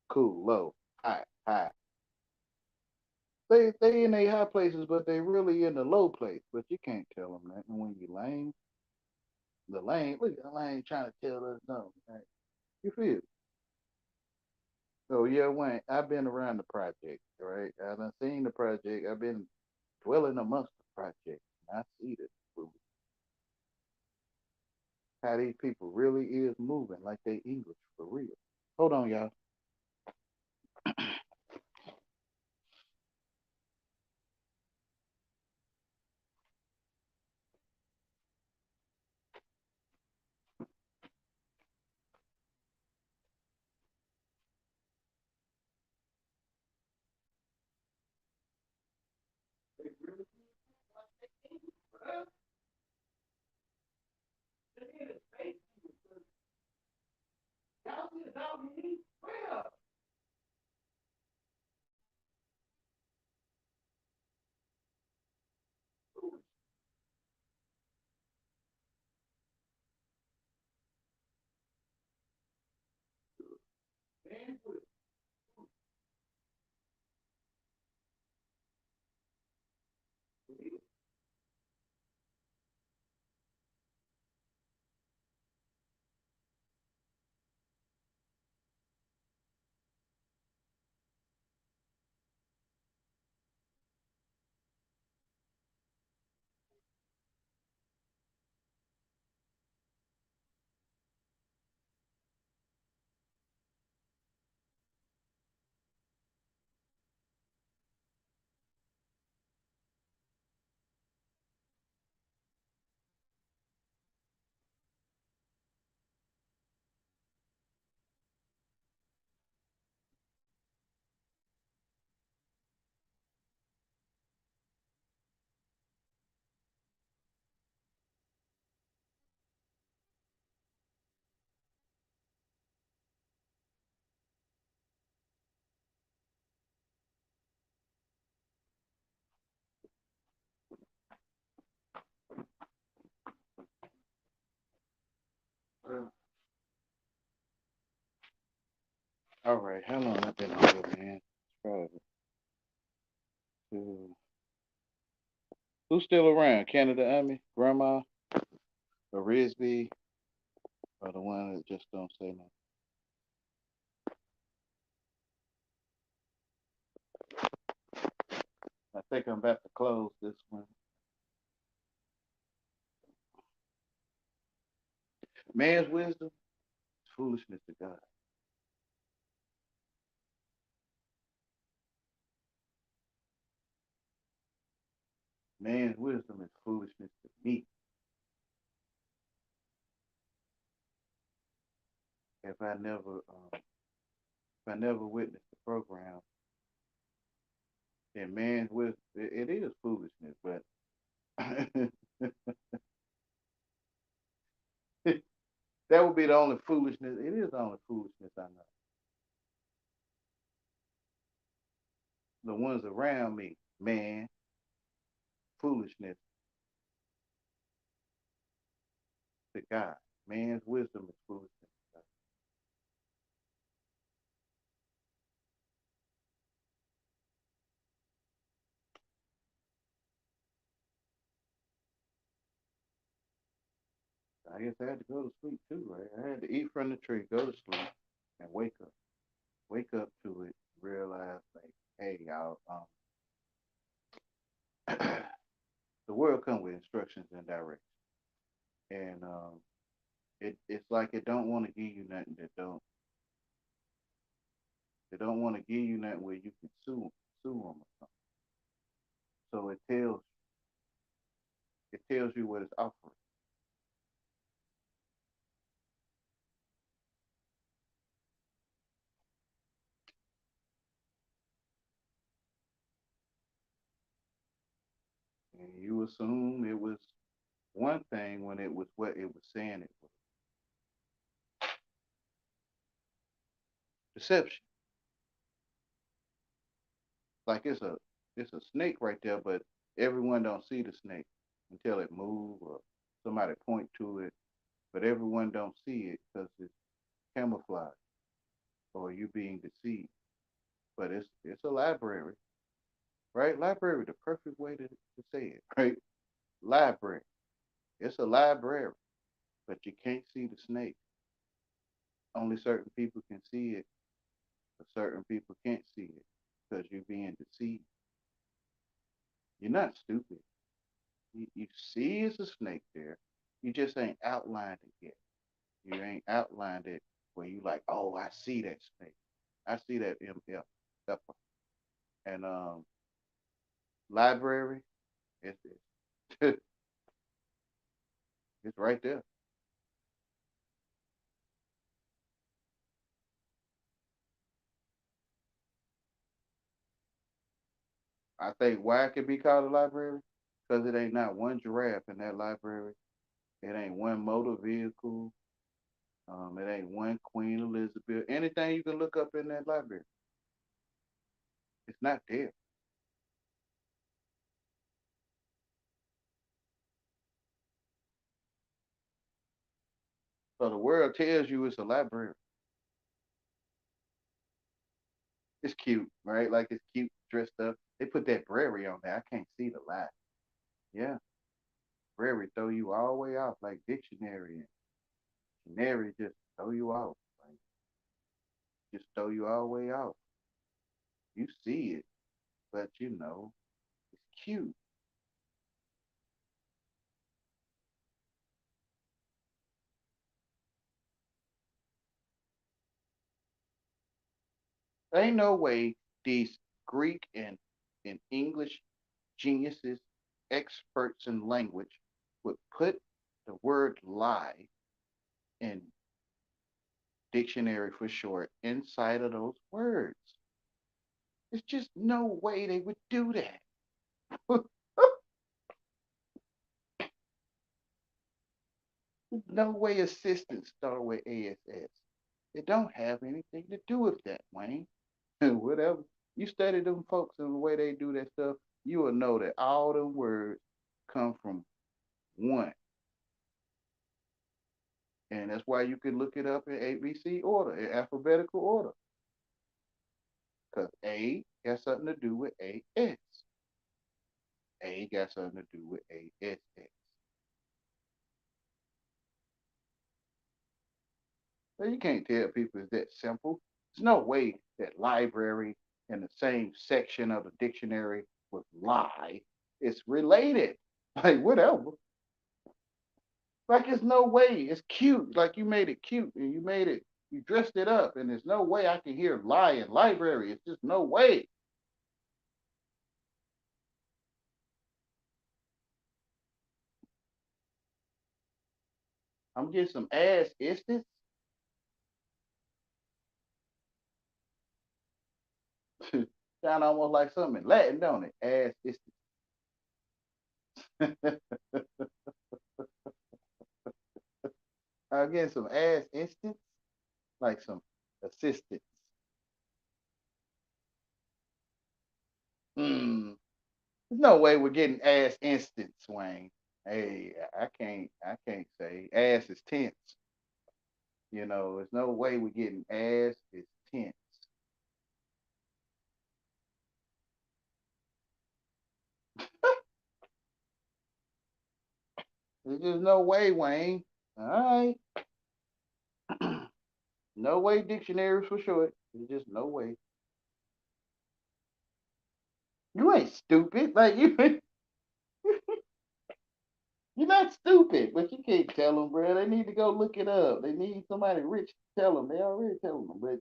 cool, low, hot, high. They in their high places, but they really in the low place. But you can't tell them that. And when you lame, the lame, look at the lame trying to tell us no. Right? You feel? So yeah, Wayne, I've been around the project, right? I done seen the project. I've been dwelling amongst the project. And I see this how these people really is moving like they English for real. Hold on, y'all. All right, how long I been on here, man? Probably two. Who's still around? Canada Army, Grandma, or Risby, or the one that just don't say nothing? I think I'm about to close this one. Man's wisdom is foolishness to God. Man's wisdom is foolishness to me. If I never witnessed the program, then man's wisdom it is foolishness. But that would be the only foolishness. It is the only foolishness I know. The ones around me, man, foolishness to God. Man's wisdom is foolishness to God. I guess I had to go to sleep too, right? I had to eat from the tree, go to sleep, and wake up to it, realize like, hey, y'all, the world comes with instructions and directions, and it's like it don't want to give you nothing that don't. They don't want to give you nothing where you can sue them or something. So it tells you what it's offering. And you assume it was one thing when it was what it was saying it was. Deception. Like it's a snake right there, but everyone don't see the snake until it move or somebody point to it, but everyone don't see it because it's camouflage or you being deceived. But it's a library, right? Library, the perfect way to say it, right? Library. It's a library, but you can't see the snake. Only certain people can see it, but certain people can't see it because you're being deceived. You're not stupid. You see it's a snake there. You just ain't outlined it yet. You ain't outlined it where you like, oh, I see that snake. I see that MF pepper. And library, it's it's right there. I think why it could be called a library? Because it ain't not one giraffe in that library. It ain't one motor vehicle. It ain't one Queen Elizabeth. Anything you can look up in that library, it's not there. So the world tells you it's a library. It's cute, right? Like it's cute dressed up. They put that brewery on there. I can't see the lie. Yeah, brewery throw you all the way off like dictionary and canary just throw you off. Like just throw you all the way off. You see it, but it's cute. There ain't no way these Greek and English geniuses, experts in language, would put the word lie in dictionary for short inside of those words. There's just no way they would do that. No way assistants start with ASS. It don't have anything to do with that, Wayne. Whatever. You study them folks and the way they do that stuff, you will know that all the words come from one. And that's why you can look it up in ABC order, in alphabetical order. Because A got something to do with AS. A got something to do with ASS. So you can't tell people it's that simple. There's no way that library in the same section of the dictionary with lie is related. Like whatever. Like it's no way. It's cute. Like you made it cute and you dressed it up, and there's no way I can hear lie in library. It's just no way. I'm getting some ass istis. Sound almost like something in Latin, don't it? Ass istis. I'm getting some ass instance, like some assistance. Hmm. There's no way we're getting ass instance, Wayne. Hey, I can't say ass is tense. There's no way we're getting ass is tense. There's just no way, Wayne. All right. No way dictionaries for short. There's just no way. You ain't stupid. Like you're not stupid, but you can't tell them, bro. They need to go look it up. They need somebody rich to tell them. They already telling them, but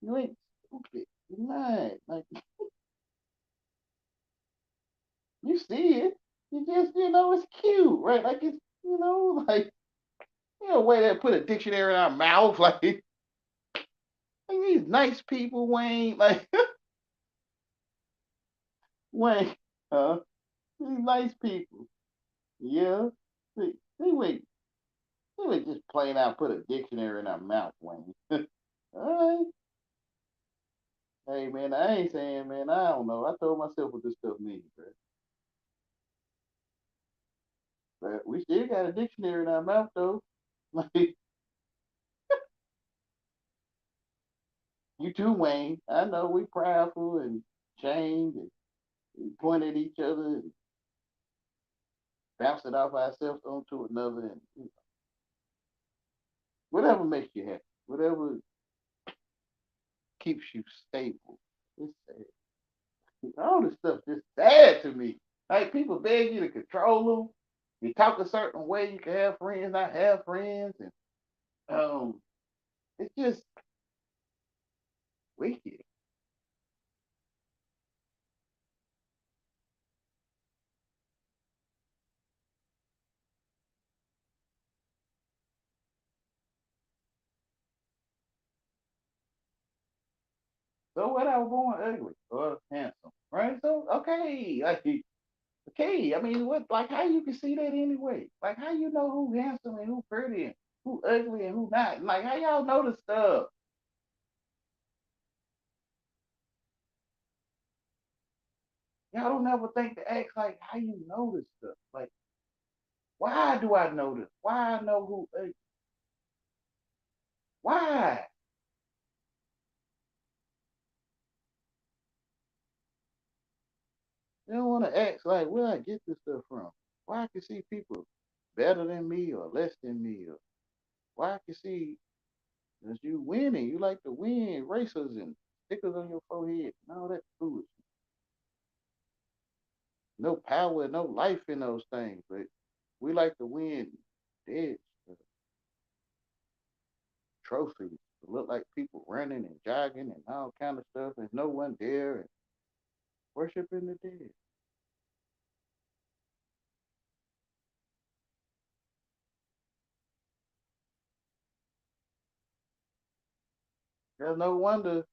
you ain't stupid. You're not. Like you see it. You just, it's cute, right? Like it's, like way they put a dictionary in our mouth, like these nice people, Wayne, like Wayne, huh? These nice people, yeah. They would just plain out put a dictionary in our mouth, Wayne. All right. Hey man, I ain't saying, man. I don't know. I told myself what this stuff means, bro. But we still got a dictionary in our mouth, though. Like you too, Wayne. I know we prideful and shamed and we point at each other and bounce it off ourselves onto another, and whatever makes you happy, whatever keeps you stable. It's sad. All this stuff just sad to me. Like people beg you to control them. You talk a certain way, you can have friends, not have friends, and it's just wicked. So what? I was born ugly or handsome, right? So okay, like okay. I mean, what? Like how you can see that anyway? Like how you know who handsome and who pretty and who ugly and who not? Like how y'all know the stuff? Y'all don't ever think to ask like how you know this stuff. Like why do I know this? Why I know who? Why? You don't want to ask like where I get this stuff from. Why I can see people better than me or less than me, or why I can see as you winning, you like to win races and stickers on your forehead and all that foolish. No power, no life in those things, but we like to win dead trophies. It look like people running and jogging and all kind of stuff, and no one there and worshiping the dead. There's no wonder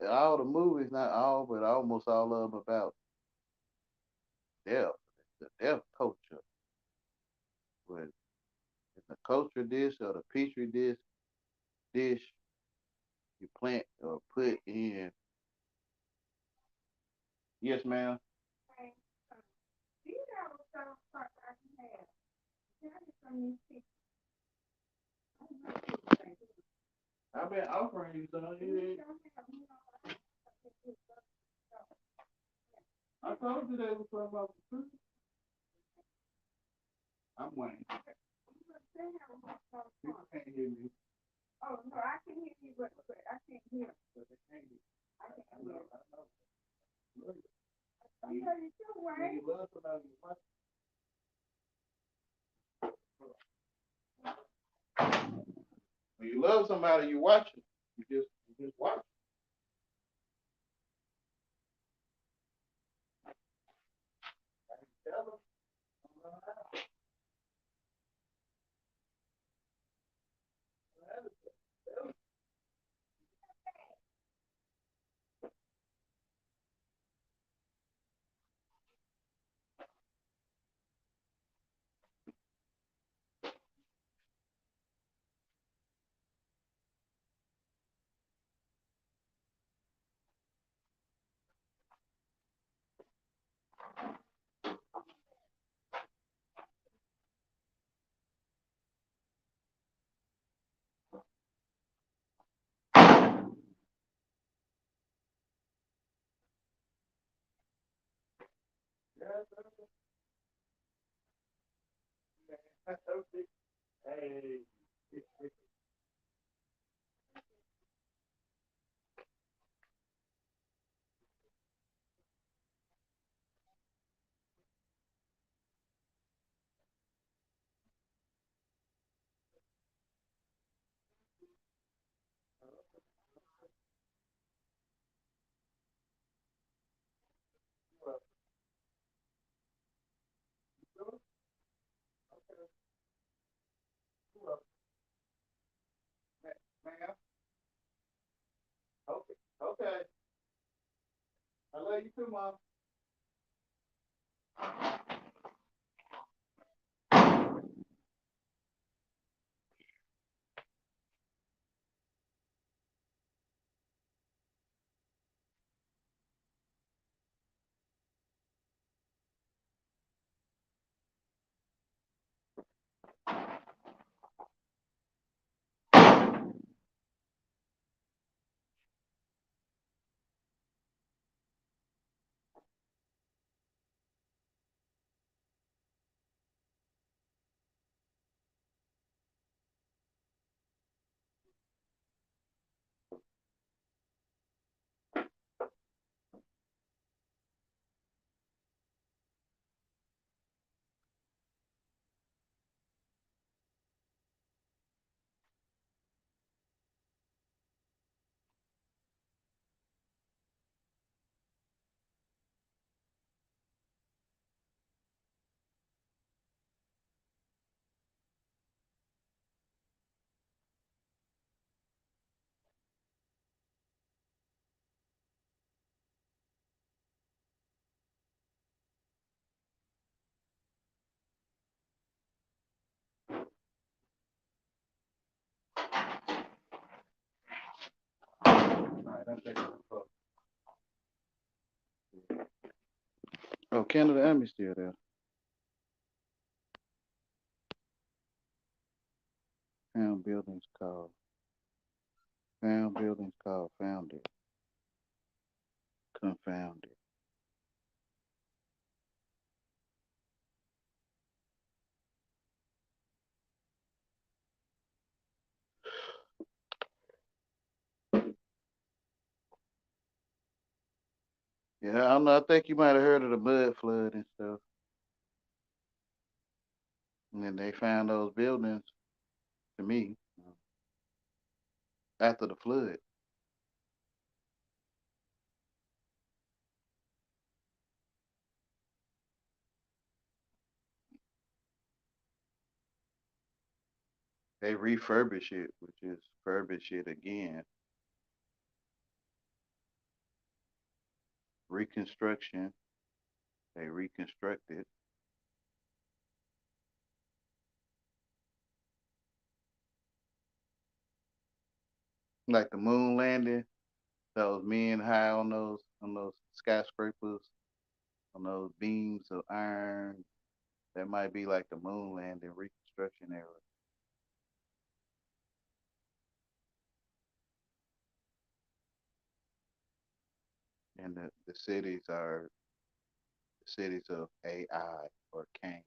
that all the movies, not all, but almost all of them about death, the death culture. But in the culture dish or the petri dish you plant or put in. Yes, ma'am. I've been offering you some. I told you they was talking about the truth. I'm waiting. People can't hear me. But they can't hear. I know. When you love somebody, you watch. When you love somebody, you watch it. You just watch it. Tell them. Yeah, that's okay. Hey. Ma'am. Okay. Okay. I love you too, Mom. All right, I'm taking the phone. Oh, Canada Army still there. Found buildings called. Found buildings called. Found it. Confounded. Yeah, I don't know. I think you might have heard of the mud flood and stuff. And then they found those buildings to me after the flood. They refurbish it, which is furbish it again. Reconstruction. They reconstruct it. Like the moon landing, those men high on those skyscrapers, on those beams of iron. That might be like the moon landing reconstruction era. And the cities are the cities of AI or Cain,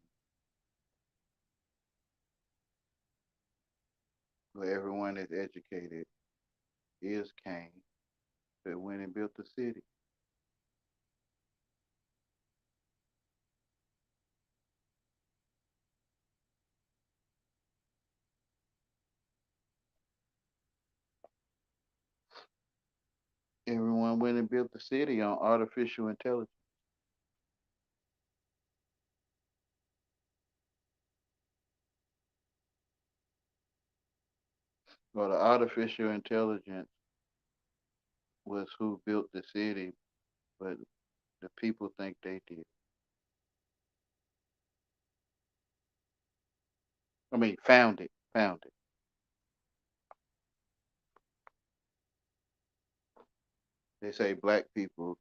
where everyone is educated is Cain that went and built the city. Everyone went and built the city on artificial intelligence. Well, the artificial intelligence was who built the city, but the people think they did. I mean, found it. They say black people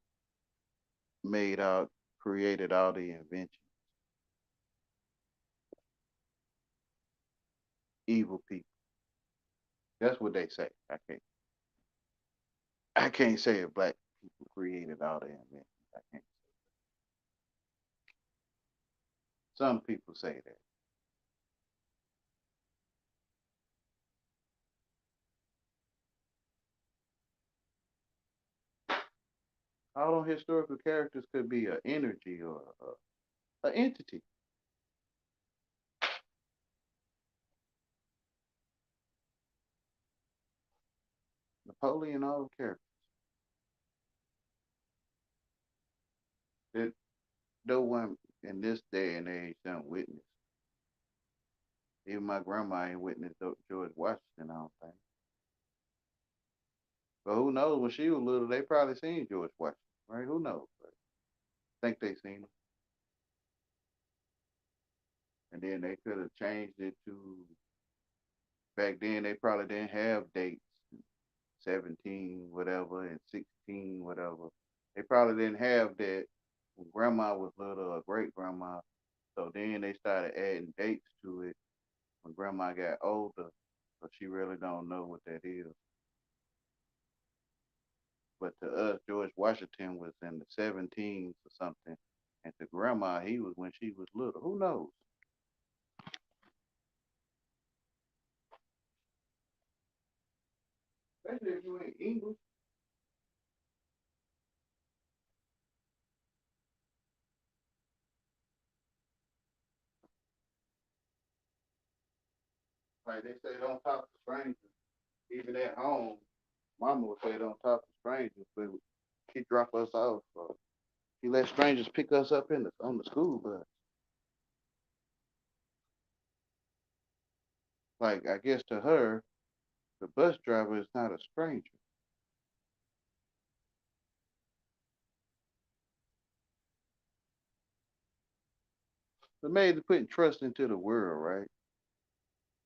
made out, created all the inventions. Evil people. That's what they say. I can't say if black people created all the inventions. I can't. Some people say that. All them historical characters could be an energy or an entity. Napoleon, all the characters. That no one in this day and age don't witness. Even my grandma ain't witnessed George Washington, I don't think. But who knows? When she was little, they probably seen George Washington, right? Who knows? But I think they seen him. And then they could have changed it to back then. They probably didn't have dates, 17 whatever and 16 whatever. They probably didn't have that when grandma was little or great grandma. So then they started adding dates to it when grandma got older. So she really don't know what that is. But to us, George Washington was in the 17s or something. And to grandma, he was when she was little. Who knows? Especially if you ain't English. Like they say, don't talk to strangers. Even at home, mama would say don't talk to strangers, but she drop us off. So she let strangers pick us up on the school bus. Like I guess to her, the bus driver is not a stranger. The maid is putting trust into the world, right?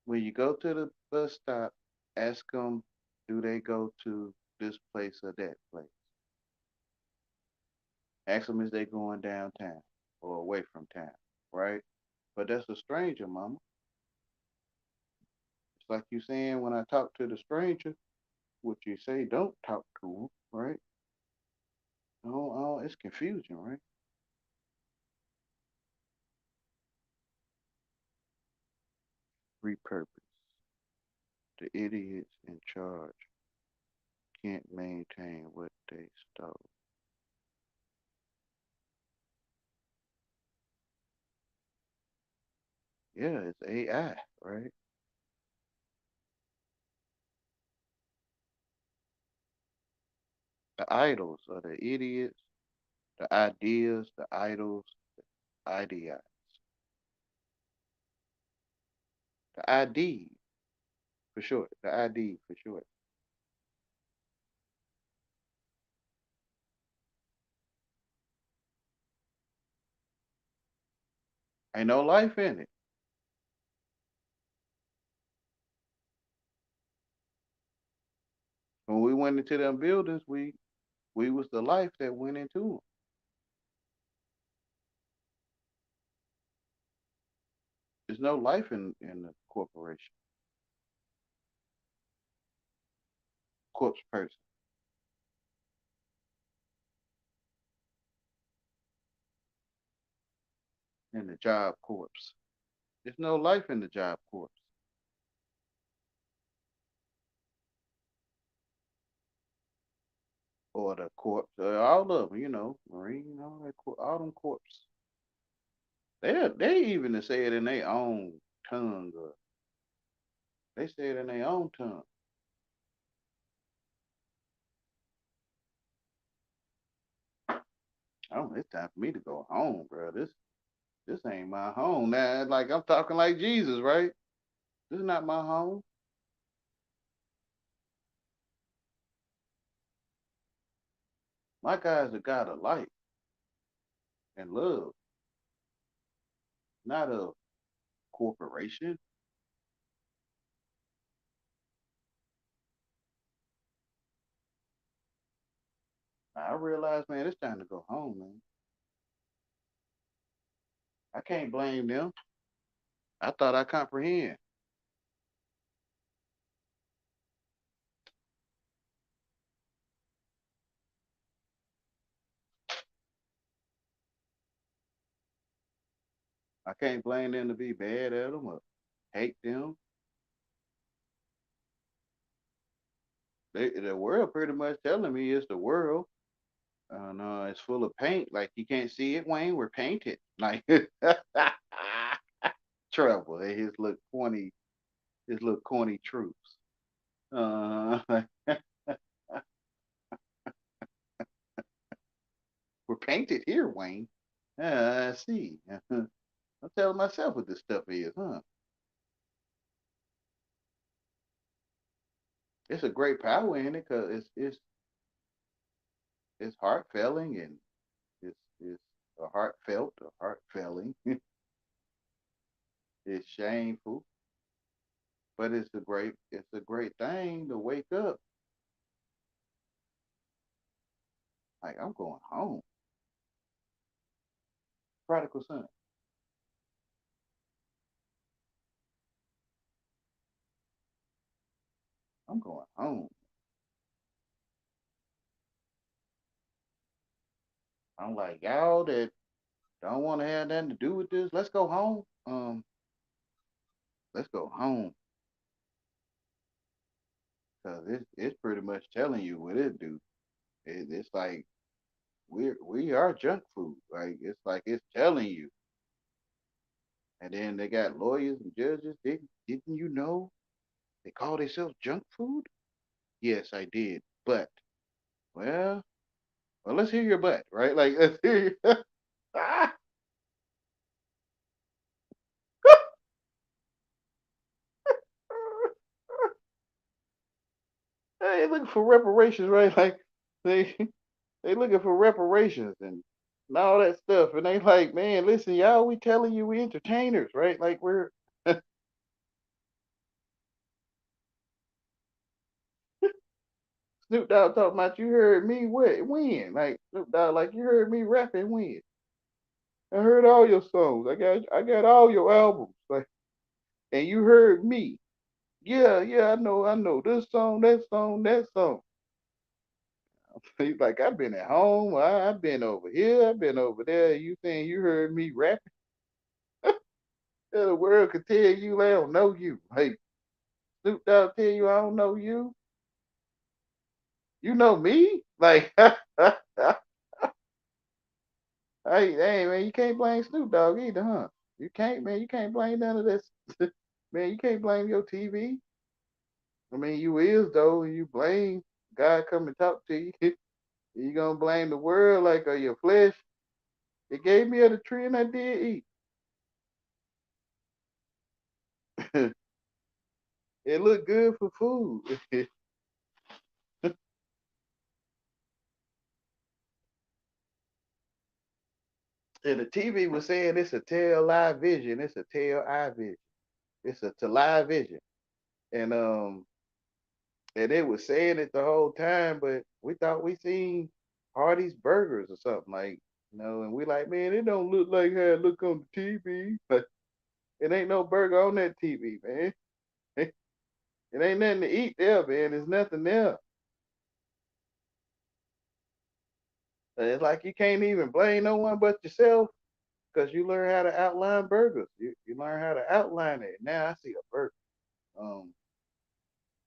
When you go to the bus stop, ask them, do they go to this place or that place? Ask them, is they going downtown or away from town, right? But that's a stranger, mama. It's like you saying when I talk to the stranger, what you say, don't talk to them, right? Oh, it's confusion, right? Repurpose. The idiots in charge can't maintain what they stole. Yeah, it's AI, right? The idols are the idiots, the ideas, the idols, idea, the ID for short, the ID for short. Ain't no life in it. When we went into them buildings, we was the life that went into them. There's no life in the corporation, corpse person, in the job corpse. There's no life in the job corpse or the corpse. All of them, Marine, all that, all them corpse. They even say it in their own tongue, or they say it in their own tongue. Oh, it's time for me to go home, bro. This ain't my home. Now, like I'm talking like Jesus, right? This is not my home. My God's a God of light and love, not a corporation. I realize, man, it's time to go home, man. I can't blame them. I thought I comprehend. I can't blame them to be bad at them or hate them. The world pretty much telling me it's the world. No, it's full of paint. Like you can't see it, Wayne. We're painted. Like trouble. His little corny troops. Uh, we're painted here, Wayne. I see. I'm telling myself what this stuff is, huh? It's a great power in it because it's heartfelt and it's a heartfelt, a heartfelling. It's shameful, but it's a great thing to wake up. Like I'm going home, prodigal son. I'm going home. I'm like y'all that don't want to have nothing to do with this. Let's go home. Let's go home because it's pretty much telling you what it do. It's like we are junk food. Like it's like it's telling you. And then they got lawyers and judges. Didn't you know they call themselves junk food? Yes, I did. But well, let's hear your butt, right? Like let's hear your ah, they looking for reparations, right? Like they they looking for reparations and all that stuff. And they like, man, listen, y'all, we telling you we entertainers, right? Like we're Snoop Dogg talking about you heard me when? Like Snoop Dogg, like you heard me rapping when? I heard all your songs. I got all your albums. Like and you heard me. Yeah, yeah, I know. This song, that song, that song. He's like, I've been at home, I've been over here, I've been over there. You saying you heard me rapping? Yeah, the world could tell you they don't know you. Hey, Snoop Dogg tell you I don't know you. You know me? Like, hey, man, you can't blame Snoop Dogg either, huh? You can't, man. You can't blame none of this. Man, you can't blame your TV. I mean, you is though. You blame God come and talk to you. You gonna blame the world like your flesh? It gave me of the tree and I did eat. It looked good for food. And the TV was saying it's a tail live vision. It's a tail eye vision. It's a to live vision. And they was saying it the whole time, but we thought we seen Hardy's Burgers or something like, and we like, man, it don't look like how it look on the TV. But it ain't no burger on that TV, man. It ain't nothing to eat there, man. There's nothing there. It's like you can't even blame no one but yourself because you learn how to outline burgers. You learn how to outline it. Now I see a burger. Um,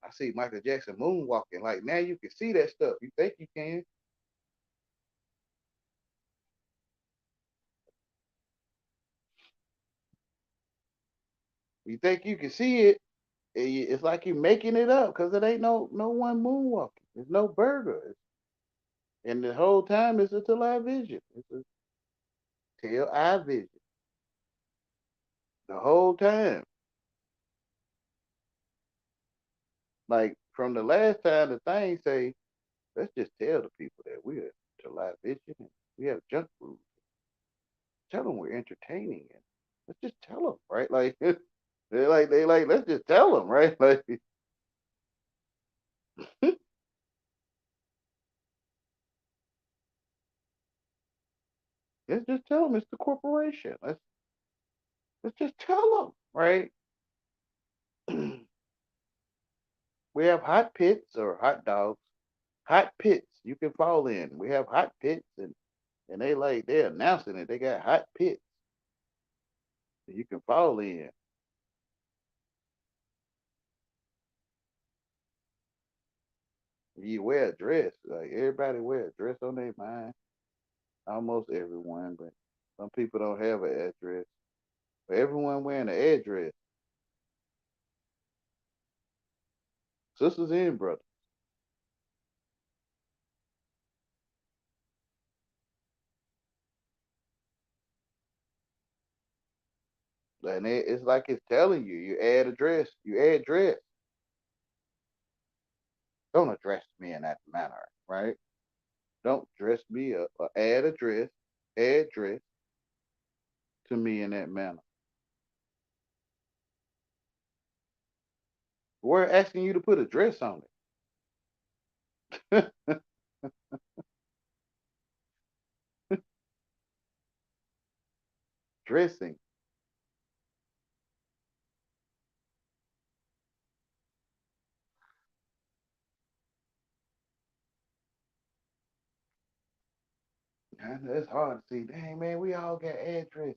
I see Michael Jackson moonwalking. Like now you can see that stuff. You think you can. You think you can see it. It's like you're making it up because it ain't no one moonwalking. There's no burger. And the whole time it's a television. It's a tail eye vision. The whole time. Like from the last time the thing say, let's just tell the people that we're television and we have junk food. Tell them we're entertaining and let's just tell them, right? Like they like let's just tell them, right? Like let's just tell them it's the corporation. Let's just tell them, right? We have hot pits or hot dogs, hot pits you can fall in. We have hot pits and they're announcing it. They got hot pits that you can fall in. You wear a dress. Like everybody wear a dress on their mind. Almost everyone, but some people don't have an address. But everyone wearing an address. Sisters and brothers. And it's like it's telling you, you add address, you add dress. Don't address me in that manner, right? Don't dress me up or add dress to me in that manner. We're asking you to put a dress on it. Dressing. It's hard to see. Dang, man, we all got addresses.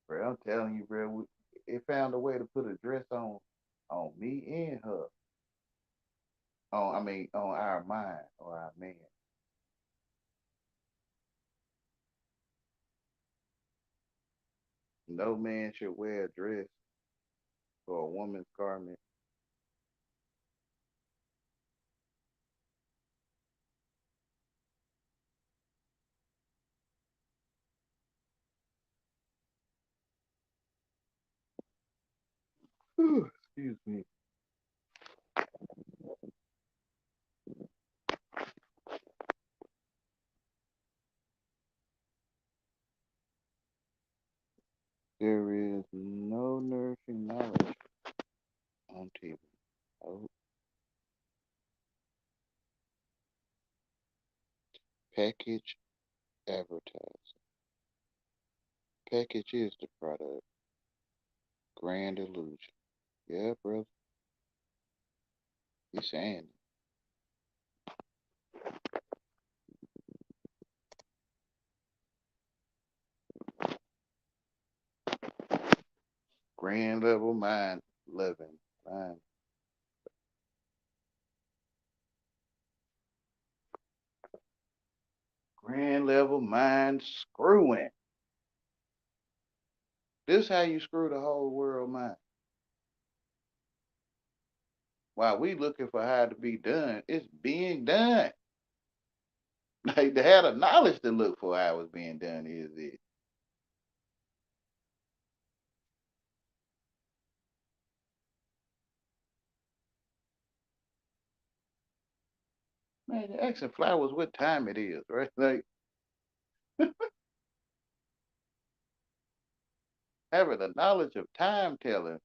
Bro, I'm telling you, bro, it found a way to put a dress on me and her. On our mind or our man. No man should wear a dress or a woman's garment. Excuse me. There is no nourishing knowledge on TV. Oh, package advertising. Package is the product. Grand illusion. Yeah, brother. He's saying it. Grand level mind living. Mind. Grand level mind screwing. This how you screw the whole world mind. While we looking for how to be done, it's being done. Like to have the knowledge to look for how it's being done is it. Man, you're asking flowers what time it is, right? Like having the knowledge of time telling.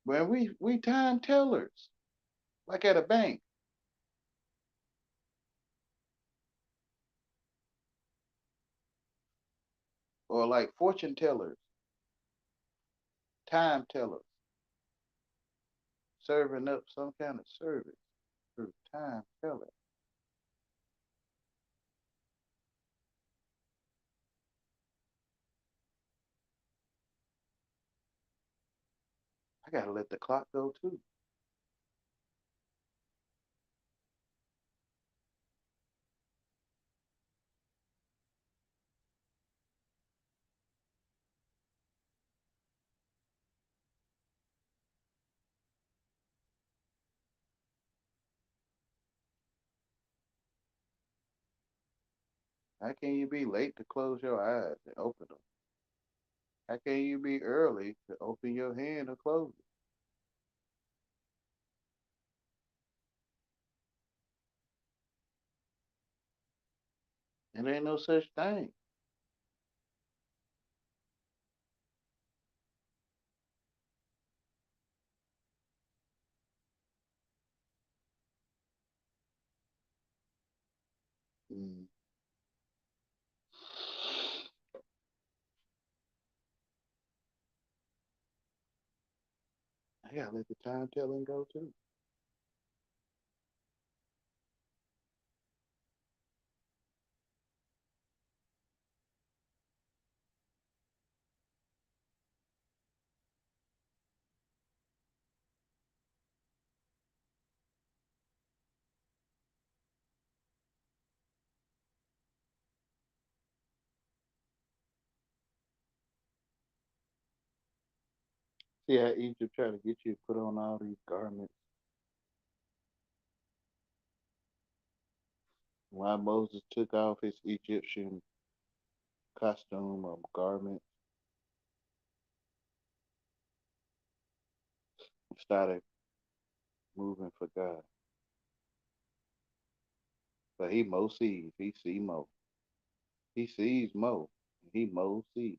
When we time tellers, like at a bank, or like fortune tellers, time tellers, serving up some kind of service through time telling. I gotta let the clock go too. How can you be late to close your eyes and open them? How can you be early to open your hand or close it? It ain't no such thing. Mm. I gotta let the time telling go too. See how Egypt try to get you to put on all these garments. Why Moses took off his Egyptian costume or garment, started moving for God. But he Mo sees. He see Mo. He sees Mo. He Mo sees.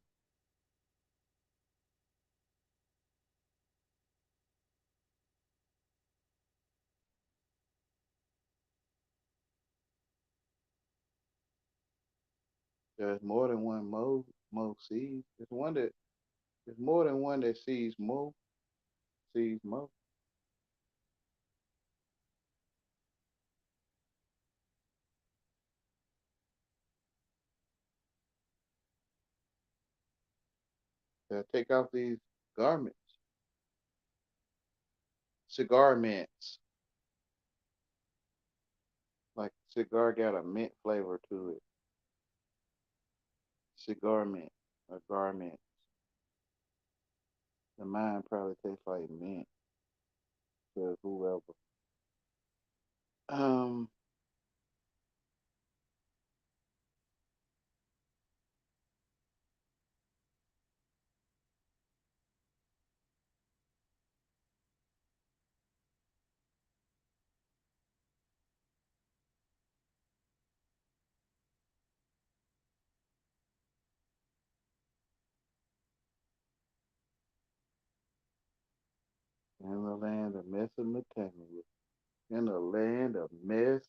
There's more than one Mo sees. There's more than one that sees Mo. Take off these garments. Cigar mints. Like cigar got a mint flavor to it. Cigar mint or garment. The mine probably tastes like mint to whoever. Um, in the land of Mesopotamia. In the land of Mesopotamia.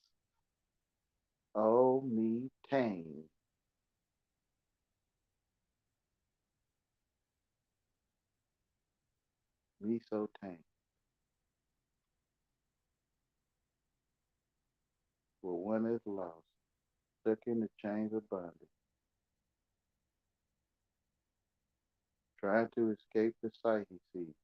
Mesopotamia. Where one is lost, stuck in the chains of bondage, trying to escape the sight he sees.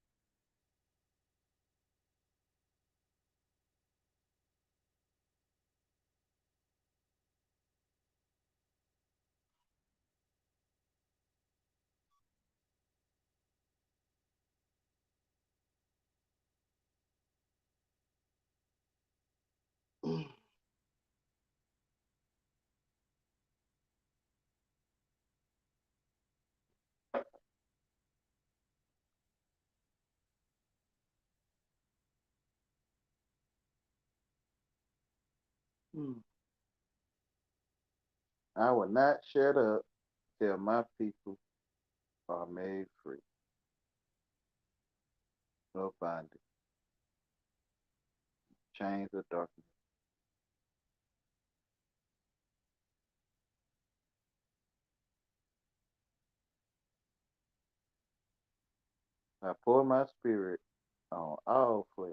I will not shut up till my people are made free of bondage, chains of darkness. I pour my spirit on all flesh.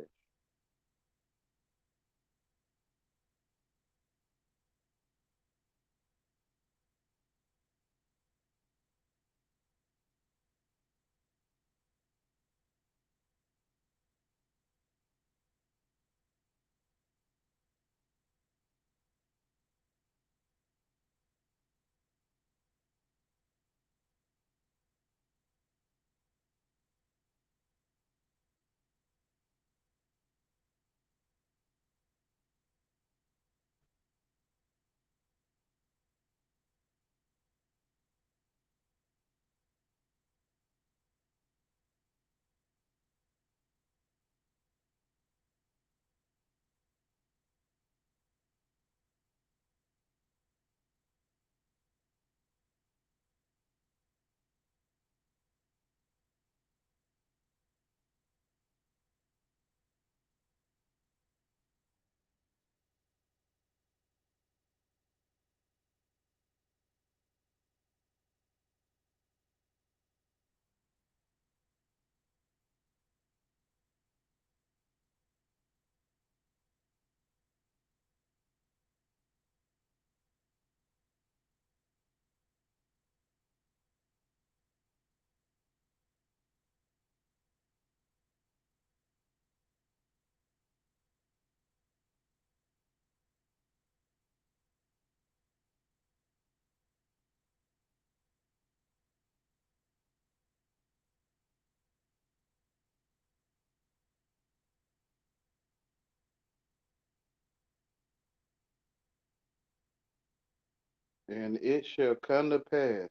And it shall come to pass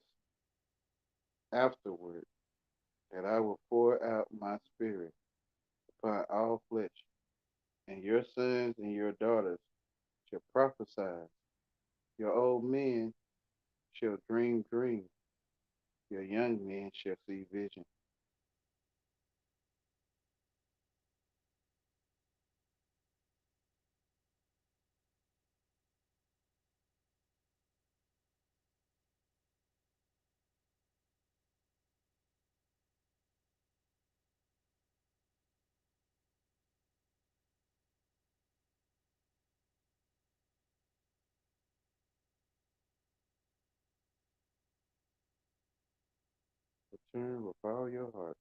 afterward that I will pour out my spirit upon all flesh, and your sons and your daughters shall prophesy. Your old men shall dream dreams. Your young men shall see visions. Return with all your heart.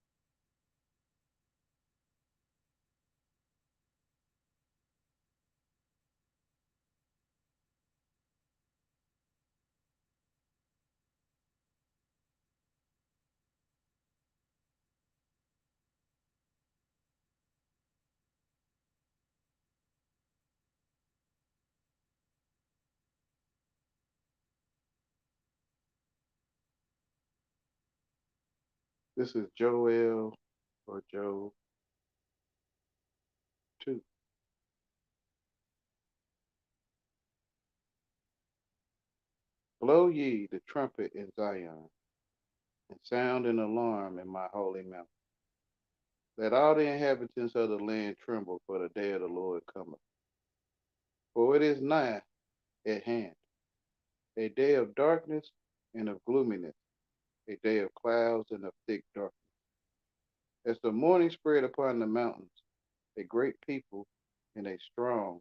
This is Joel or Job 2. Blow ye the trumpet in Zion, and sound an alarm in my holy mountain. Let all the inhabitants of the land tremble, for the day of the Lord cometh. For it is nigh at hand, a day of darkness and of gloominess, a day of clouds and of thick darkness. As the morning spread upon the mountains, a great people and a strong,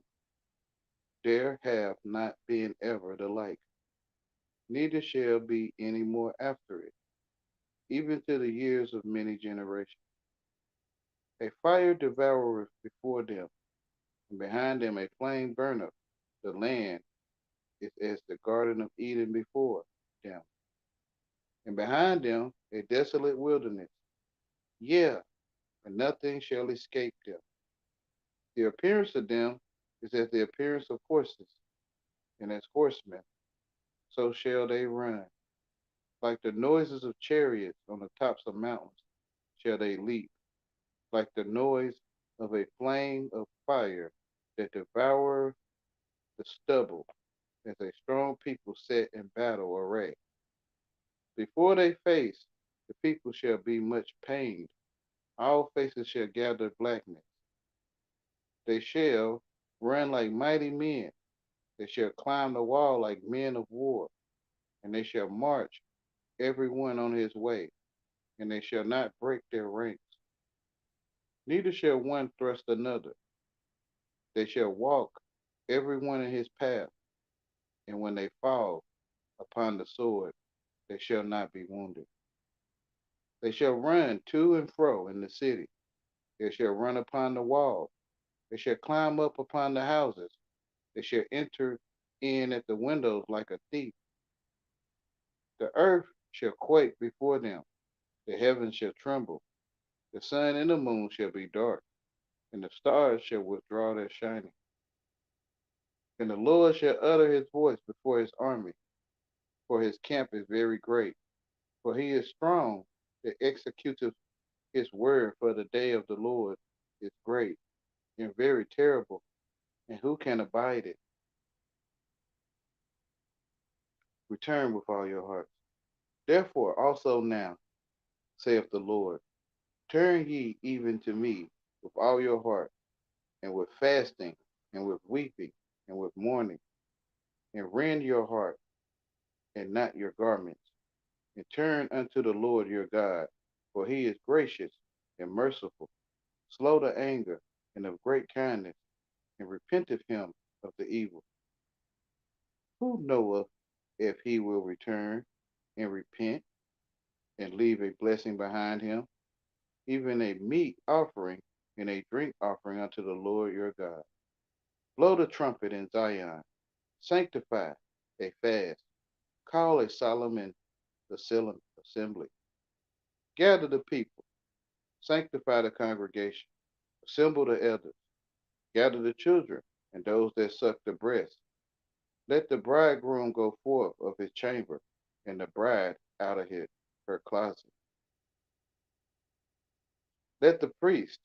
there have not been ever the like, neither shall be any more after it, even to the years of many generations. A fire devoureth before them, and behind them a flame burneth. The land is as the Garden of Eden before them, and behind them a desolate wilderness. Yeah, and nothing shall escape them. The appearance of them is as the appearance of horses, and as horsemen, so shall they run. Like the noises of chariots on the tops of mountains shall they leap, like the noise of a flame of fire that devour the stubble, as a strong people set in battle array. Before they face, the people shall be much pained. All faces shall gather blackness. They shall run like mighty men. They shall climb the wall like men of war. And they shall march every one on his way. And they shall not break their ranks. Neither shall one thrust another. They shall walk every one in his path. And when they fall upon the sword, they shall not be wounded. They shall run to and fro in the city. They shall run upon the wall. They shall climb up upon the houses. They shall enter in at the windows like a thief. The earth shall quake before them. The heavens shall tremble. The sun and the moon shall be dark, and the stars shall withdraw their shining. And the Lord shall utter his voice before his army, for his camp is very great. For he is strong that executeth his word, for the day of the Lord is great and very terrible, and who can abide it? Return with all your hearts. Therefore also now, saith the Lord, turn ye even to me with all your heart, and with fasting, and with weeping, and with mourning, and rend your heart, and not your garments, and turn unto the Lord your God, for he is gracious and merciful, slow to anger, and of great kindness, and repenteth him of the evil. Who knoweth if he will return and repent, and leave a blessing behind him, even a meat offering and a drink offering unto the Lord your God? Blow the trumpet in Zion, sanctify a fast, call a solemn assembly. Gather the people, sanctify the congregation, assemble the elders, gather the children and those that suck the breast, Let the bridegroom go forth of his chamber, and the bride out of her closet. Let the priests,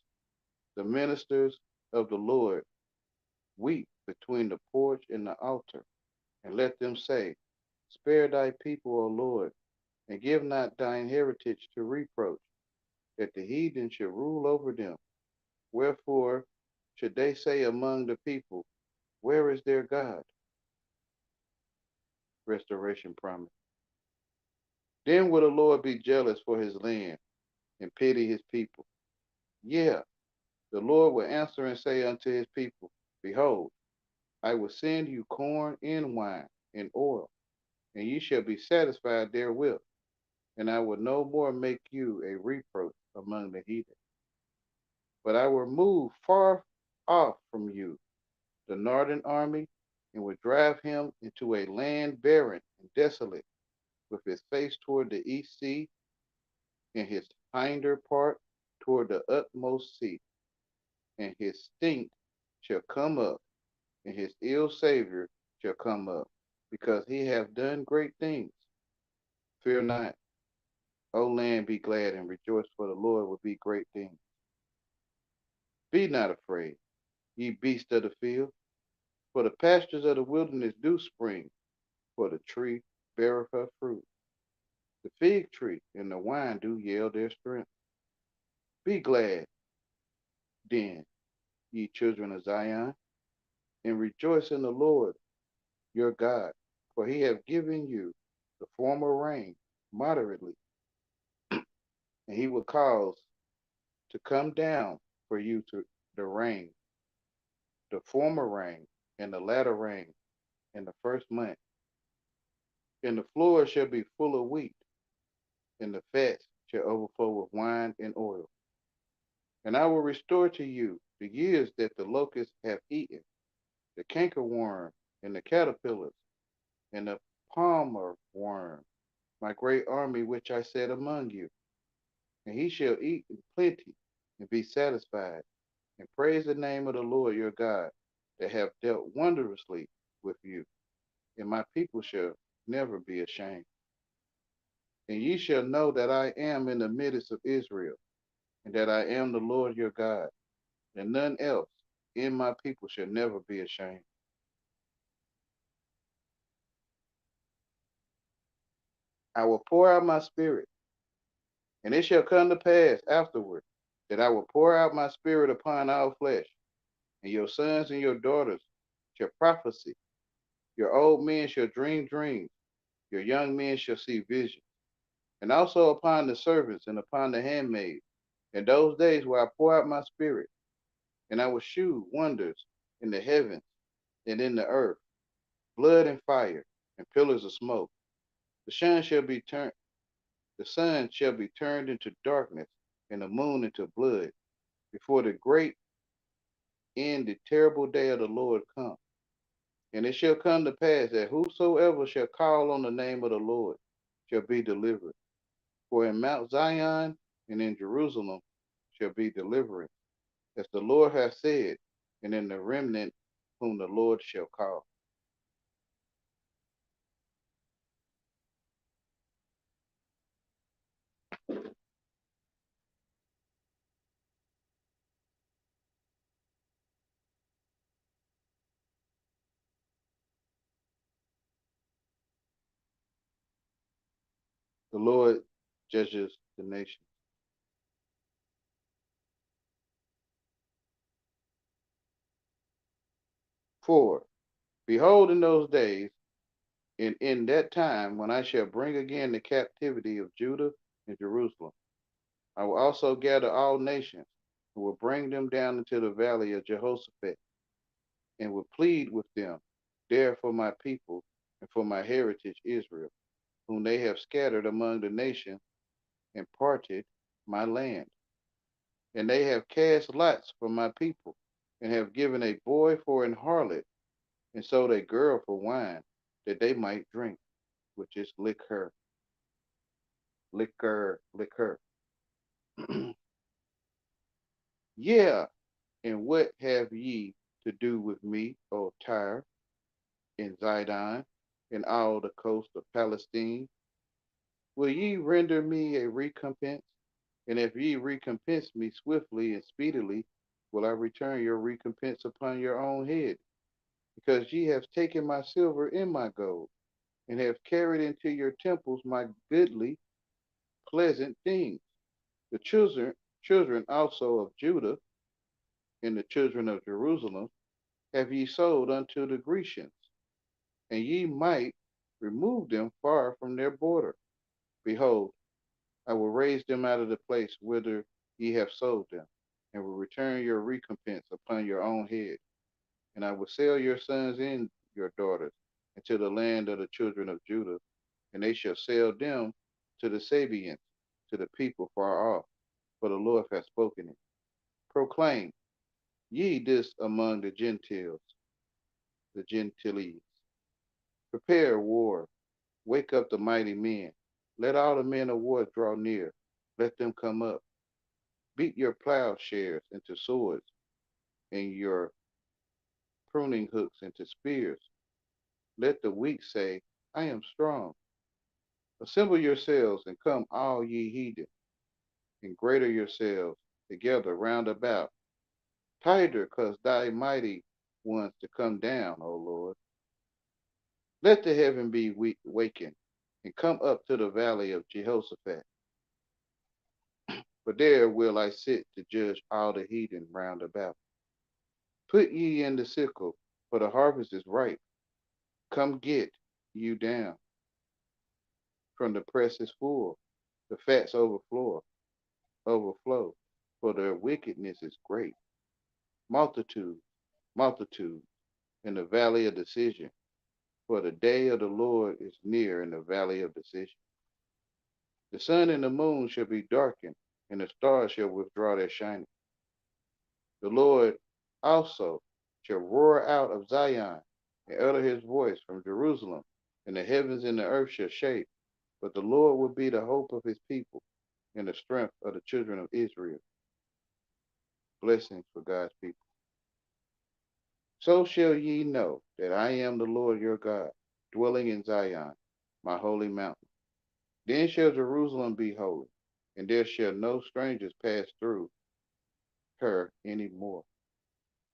the ministers of the Lord, weep between the porch and the altar, and let them say, Spare thy people, O Lord, and give not thine heritage to reproach, that the heathen should rule over them. Wherefore should they say among the people, Where is their God? Restoration promise. Then will the Lord be jealous for his land and pity his people. Yeah, the Lord will answer and say unto his people, Behold, I will send you corn and wine and oil, and ye shall be satisfied therewith, and I will no more make you a reproach among the heathen. But I will move far off from you the northern army, and will drive him into a land barren and desolate, with his face toward the east sea, and his hinder part toward the utmost sea. And his stink shall come up, and his ill savor shall come up, because he hath done great things. Fear not, O land, be glad and rejoice, for the Lord will be great things. Be not afraid, ye beasts of the field, for the pastures of the wilderness do spring, for the tree beareth her fruit. The fig tree and the wine do yield their strength. Be glad, then, ye children of Zion, and rejoice in the Lord your God, for he hath given you the former rain moderately, and he will cause to come down for you to the rain, the former rain, and the latter rain in the first month. And the floor shall be full of wheat, and the fats shall overflow with wine and oil. And I will restore to you the years that the locusts have eaten, the cankerworm, and the caterpillars, and the palmer worm, my great army which I set among you. And he shall eat in plenty and be satisfied, and praise the name of the Lord your God, that hath dealt wondrously with you. And my people shall never be ashamed. And ye shall know that I am in the midst of Israel, and that I am the Lord your God, and none else in my people shall never be ashamed. I will pour out my spirit, and it shall come to pass afterward that I will pour out my spirit upon all flesh, and your sons and your daughters shall prophesy. Your old men shall dream dreams, your young men shall see visions, and also upon the servants and upon the handmaids. In those days will I pour out my spirit, and I will shew wonders in the heavens and in the earth, blood and fire, and pillars of smoke. The sun shall be turned, the sun shall be turned into darkness, and the moon into blood, before the great and the terrible day of the Lord come. And it shall come to pass that whosoever shall call on the name of the Lord shall be delivered. For in Mount Zion and in Jerusalem shall be deliverance, as the Lord hath said, and in the remnant whom the Lord shall call. The Lord judges the nation. 4. Behold, in those days, and in that time, when I shall bring again the captivity of Judah and Jerusalem, I will also gather all nations, and will bring them down into the valley of Jehoshaphat, and will plead with them there for my people and for my heritage Israel, whom they have scattered among the nations and parted my land. And they have cast lots for my people, and have given a boy for an harlot, and sold a girl for wine, that they might drink, which is liquor, liquor, liquor. Yeah, and what have ye to do with me, O Tyre? in Zidon, and all the coast of Palestine? Will ye render me a recompense? And if ye recompense me swiftly and speedily, will I return your recompense upon your own head? Because ye have taken my silver and my gold, and have carried into your temples my goodly, pleasant things. The children also of Judah and the children of Jerusalem have ye sold unto the Grecians, and ye might remove them far from their border. Behold, I will raise them out of the place whither ye have sold them, and will return your recompense upon your own head. And I will sell your sons and your daughters into the land of the children of Judah, and they shall sell them to the Sabeans, to the people far off, for the Lord hath spoken it. Proclaim ye this among the Gentiles, the Gentiles. Prepare war, wake up the mighty men. Let all the men of war draw near. Let them come up. Beat your plowshares into swords, and your pruning hooks into spears. Let the weak say, I am strong. Assemble yourselves and come, all ye heathen, and greater yourselves together round about. Tighter, cause thy mighty ones to come down, O Lord. Let the heaven be wakened, and come up to the valley of Jehoshaphat. For there will I sit to judge all the heathen round about. Put ye in the sickle, for the harvest is ripe. Come get you down, from the press is full, the fats overflow, for their wickedness is great. Multitude, multitude, in the valley of decision, for the day of the Lord is near in the valley of decision. The sun and the moon shall be darkened, and the stars shall withdraw their shining. The Lord also shall roar out of Zion, and utter his voice from Jerusalem, and the heavens and the earth shall shake. But the Lord will be the hope of his people, and the strength of the children of Israel. Blessings for God's people. So shall ye know that I am the Lord your God, dwelling in Zion, my holy mountain. Then shall Jerusalem be holy, and there shall no strangers pass through her any more.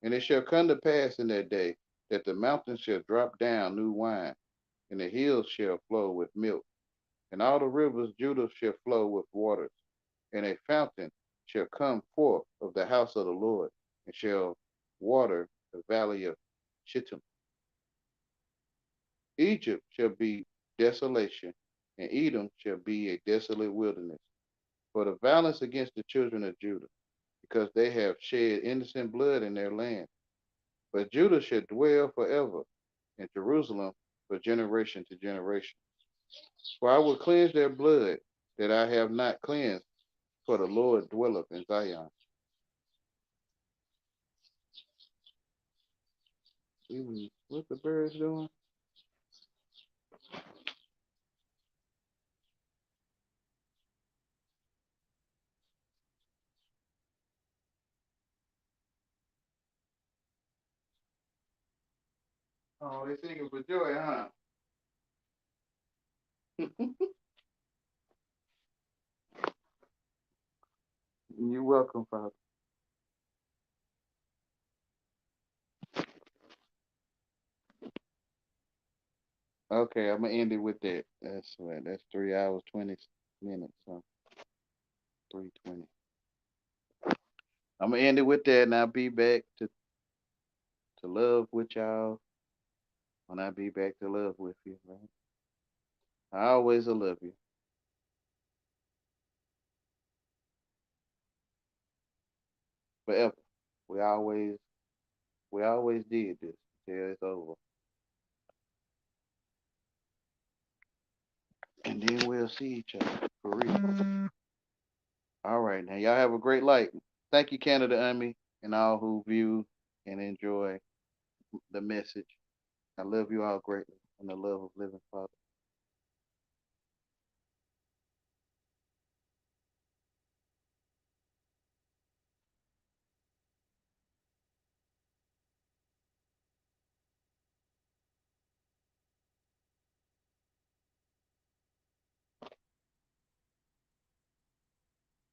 And it shall come to pass in that day that the mountains shall drop down new wine, and the hills shall flow with milk, and all the rivers Judah shall flow with waters, and a fountain shall come forth of the house of the Lord, and shall water the valley of Shittim. Egypt shall be desolation, and Edom shall be a desolate wilderness, for the violence against the children of Judah, because they have shed innocent blood in their land. But Judah shall dwell forever, and Jerusalem for generation to generation. For I will cleanse their blood that I have not cleansed, for the Lord dwelleth in Zion. What the birds doing? Oh, they singing for joy, huh? You're welcome, Father. Okay, I'm gonna end it with that. That's what. That's 3 hours 20 minutes. So 3:20. I'm gonna end it with that, and I'll be back to love with y'all when I be back to love with you. Right? I always will love you forever. We always we always did this until it's over, and then we'll see each other for real. All right, now y'all have a great night. Thank you, Canada Army, and all who view and enjoy the message. I love you all greatly in the love of living Father.